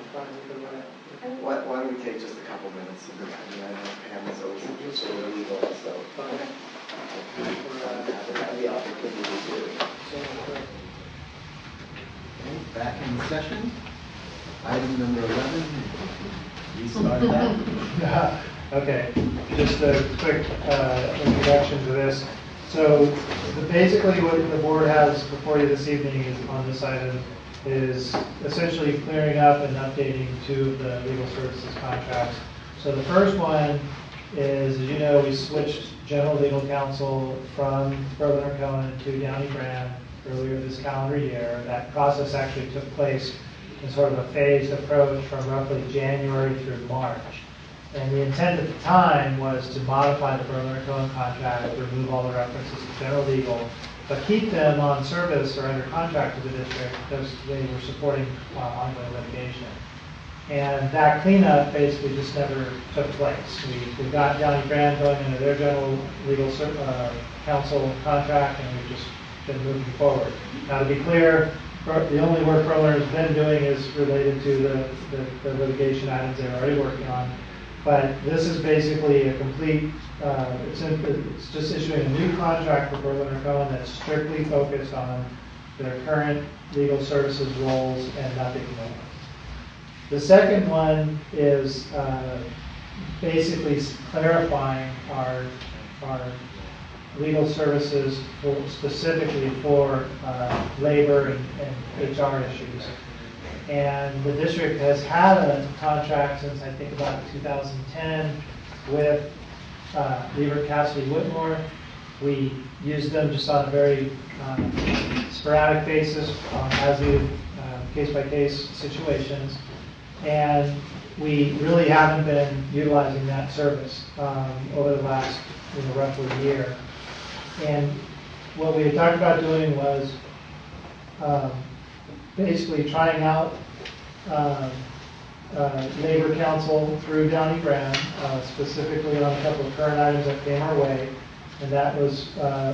Why don't we take just a couple minutes? I mean, I know Pam is always so legal, so okay. have the opportunity to. Okay, back in session. Item number 11. Restart that. Okay, just a quick introduction to this. So basically what the board has before you this evening is on this item is essentially clearing up and updating 2 of the legal services contracts. So the first one is, as you know, we switched general legal counsel from Berliner Cohen to Downey Brand earlier this calendar year. That process actually took place in sort of a phased approach from roughly January through March. And the intent at the time was to modify the Berliner Cohen contract, remove all the references to general legal, but keep them on service or under contract with the district because they were supporting ongoing litigation. And that cleanup basically just never took place. We got Downey Brand going into their general legal counsel contract, and we just been moving forward. Now, to be clear, the only work Berliner has been doing is related to the litigation items they're already working on. But this is basically a complete, it's just issuing a new contract for Berliner Cohen that's strictly focused on their current legal services roles and nothing more. The second one is basically clarifying our legal services specifically for labor and HR issues. And the district has had a contract since I think about 2010 with Lieber Cassidy Whitmore. We use them just on a very sporadic basis as needed case-by-case situations. And we really haven't been utilizing that service over the last roughly year. And what we had talked about doing was basically trying out labor counsel through Downey Brown, specifically on a couple of current items that came our way. And that was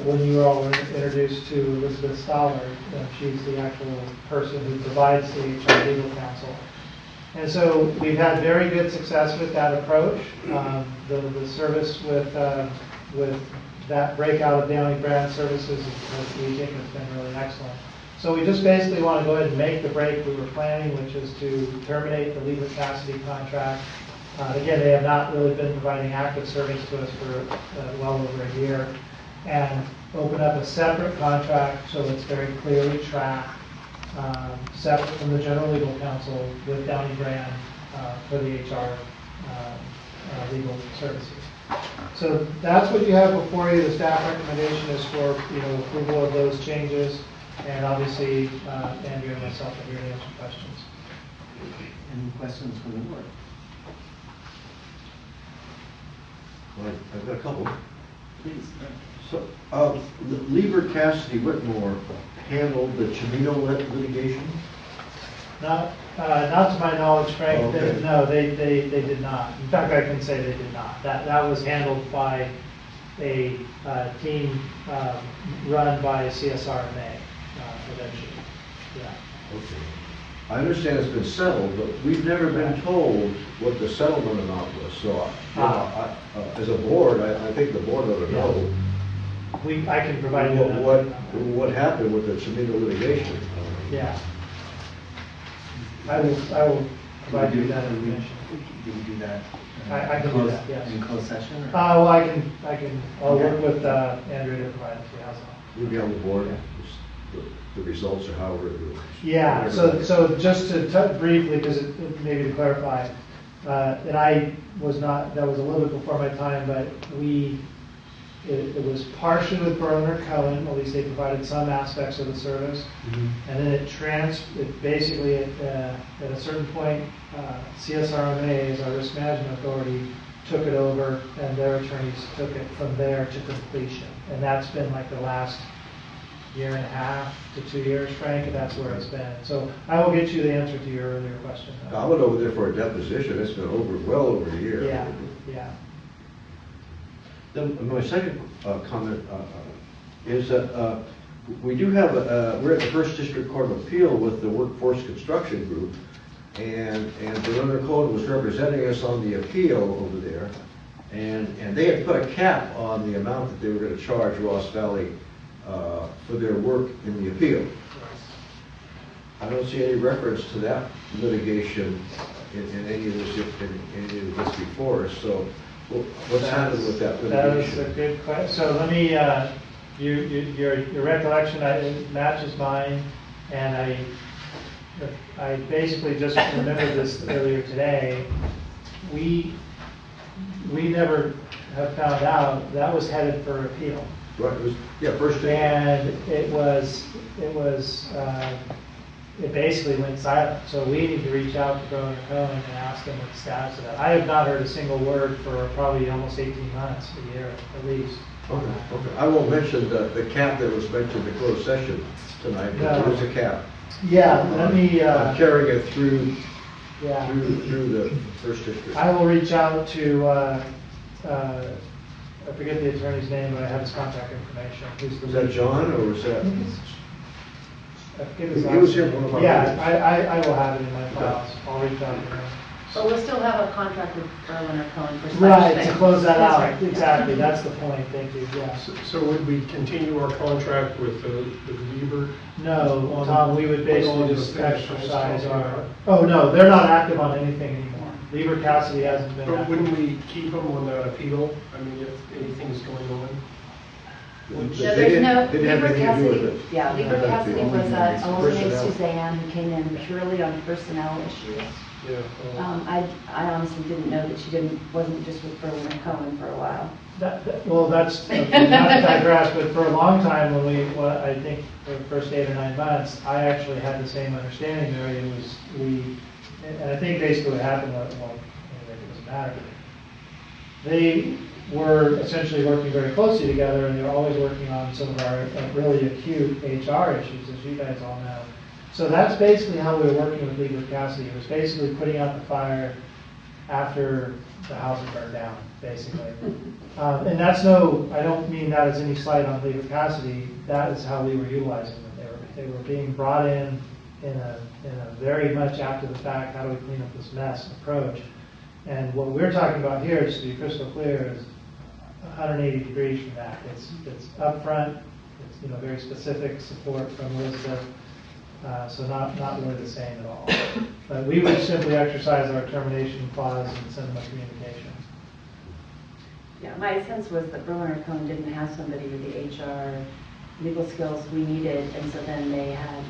when you all were introduced to Elizabeth Stoller. She's the actual person who provides the HR legal counsel. And so we've had very good success with that approach. The service with that breakout of Downey Brown services, we think has been really excellent. So we just basically want to go ahead and make the break we were planning, which is to terminate the Lieber Cassidy contract. Again, they have not really been providing active service to us for well over a year, and open up a separate contract so it's very clearly tracked, separate from the general legal counsel with Downey Brand for the HR legal services. So that's what you have before you. The staff recommendation is for approval of those changes, and obviously Andrea and myself are here to answer questions. Any questions from the board? Well, I've got a couple. Please. So, Lieber Cassidy Whitmore handled the Chimino litigation? Not to my knowledge, Frank. Oh, okay. They did not. In fact, I can say they did not. That was handled by a team run by CSRMA eventually. Yeah. Okay. I understand it's been settled, but we've never been told what the settlement amount was. So, as a board, I think the board ought to know. I can provide you what happened with the Chimino litigation. Yeah. I will provide you that information. Can we do that? I can do that, yes. In closed session? Or? Well, I'll work with Andrea to provide it to you. How's that? You'll be on the board. The results or how we're doing. Yeah, so just to briefly, because maybe to clarify, and I was not, that was a little bit before my time, but it was partially with Berliner Cohen, at least they provided some aspects of the service, and then it basically at a certain point, CSRMA, as our risk management authority, took it over, and their attorneys took it from there to completion, and that's been like the last year and a half to 2 years, Frank, and that's where it's been. So I will get you the answer to your earlier question. I went over there for a deposition. It's been well over a year. Yeah. Then my second comment is that we do have we're at the First District Court of Appeal with the Workforce Construction Group, and Berliner Cohen was representing us on the appeal over there, and they had put a cap on the amount that they were going to charge Ross Valley for their work in the appeal. I don't see any reference to that litigation in any of this before us. So, what's happened with that litigation? That is a good question. So let me, your recollection matches mine, and I basically just remembered this earlier today. We never have found out that was headed for appeal. Right, first day. And it basically went silent. So we need to reach out to Berliner Cohen and ask them what the status of that. I have not heard a single word for probably almost 18 months, a year at least. Okay. I won't mention the cap that was mentioned in the closed session tonight, but there is a cap. Yeah, let me... I'm carrying it through the First District. I will reach out to I forget the attorney's name, but I have his contact information. He's the Was that John, or was that? I forget his He last was here name. one of our Yeah, meetings. I will have it in my files. I'll reach out to him. But we'll still have a contract with Berlin or Cohen for such Right, things. to close that That's out. right, yeah. Exactly, that's the point, thank you, yeah. So would we continue our contract with Weaver? No, Tom, we would basically On the just finish exercise line. our, oh, no, they're not active on anything anymore. Lieber Cassidy hasn't been But active. wouldn't we keep them on that appeal? I mean, if anything's going on? They No, didn't- there's no, didn't have Lieber anything to do with Cassidy, it. yeah, Lieber That's the Cassidy only was thing. a woman named Personnel. Suzanne who came in purely on personnel issues. Yeah. I honestly didn't know that she wasn't just with Berlin and Cohen for a while. Well, that's, not to digress, but for a long time, I think for the first 8 or 9 months, I actually had the same understanding, Mary. It was, and I think basically what happened, well, anyway, it doesn't matter. They were essentially working very closely together, and they were always working on some of our really acute HR issues, as you guys all know. So that's basically how we were working with Lieber Cassidy. It was basically putting out the fire after the house had burned down, basically. And that's I don't mean that as any slight on Lieber Cassidy. That is how we were utilizing them. They were being brought in a very much after the fact, how do we clean up this mess approach. And what we're talking about here, just to be crystal clear, is 180 degrees from that. It's upfront, it's very specific support from Elizabeth. So not really the same at all. But we would simply exercise our termination clause and send them a communication. Yeah, my sense was that Berlin and Cohen didn't have somebody with the HR legal skills we needed, and so then they had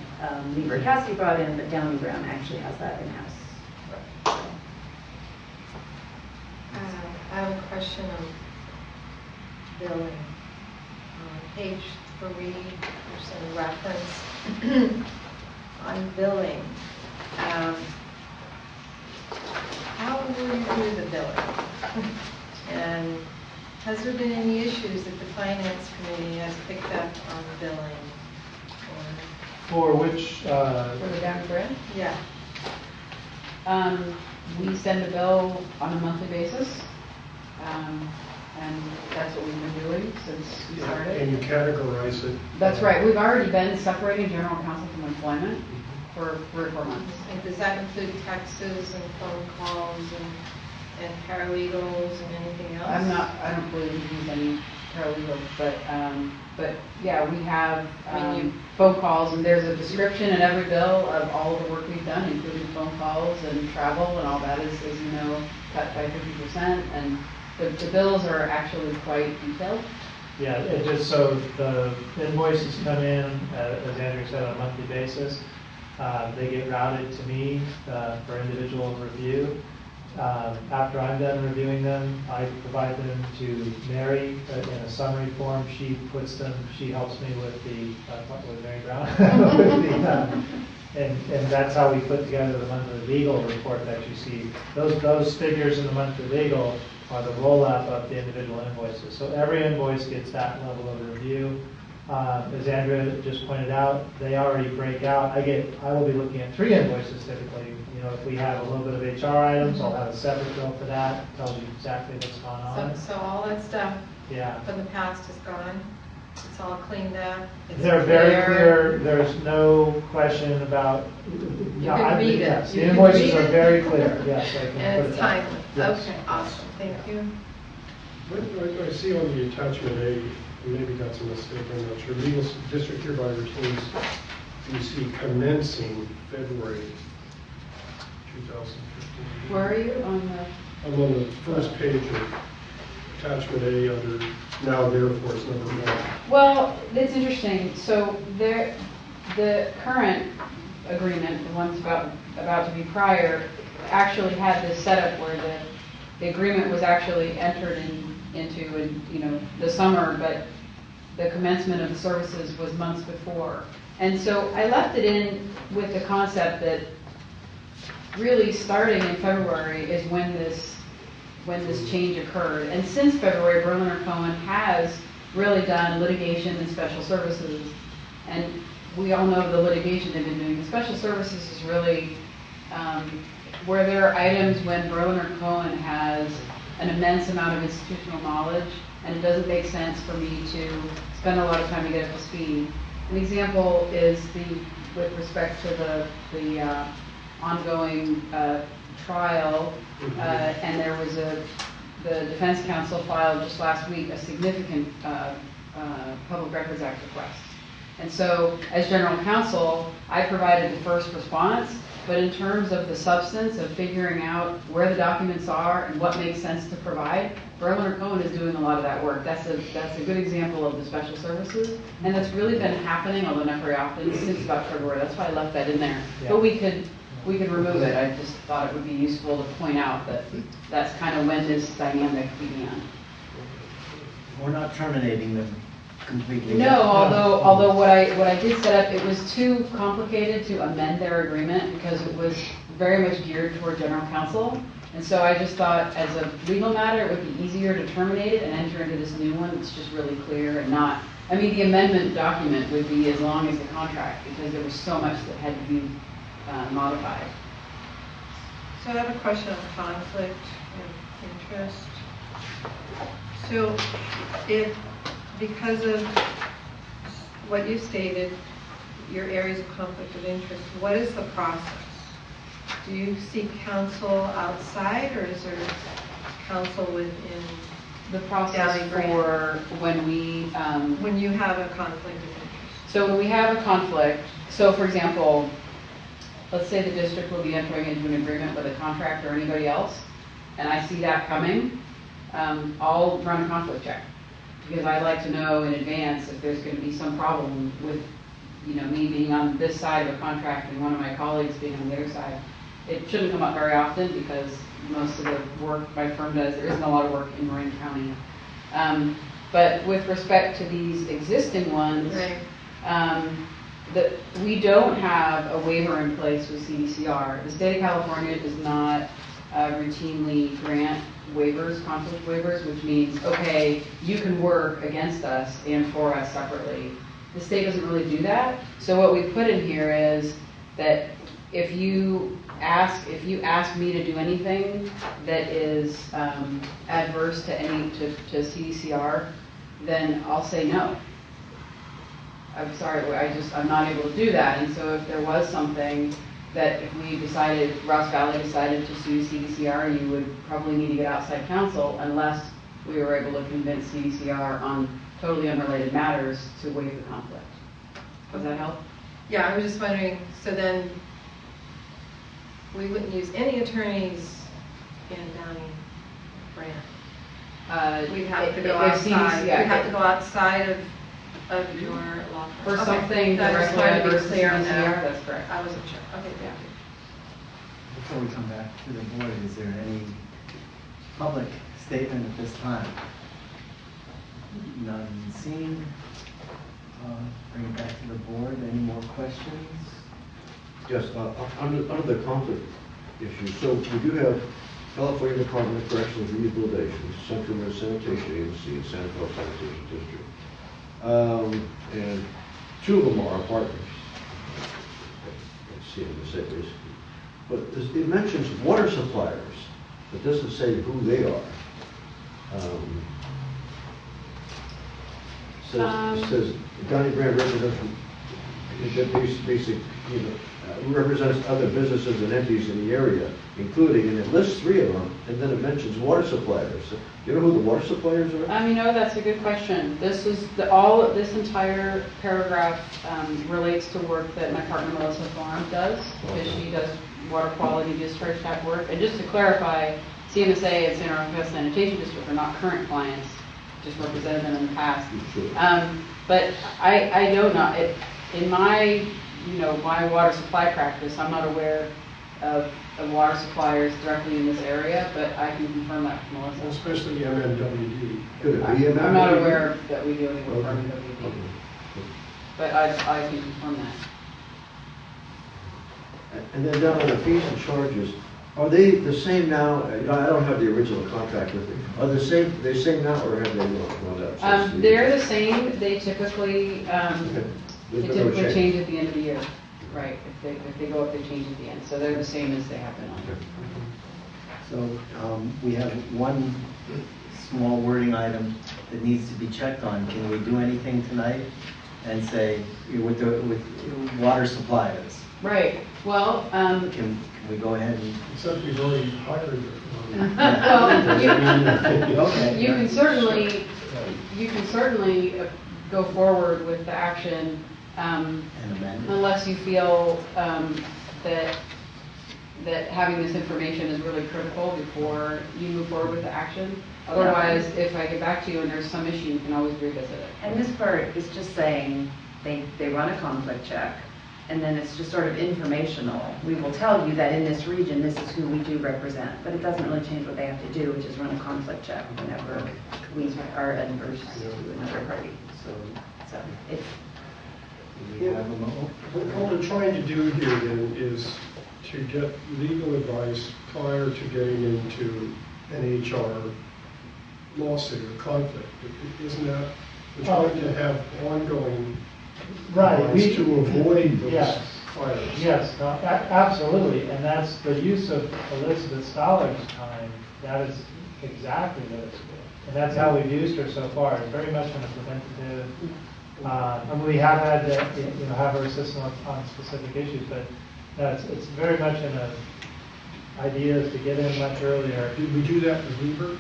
Lieber Cassidy brought in, but Downey Brown actually has that in-house. I have a question on billing. On page 3, there's a reference on billing. How will you do the billing? And has there been any issues that the finance committee has picked up on billing? For which, For the Downey Bread? Yeah. We send a bill on a monthly basis, and that's what we've been doing since we started. And you categorize it. That's right, we've already been separating general counsel from employment for 3 or 4 months. And does that include taxes and phone calls and paralegals and anything else? I don't believe we use any paralegal, but yeah, we have phone calls, and there's a description in every bill of all of the work we've done, including phone calls and travel, and all that is, as you know, cut by 50%, and the bills are actually quite detailed. yeah, it just so the invoices come in, as Andrew said, on a monthly basis. They get routed to me for individual review. After I'm done reviewing them, I provide them to Mary in a summary form. She helps me with with Mary Brown. And that's how we put together the monthly legal report that you see. Those figures in the monthly legal are the roll-up of the individual invoices. So every invoice gets that level of review. As Andrea just pointed out, they already break out. I will be looking at 3 invoices typically. If we have a little bit of HR items, I'll have a separate bill for that. It tells you exactly what's going on. So all that stuff Yeah. from the past is gone? It's all cleaned up? It's They're very clear. There's no question about. You can read it. Yes, You the can invoices read are it. very clear. Yes, I can And put it's it that way. timely? Yes. Okay, awesome, thank you. What I see on the attachment A, and maybe that's a mistake, I'm not sure, legal district hereby retains, you see commencing February 2015. Where are you on the? I'm on the first page of attachment A under now therefore it's number 1. Well, it's interesting. So the current agreement, the one's about to be prior, actually had this setup where the agreement was actually entered into in the summer, but the commencement of the services was months before. And so I left it in with the concept that really starting in February is when this change occurred. And since February, Berlin & Cohen has really done litigation and special services. And we all know the litigation they've been doing. The special services is really where there are items when Berlin & Cohen has an immense amount of institutional knowledge and it doesn't make sense for me to spend a lot of time to get up to speed. An example is with respect to the ongoing trial, and there was the Defense Council filed just last week a significant Public Records Act request. And so, as General Counsel, I provided the first response, but in terms of the substance of figuring out where the documents are and what makes sense to provide, Berlin Cohen is doing a lot of that work. That's a good example of the special services, and that's really been happening, although not very often, since about February. That's why I left that in there. Yeah. But we could remove it. I just thought it would be useful to point out that that's kind of when this dynamic began. We're not terminating them completely. No, although what I did set up, it was too complicated to amend their agreement because it was very much geared toward general counsel. And so I just thought, as a legal matter, it would be easier to terminate it and enter into this new one that's just really clear and not. I mean, the amendment document would be as long as the contract because there was so much that had to be modified. So I have a question on conflict of interest. So if, because of what you stated, your areas of conflict of interest, what is the process? Do you seek counsel outside, or is there counsel within the process Downey Grant? For when we... when you have a conflict of interest? So when we have a conflict, so for example, let's say the district will be entering into an agreement with a contractor or anybody else, and I see that coming, I'll run a conflict check. Because I'd like to know in advance if there's going to be some problem with, me being on this side of a contract and one of my colleagues being on the other side. It shouldn't come up very often because most of the work my firm does, there isn't a lot of work in Marin County. But with respect to these existing ones, we don't have a waiver in place with CDCR. The state of California does not routinely grant waivers, conflict waivers, which means, okay, you can work against us and for us separately. The state doesn't really do that. So what we put in here is that if you ask me to do anything that is adverse to CDCR, then I'll say no. I'm sorry, I'm not able to do that. And so if there was something that if Ross Valley decided to sue CDCR, you would probably need to get outside counsel unless we were able to convince CDCR on totally unrelated matters to waive the conflict. Does that help? Yeah, I was just wondering, so then we wouldn't use any attorneys in Downey Grant? We'd have to go outside. We'd have to go outside of your law firm. For something directly adverse to CDCR, that's correct. I wasn't sure. Okay, thank you. Before we come back to the board, is there any public statement at this time? None seen. Bring it back to the board. Any more questions? Yes, under the conflict issue, so we do have California Department of Correctional Rehabilitation, Central Marin Sanitation Agency, and Santa Fe Sanitation District. And two of them are our partners. Let's see in the say basically. But it mentions water suppliers, but doesn't say who they are. Says Downey Grant represents other businesses and entities in the area, including, and it lists three of them, and then it mentions water suppliers. Do you know who the water suppliers are? That's a good question. This entire paragraph relates to work that my partner Melissa Farm does, because she does water quality discharge type work. And just to clarify, CMSA and Santa Fe Sanitation District are not current clients, just represented them in the past. But I don't know. In my my water supply practice, I'm not aware of water suppliers directly in this area, but I can confirm that with Melissa. Especially MNWD. I'm not aware that we do any work for MNWD. But I can confirm that. And then down on the fees and charges, are they the same now? I don't have the original contract with me. Are they same now, or have they gone up? They're the same. They typically change at the end of the year. Right. If they go up, they change at the end. So they're the same as they have been on. So we have one small wording item that needs to be checked on, can we do anything tonight and say, with water supplies? Right, well, Can we go ahead and? Except we've already hired it. well, Okay. you can certainly go forward with the action, And amend it. unless you feel that having this information is really critical before you move forward with the action. Otherwise, if I get back to you and there's some issue, you can always revisit it. And this part is just saying, they run a conflict check, and then it's just sort of informational. We will tell you that in this region, this is who we do represent, but it doesn't really change what they have to do, which is run a conflict check whenever we are adverse to another party. So it's, Do we have a mo? What we're trying to do here then is to get legal advice prior to getting into an HR lawsuit or conflict. Isn't that, we're trying to have ongoing advice to avoid those fires? Yes, no, absolutely, and that's the use of Elizabeth Stoller's time, that is exactly what it's for. And that's how we've used her so far, it's very much in a preventative, and we have had to, have her assist on specific issues, but it's very much in a ideas to get in much earlier. Did we do that with Weaver?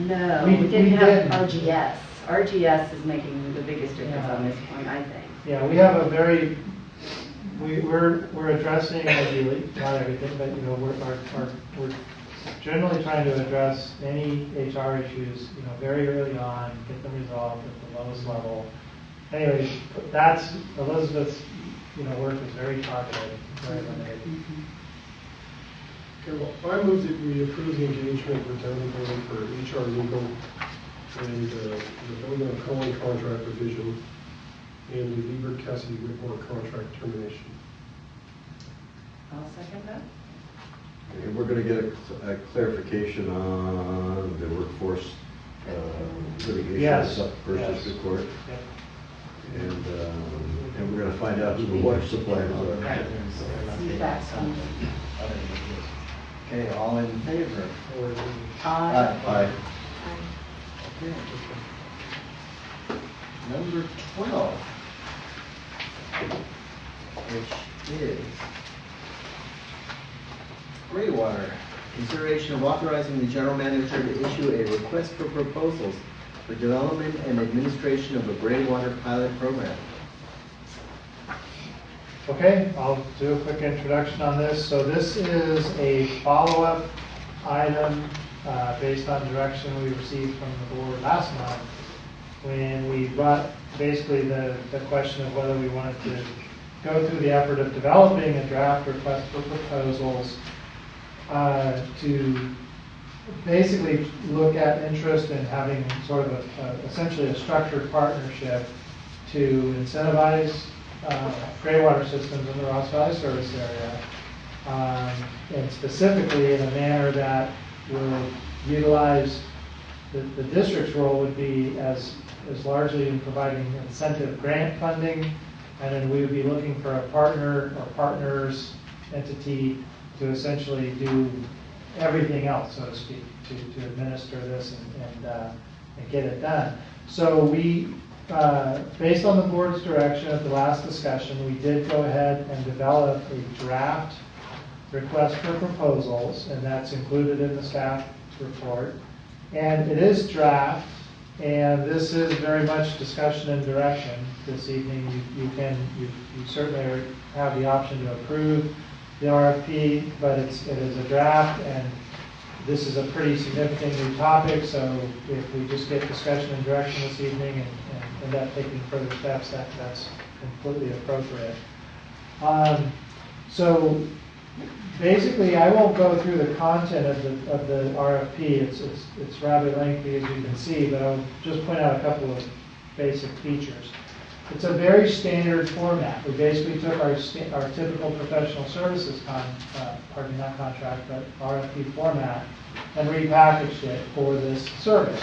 no, We we didn't didn't. have RGS. RGS is making the biggest difference on this point, I think. Yeah, we have a very, we're addressing ideally, not everything, but we're generally trying to address any HR issues, very early on, get them resolved at the lowest level. Anyways, that's, Elizabeth's, work is very targeted, very limited. Okay, well, I move that we approve the engagement with Downey Building for HR legal and the Building and Cohen contract revision and the Liebert Cassidy Whitmore contract termination. I'll second that. And we're going to get a clarification on the workforce litigation Yes. up First Yes. District Court. Yep. And we're going to find out who the water suppliers are. Feedback. Okay, all in favor? Aye. Okay. Number 12, which is Greywater. Consideration of authorizing the general manager to issue a request for proposals for development and administration of a Greywater pilot program. Okay, I'll do a quick introduction on this. So this is a follow-up item based on direction we received from the board last month when we brought basically the question of whether we wanted to go through the effort of developing a draft request for proposals to basically look at interest in having sort of essentially a structured partnership to incentivize greywater systems in the Ross Valley service area, and specifically in a manner that will utilize the district's role would be as largely in providing incentive grant funding, and then we would be looking for a partner or partners entity to essentially do everything else, so to speak, to administer this and get it done. So we, based on the board's direction at the last discussion, we did go ahead and develop a draft request for proposals, and that's included in the staff report. And it is draft, and this is very much discussion and direction this evening. You certainly have the option to approve the RFP, but it is a draft, and this is a pretty significant new topic, so if we just get discussion and direction this evening and end up taking further steps, that's completely appropriate. So basically, I won't go through the content of the RFP. It's rather lengthy, as you can see, but I'll just point out a couple of basic features. It's a very standard format. We basically took our typical professional services not contract, but RFP format, and repackaged it for this service.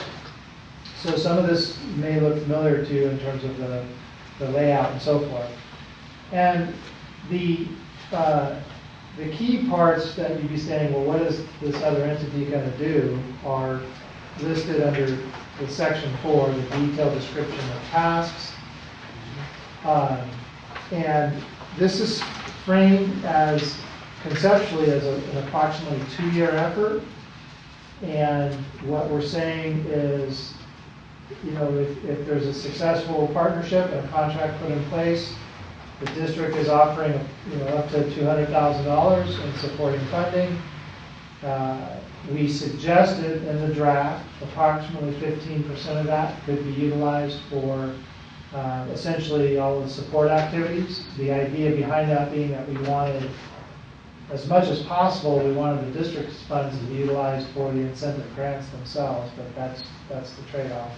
So some of this may look familiar to you in terms of the layout and so forth. And the key parts that you'd be saying, well, what is this other entity going to do, are listed under the section 4, the detailed description of tasks. And this is framed as conceptually as an approximately 2-year effort. And what we're saying is, you know, if there's a successful partnership and a contract put in place, the district is offering, you know, up to $200,000 in supporting funding. We suggested in the draft approximately 15% of that could be utilized for essentially all of the support activities. The idea behind that being that we wanted, as much as possible, we wanted the district's funds to be utilized for the incentive grants themselves, but that's the trade-off.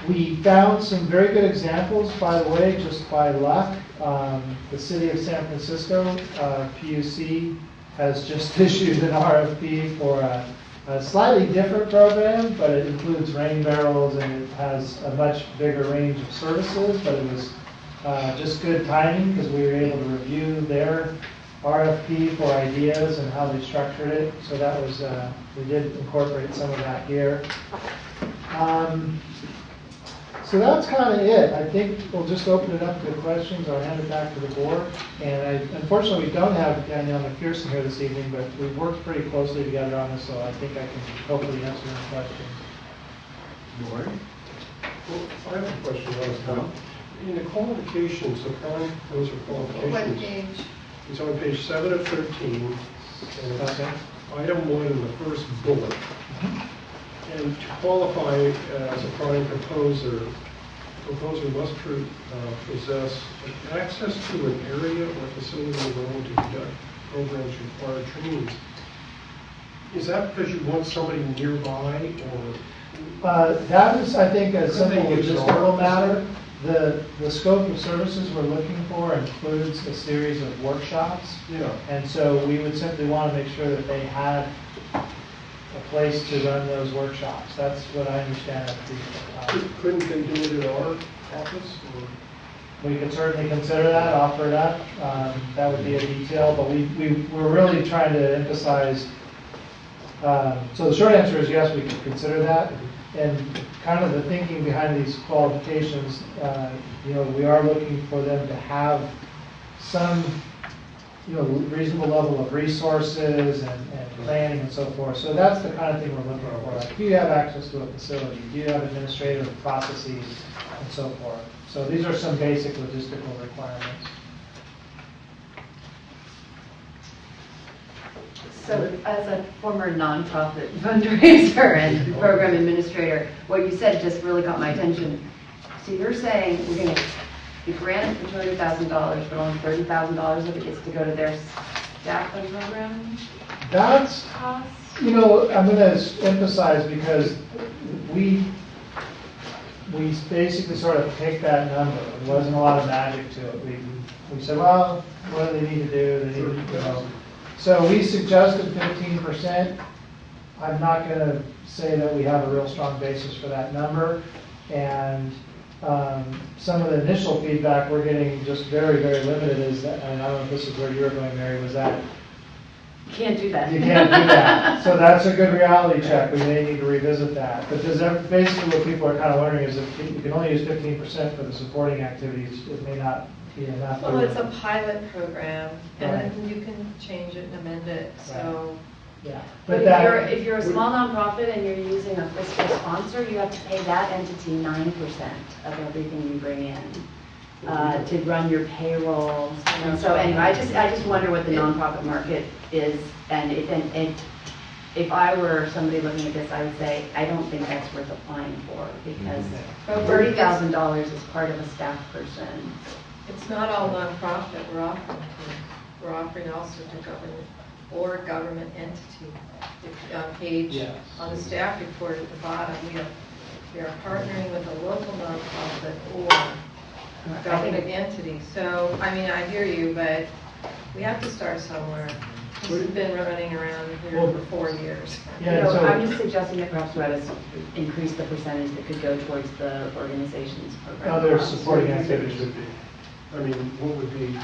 We found some very good examples, by the way, just by luck. The city of San Francisco, PUC, has just issued an RFP for a slightly different program, but it includes rain barrels and it has a much bigger range of services, but it was just good timing because we were able to review their RFP for ideas and how they structured it. So that was, we did incorporate some of that here. So that's kind of it. I think we'll just open it up to questions or hand it back to the board. And unfortunately, we don't have Danielle McPherson here this evening, but we've worked pretty closely together on this, so I think I can hopefully answer any questions. Well, I have a question, Rose. In the qualifications, the prime, those are qualifications. What page? It's on page 7 of 13, and it's item 1 in the first bullet. And to qualify as a prime proposer, the proposer must possess access to an area or facility willing to conduct programs required trainings. Is that because you want somebody nearby, or? That is, I think, a simple logistical matter. The scope of services we're looking for includes a series of workshops. Yeah. And so we would simply want to make sure that they had a place to run those workshops. That's what I understand at the Couldn't they do it in our office? Or? We could certainly consider that, offer it up. That would be a detail, but we're really trying to emphasize. So the short answer is yes, we could consider that. And kind of the thinking behind these qualifications, you know, we are looking for them to have some, you know, reasonable level of resources and planning and so forth. So that's the kind of thing we're looking for. Like, do you have access to a facility? Do you have administrative processes and so forth? So these are some basic logistical requirements. So as a former nonprofit fundraiser and program administrator, what you said just really caught my attention. So you're saying we're going to be granted for $200,000, but only $30,000 of it gets to go to their staff and program That's, costs? you know, I'm going to emphasize because we basically sort of picked that number. There wasn't a lot of magic to it. We said, well, what do they need to do? They need to, you know. So we suggested 15%. I'm not going to say that we have a real strong basis for that number. And some of the initial feedback we're getting just very, very limited is that, and I don't know if this is where you were going, Mary, was that You can't do that. you can't do that. So that's a good reality check. We may need to revisit that. Because basically what people are kind of wondering is if you can only use 15% for the supporting activities, it may not be enough. Well, it's a pilot program, and Right. then you can change it and amend it, so. Yeah. But that, if you're a small nonprofit and you're using a fiscal sponsor, you have to pay that entity 9% of everything you bring in to run your payroll. And so anyway, I just wonder what the nonprofit market is, and if I were somebody looking at this, I would say I don't think that's worth applying for because $30,000 is part of a staff person. It's not all nonprofit we're offering to. We're offering also to government or government entity. If on page, Yes. on the staff report at the bottom, we are partnering with a local nonprofit or government entity. So, I mean, I hear you, but we have to start somewhere. This has been running around here for 4 years. Yeah, so, I'm just suggesting that perhaps we ought to increase the percentage that could go towards the organization's program. other supporting activities would be. I mean, what would be,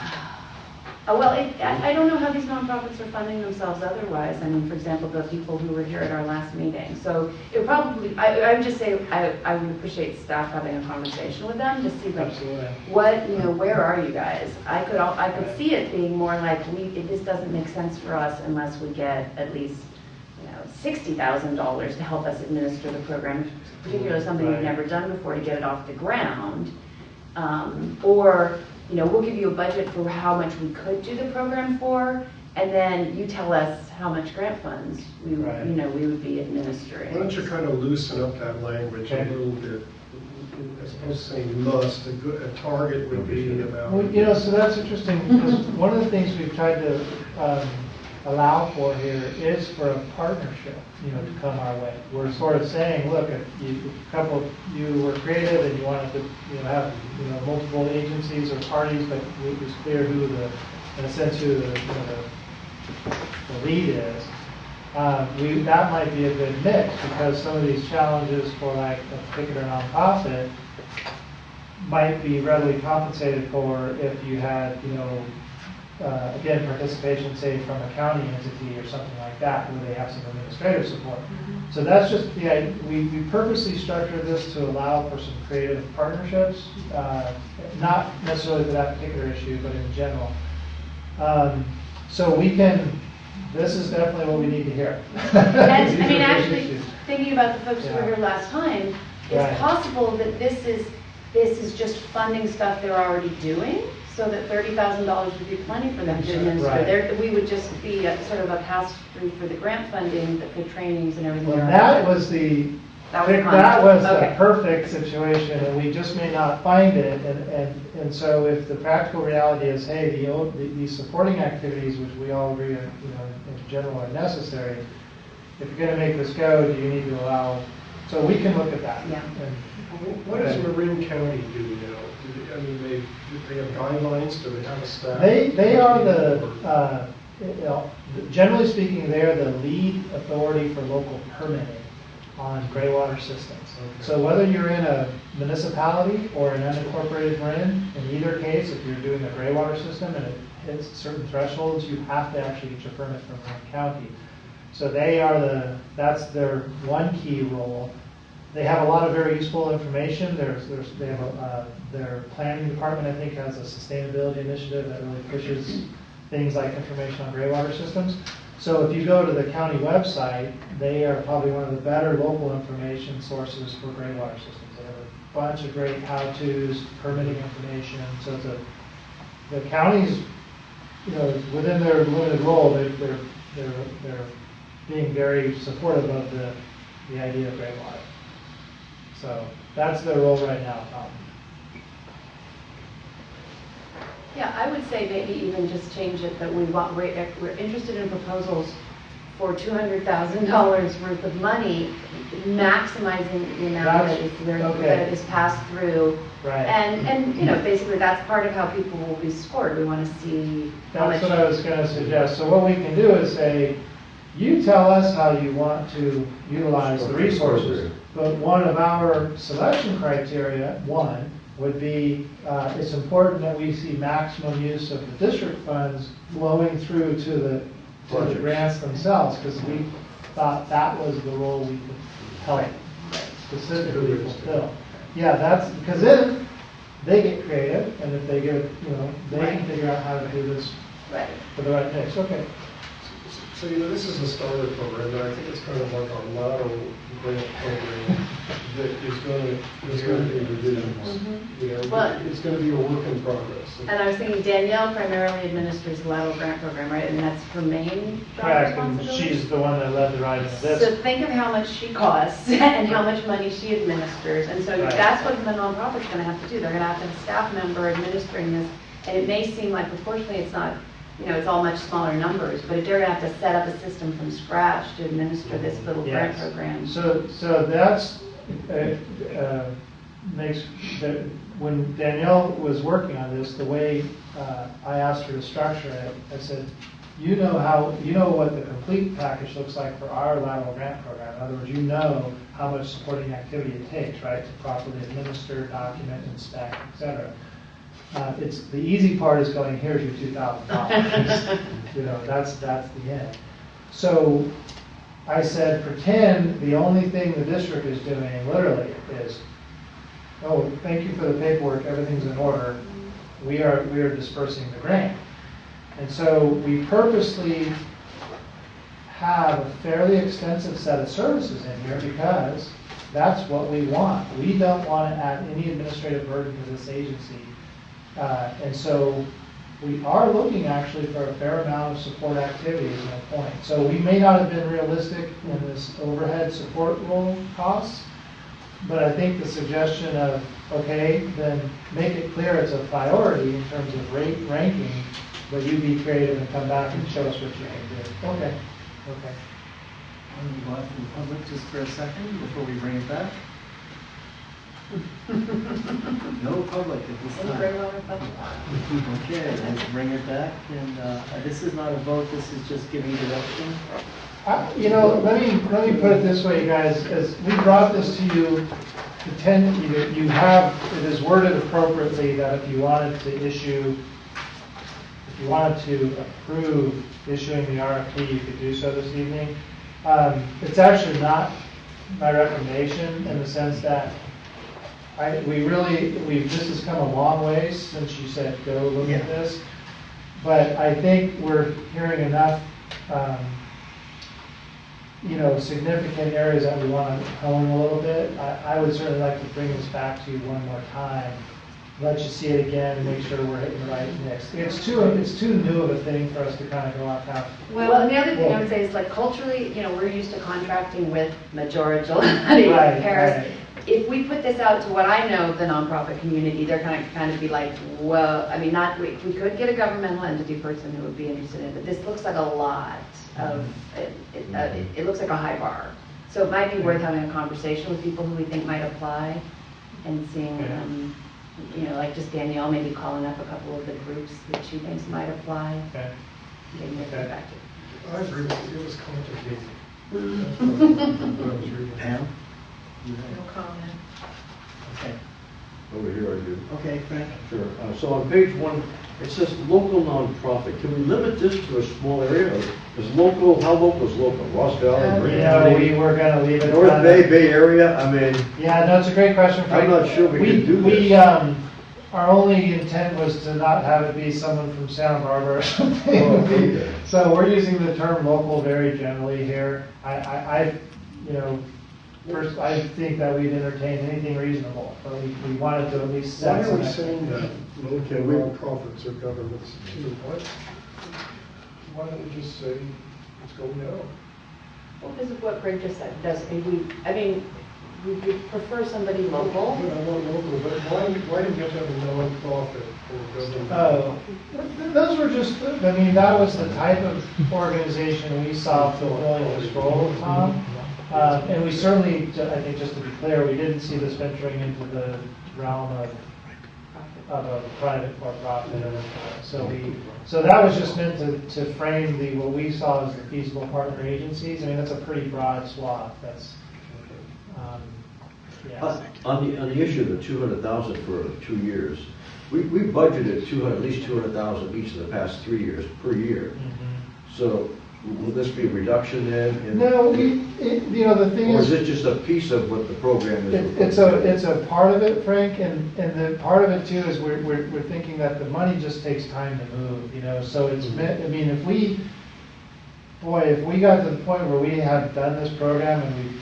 Well, I don't know how these nonprofits are funding themselves otherwise. I mean, for example, the people who were here at our last meeting. So it probably, I would just say, I would appreciate staff having a conversation with them to see like, what, where are you guys? I could see it being more like, this doesn't make sense for us unless we get at least, $60,000 to help us administer the program, particularly something we've never done before to get it off the ground. Or, we'll give you a budget for how much we could do the program for, and then you tell us how much grant funds we would be administering. Why don't you kind of loosen up that language a little bit? As opposed to saying must, a target would be about... Well, so that's interesting, because one of the things we've tried to allow for here is for a partnership, to come our way. We're sort of saying, look, if a couple of you were creative and you wanted to, have, multiple agencies or parties, but it was clear who in a sense, who the lead is, that might be a good mix, because some of these challenges for like a particular nonprofit might be readily compensated for if you had, again, participation, say, from a county entity or something like that, where they have some administrative support. Mm-hmm. So that's just the idea. We purposely structured this to allow for some creative partnerships, not necessarily for that particular issue, but in general. So this is definitely what we need to hear. And, actually, thinking about the folks who were here last time, it's possible that this is just funding stuff they're already doing, so that $30,000 would be plenty for them to administer. We would just be sort of a pass-through for the grant funding, the trainings and everything. Well, that was the perfect situation, and we just may not find it. And so if the practical reality is, hey, these supporting activities, which we all agree, in general are necessary, if you're going to make this go, do you need to allow? So we can look at that. Yeah. What does Marin County do now? They have guidelines? Do they have a staff? They are generally speaking, they're the lead authority for local permitting on gray water systems. Okay. So whether you're in a municipality or an unincorporated Marin, in either case, if you're doing a gray water system and it hits certain thresholds, you have to actually get your permit from Marin County. So that's their one key role. They have a lot of very useful information. They have their planning department, I think, has a sustainability initiative that really pushes things like information on gray water systems. So if you go to the county website, they are probably one of the better local information sources for gray water systems. They have a bunch of great how-tos, permitting information. So the counties, within their limited role, they're being very supportive of the idea of gray water. So that's their role right now, Tom. Yeah, I would say maybe even just change it that we're interested in proposals for $200,000 worth of money, maximizing the amount that is passed through. Right. And basically that's part of how people will be scored. We want to see how much. That's what I was going to suggest. So what we can do is say, you tell us how you want to utilize the resources, but one of our selection criteria, would be it's important that we see maximum use of the district funds flowing through to the grants themselves, because we thought that was the role we could help specifically fulfill. Yeah, that's because then they get creative, and if they get, they can figure out how to do this for the right mix. Okay. So, this is a starter program, but I think it's kind of like a lotto grant program that is going to be revisions. Mm-hmm. It's going to be a work in progress. And I was thinking Danielle primarily administers the lateral grant program, right? And that's her main job Correct, and responsibility? she's the one that led the writing of this. So think of how much she costs and how much money she administers. And so that's what the nonprofit's going to have to do. They're going to have a staff member administering this. And it may seem like proportionally it's not, it's all much smaller numbers, but if they're going to have to set up a system from scratch to administer this little grant program. So that's makes when Danielle was working on this, the way I asked her to structure it, I said, you know what the complete package looks like for our lateral grant program. In other words, you know how much supporting activity it takes, right, to properly administer, document, inspect, etc. It's, the easy part is going, here's your $2,000. You know, that's the end. So I said, pretend the only thing the district is doing literally is, oh, thank you for the paperwork, everything's in order. We are dispersing the grant. And so we purposely have a fairly extensive set of services in here because that's what we want. We don't want to add any administrative burden to this agency. And so we are looking actually for a fair amount of support activities at a point. So we may not have been realistic in this overhead support role costs, but I think the suggestion of, okay, then make it clear it's a priority in terms of rate ranking, but you be creative and come back and show us what you can do. Okay. Okay. I'm going to go out to the public just for a second before we bring it back. No public at this time. Okay, let's bring it back. And this is not a vote, this is just giving direction. You know, let me put it this way, guys. As we brought this to you, you have, it is worded appropriately that if you wanted to approve issuing the RFP, you could do so this evening. It's actually not my recommendation in the sense that this has come a long way since you said go look at this. But I think we're hearing enough, significant areas that we want to hone a little bit. I would certainly like to bring this back to you one more time, let you see it again, and make sure we're hitting the right mix. It's too new of a thing for us to kind of go out now. Well, and the other thing I would say is, like, culturally, we're used to contracting with majority Paris. Right. If we put this out to what I know of the nonprofit community, they're going to kind of be like, well, I mean, we could get a governmental entity person who would be interested in it, but this looks like a lot of, it looks like a high bar. So it might be worth having a conversation with people who we think might apply and seeing, like just Danielle, maybe calling up a couple of the groups that she thinks might apply. Okay. Getting their feedback. I agree with you, it was complicated. Pam? No comment. Okay. Over here I do. Okay, Frank? Sure. So on page 1, it says local nonprofit. Can we limit this to a small area? Is local, how local is local? Ross Valley, Green County? We were going to leave it. North Bay area? I mean. Yeah, no, it's a great question, Frank. I'm not sure we can do this. Our only intent was to not have it be someone from Santa Barbara or something. Oh, okay. So we're using the term local very generally here. First, I think that we'd entertain anything reasonable, but we wanted to at least set some. Why are we saying that local nonprofits or governments too? Why don't we just say, let's go now? Well, this is what Greg just said. We prefer somebody local. Yeah, I want local, but why do you have to have a nonprofit or government? Oh, those were just, that was the type of organization we saw fulfilling this role, Tom. And we certainly, I think just to be clear, we didn't see this venturing into the realm of a private or profit. So that was just meant to frame what we saw as the feasible partner agencies. I mean, that's a pretty broad swath. That's, On the issue of the 200,000 for 2 years, we budgeted at least 200,000 each of the past 3 years per year. Mm-hmm. So will this be a reduction then? No, the thing or is it just a piece of what the program is? It's a part of it, Frank, and the part of it too is we're thinking that the money just takes time to move, So it's meant. If we got to the point where we had done this program and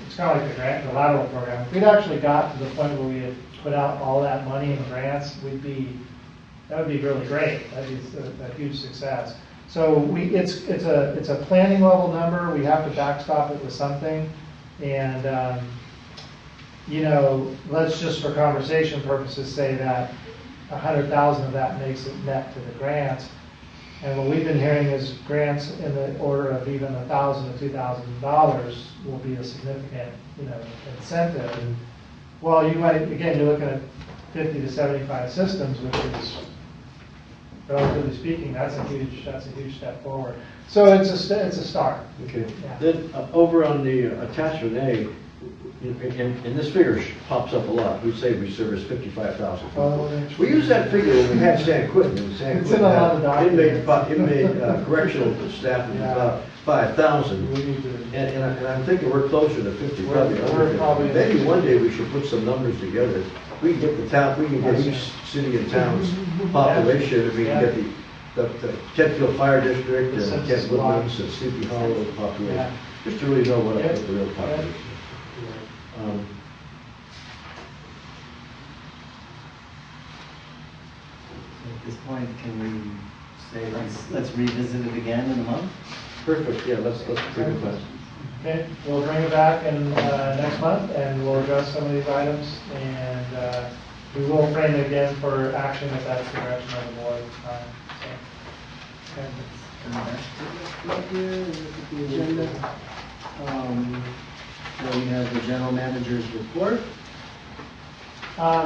it's kind of like the lateral program. If we'd actually got to the point where we had put out all that money in grants, that would be really great. That'd be a huge success. So it's a planning level number. We have to backstop it with something, and let's just for conversation purposes say that 100,000 of that makes it net to the grants. And what we've been hearing is grants in the order of even $1,000 to $2,000 will be a significant incentive. And, well, you're looking at 50 to 75 systems, which is, relatively speaking, that's a huge step forward. So it's a start. Okay. Yeah. Then over on the attachment A, and this figure pops up a lot, we say we service 55,000 people. We use that figure when we had San Quentin, and San It's in a lot of Quentin documents. inmate correctional staff was about 5,000. We need to. And I'm thinking we're closer to 50, probably We're under 50. probably- Maybe one day we should put some numbers together. We can get the town, we can get each city and town's population, and we can get the Kentfield Fire District The and census Kent Woodlands and Sleepy Hollow population, Yeah. just to really know what the real population is. At this point, can we say, let's revisit it again in a month? Perfect, yeah, let's bring it back. Okay, we'll bring it back in next month, and we'll address some of these items, and we will frame it again for action if that's the direction of the board. Okay. Come back to the here and look at the agenda. So we have the general manager's report.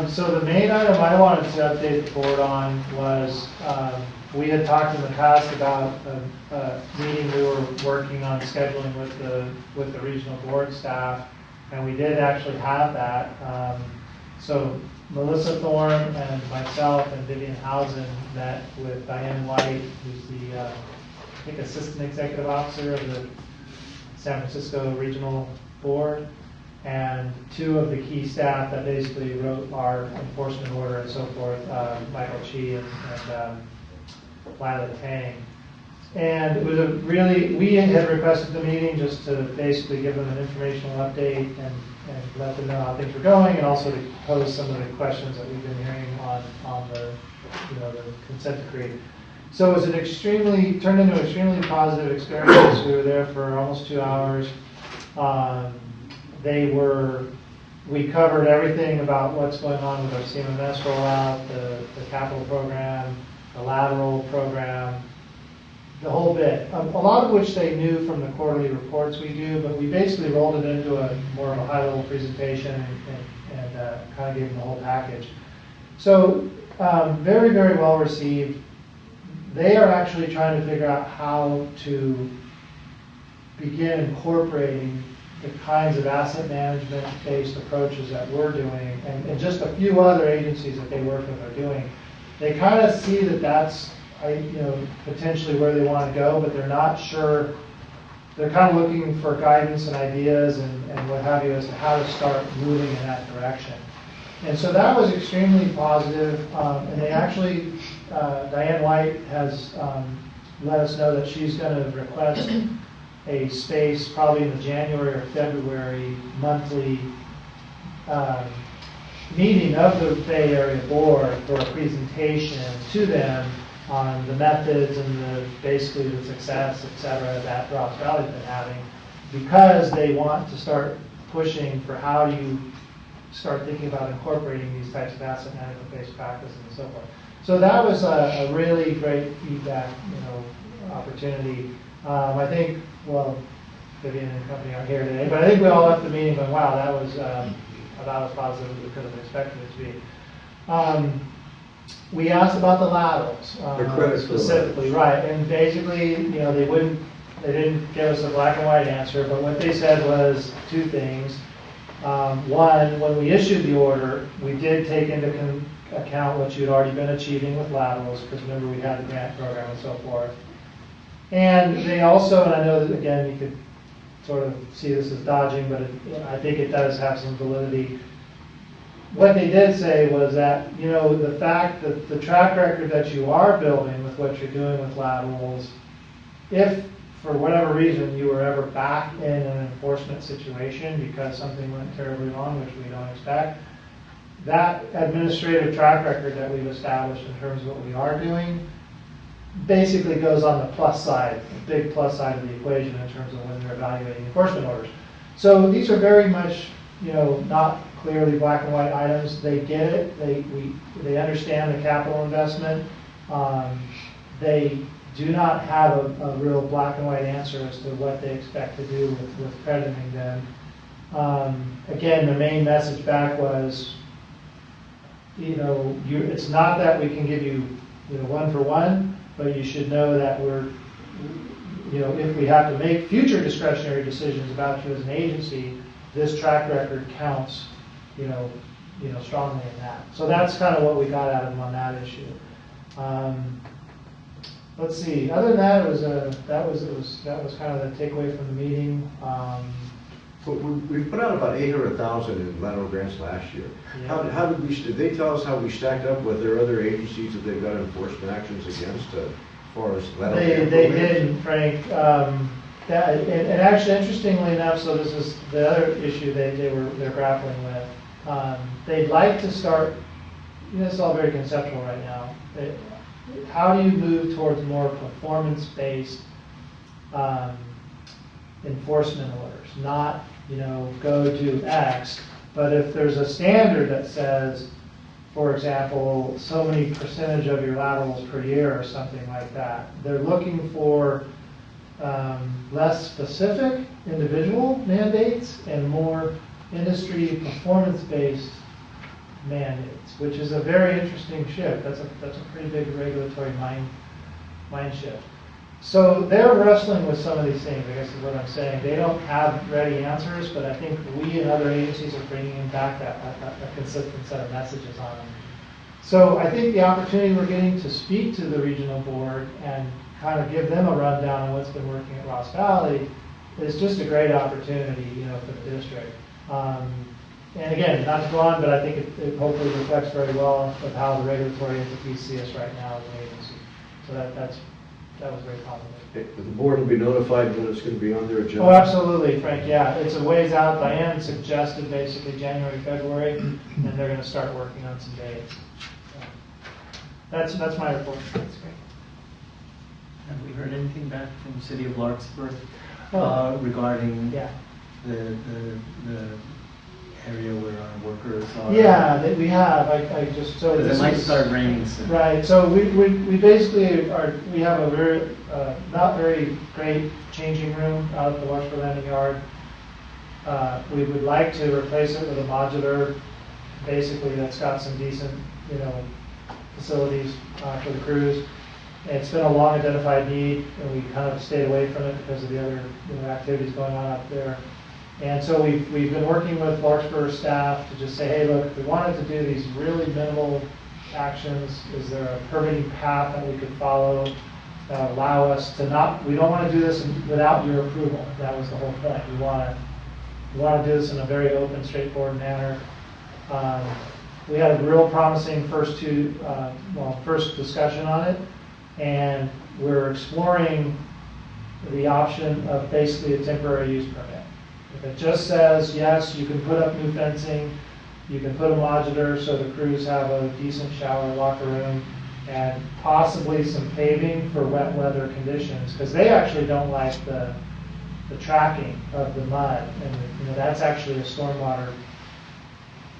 So the main item I wanted to update the board on was, we had talked in the past about a meeting we were working on scheduling with the regional board staff, and we did actually have that. So Melissa Thorne and myself and Vivian Housen met with Diane White, who's the, I think, Assistant Executive Officer of the San Francisco Regional Board, and two of the key staff that basically wrote our enforcement order and so forth, Michael Chi and Lila Tang. And it was a really, we had requested the meeting just to basically give them an informational update and let them know how things were going, and also to pose some of the questions that we've been hearing on the, the consent decree. So it was turned into an extremely positive experience. We were there for almost 2 hours. We covered everything about what's going on with our CMMS rollout, the capital program, the lateral program, the whole bit. A lot of which they knew from the quarterly reports we do, but we basically rolled it into a more of a high-level presentation and kind of gave them the whole package. So very, very well received. They are actually trying to figure out how to begin incorporating the kinds of asset management-based approaches that we're doing, and just a few other agencies that they work with are doing. They kind of see that that's potentially where they want to go, but they're not sure. They're kind of looking for guidance and ideas and what have you as to how to start moving in that direction. And so that was extremely positive, and they actually, Diane White has let us know that she's going to request a space probably in the January or February monthly meeting of the Bay Area Board for a presentation to them on the methods and basically the success, et cetera, that Ross Valley's been having, because they want to start pushing for how you start thinking about incorporating these types of asset management-based practices and so forth. So that was a really great feedback, opportunity. I think, well, Vivian and company aren't here today, but I think we all left the meeting going, wow, that was about as positive as we could have expected it to be. We asked about the laterals specifically, right? And basically, they didn't give us a black and white answer, but what they said was two things. One, when we issued the order, we did take into account what you'd already been achieving with laterals, because remember we had the grant program and so forth. And they also, and I know that again you could sort of see this as dodging, but I think it does have some validity. What they did say was that, the fact that the track record that you are building with what you're doing with laterals, if for whatever reason you were ever back in an enforcement situation because something went terribly wrong, which we don't expect, that administrative track record that we've established in terms of what we are doing basically goes on the plus side, the big plus side of the equation in terms of when they're evaluating enforcement orders. So these are very much, not clearly black and white items. They get it. They understand the capital investment. They do not have a real black and white answer as to what they expect to do with crediting them. Again, the main message back was, it's not that we can give you, one for one, but you should know that we're, if we have to make future discretionary decisions about you as an agency, this track record counts, strongly in that. So that's kind of what we got out of them on that issue. Let's see. Other than that, that was kind of the takeaway from the meeting. But we put out about 800,000 in lateral grants last year. Yeah. How did they tell us how we stacked up with their other agencies that they've got enforcement actions against as far as lateral grant They programs? didn't, Frank. And actually, interestingly enough, so this is the other issue they're grappling with. They'd like to start. This is all very conceptual right now. How do you move towards more performance-based enforcement orders? Not, go do X, but if there's a standard that says, for example, so many percentage of your laterals per year or something like that, they're looking for less specific individual mandates and more industry performance-based mandates, which is a very interesting shift. That's a pretty big regulatory mind shift. So they're wrestling with some of these things, I guess is what I'm saying. They don't have ready answers, but I think we and other agencies are bringing back a consistent set of messages on them. So I think the opportunity we're getting to speak to the regional board and kind of give them a rundown on what's been working at Ross Valley is just a great opportunity, for the district. And again, not to go on, but I think it hopefully reflects very well of how the regulatory entities see us right now as an agency. So that was very positive. The board will be notified when it's going to be on their agenda. Oh, absolutely, Frank, yeah. It's a ways out. Diane suggested basically January, February, and they're going to start working on some dates. So that's my report. That's great. Have we heard anything back from the city of Larkspur regarding Yeah. the area where our workers are? Yeah, we have. I just so Because this it might is- start raining soon. Right. So we basically we have a very not very great changing room out at the Larkspur Landing Yard. We would like to replace it with a modular, basically that's got some decent facilities for the crews. It's been a long identified need, and we kind of stayed away from it because of the other activities going on up there. And so we've been working with Larkspur staff to just say, hey, look, if we wanted to do these really minimal actions, is there a permitting path that we could follow that would allow us to not, we don't want to do this without your approval. That was the whole point. We want to do this in a very open, straightforward manner. We had a real promising first discussion on it, and we're exploring the option of basically a temporary use permit. If it just says, yes, you can put up new fencing, you can put a modular so the crews have a decent shower, locker room, and possibly some paving for wet weather conditions, because they actually don't like the tracking of the mud, and that's actually a stormwater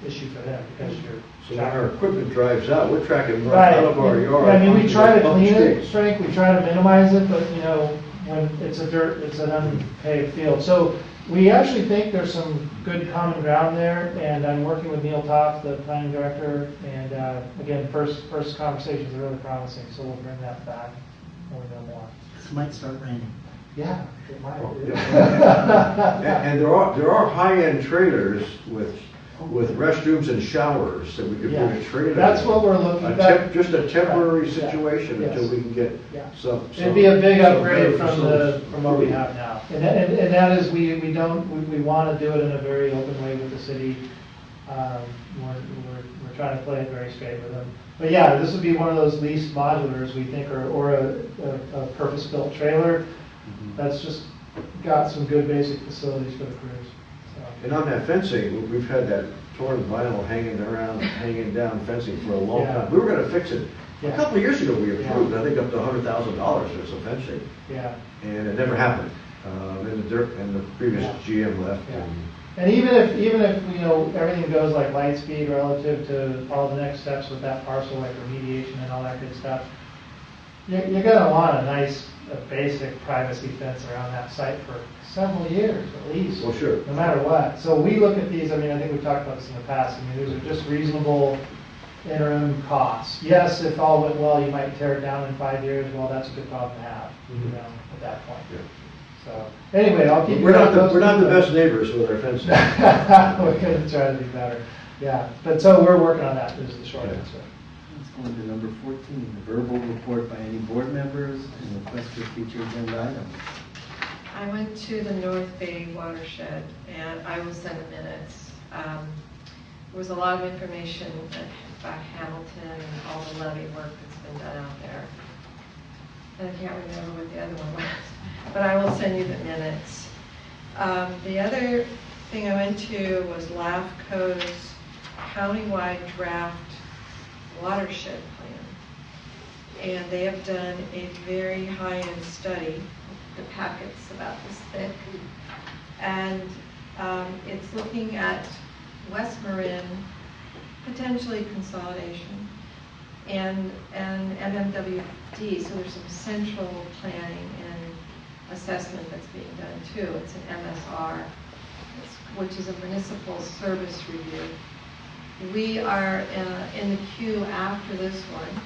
issue for them, because you're So when our equipment drives out, we're tracking mud right out of our yard. Yeah, I mean, we try to onto the clean it, streets. Frank, we try to minimize it, but when it's an unpaved field. So we actually think there's some good common ground there, and I'm working with Neil Toff, the planning director, and again, first conversations are really promising, so we'll bring that back when we know more. This might start raining. Yeah, it might. And there are high-end trailers with restrooms and showers that we could put a trailer. That's what we're looking at. Just a temporary Right. situation Yes. until we can get Yeah. some. It'd be a big some upgrade better facilities. from what we have now. And that is, we want to do it in a very open way with the city. We're trying to play it very straight with them. But yeah, this would be one of those leased modulars we think, or a purpose-built trailer that's just got some good basic facilities for the crews. So. And on that fencing, we've had that torn vinyl hanging down fencing for a long Yeah. time. We were gonna fix it. A Yeah. couple of years ago, we approved, I think, up to $100,000 for some fencing, Yeah. and it never happened. And the previous Yeah. GM left. Yeah. and- And even if everything goes like light speed relative to all the next steps with that parcel, like remediation and all that good stuff, you're gonna want a nice, basic privacy fence around that site for several years at least. Well, sure. No matter what. So we look at these, I think we've talked about this in the past, these are just reasonable interim costs. Yes, if all went well, you might tear it down in 5 years, well, that's a good problem to have, at that point. Yeah. So, anyway, I'll keep you We're not posted. the best neighbors with our fences. We're gonna try to be better, yeah, but so we're working on that, is the short answer. Let's go on to number 14, the verbal report by any board members and request for future agenda items. I went to the North Bay watershed, and I will send the minutes. There was a lot of information about Hamilton and all the levee work that's been done out there. And I can't remember what the other one was, but I will send you the minutes. The other thing I went to was LAFCO's countywide draft watershed plan. And they have done a very high-end study. The packet's about this thick. And it's looking at West Marin, potentially consolidation, and MMWD, so there's some central planning and assessment that's being done too. It's an MSR, which is a municipal service review. We are in the queue after this one,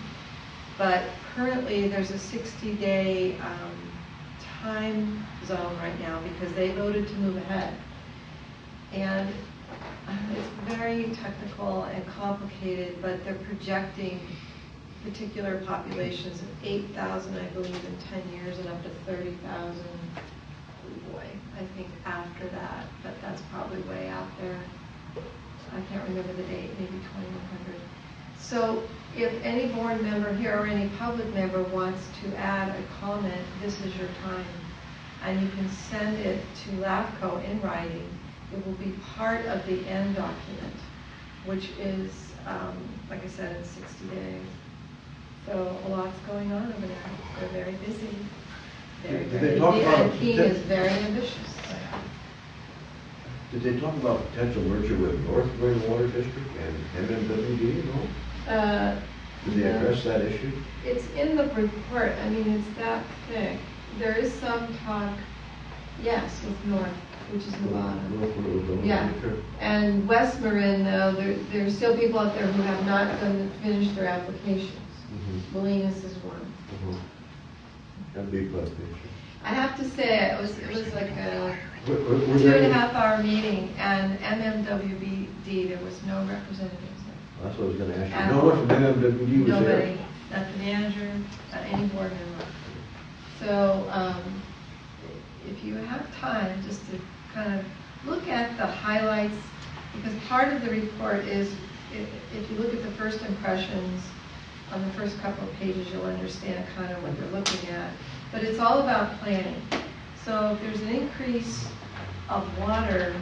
but currently there's a 60-day time zone right now because they voted to move ahead. And it's very technical and complicated, but they're projecting particular populations of 8,000, I believe, in 10 years and up to 30,000, boy, I think after that, but that's probably way out there. I can't remember the date, maybe 2100. So if any board member here or any public member wants to add a comment, this is your time. And you can send it to LAFCO in writing. It will be part of the end document, which is, like I said, in 60 days. So a lot's going on over there. They're very busy. Very, Did very they talk busy. about And Keene is very ambitious. Did they talk about potential merger with North Marin Water District and MMWD, no? Did they address that issue? It's in the report. I mean, it's that thick. There is some talk, yes, with North, which is the bottom. Yeah. And West Marin, though, there's still people out there who have not finished their applications. Molinas is one. That'd be a I have to say, it was like a Were 2.5 hour meeting, and MMWD, there was no representatives there. That's what I was going to ask you. No one from MMWD was there? Nobody, not the manager, not any board member. So if you have time, just to kind of look at the highlights, because part of the report is, if you look at the first impressions on the first couple of pages, you'll understand kind of what they're looking at. But it's all about planning. So if there's an increase of water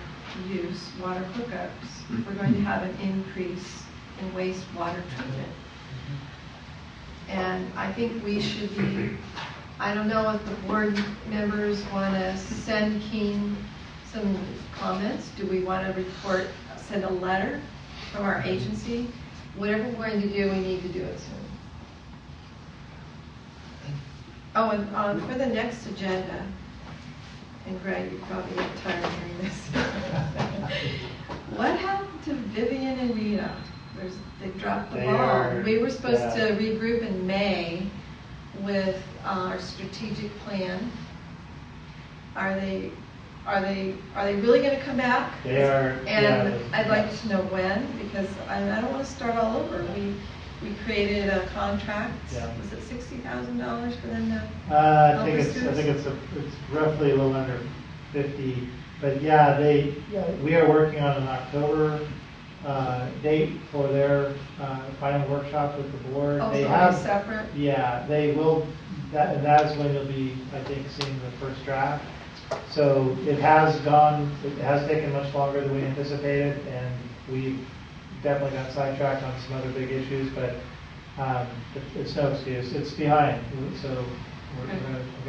use, water hookups, we're going to have an increase in wastewater treatment. And I think we should be, I don't know if the board members want to send Keene some comments. Do we want to report, send a letter from our agency? Whatever we're going to do, we need to do it soon. Oh, and for the next agenda, and Greg, you probably get tired of hearing this. What happened to Vivian and Rita? They dropped the ball. We were supposed to regroup in May with our strategic plan. Are they really going to come back? They are. And I'd like to know when, because I don't want to start all over. We created a contract. Yeah. Was it $60,000 for them to I think it's roughly a little under 50. But yeah, we are working on an October date for their final workshop with the board. Oh, they so have separate? Yeah, they will. That is when you'll be, I think, seeing the first draft. So it has taken much longer than we anticipated, and we definitely got sidetracked on some other big issues, but it's no excuse. It's behind, so we're going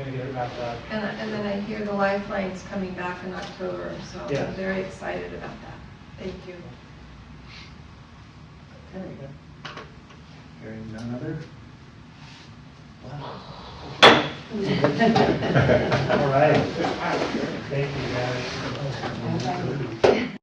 to get it wrapped up. And then I hear the Lifeline's coming back in October, so Yeah. I'm very excited about that. Thank you. Okay. Hearing none other? Wow. All right. Thank you, guys.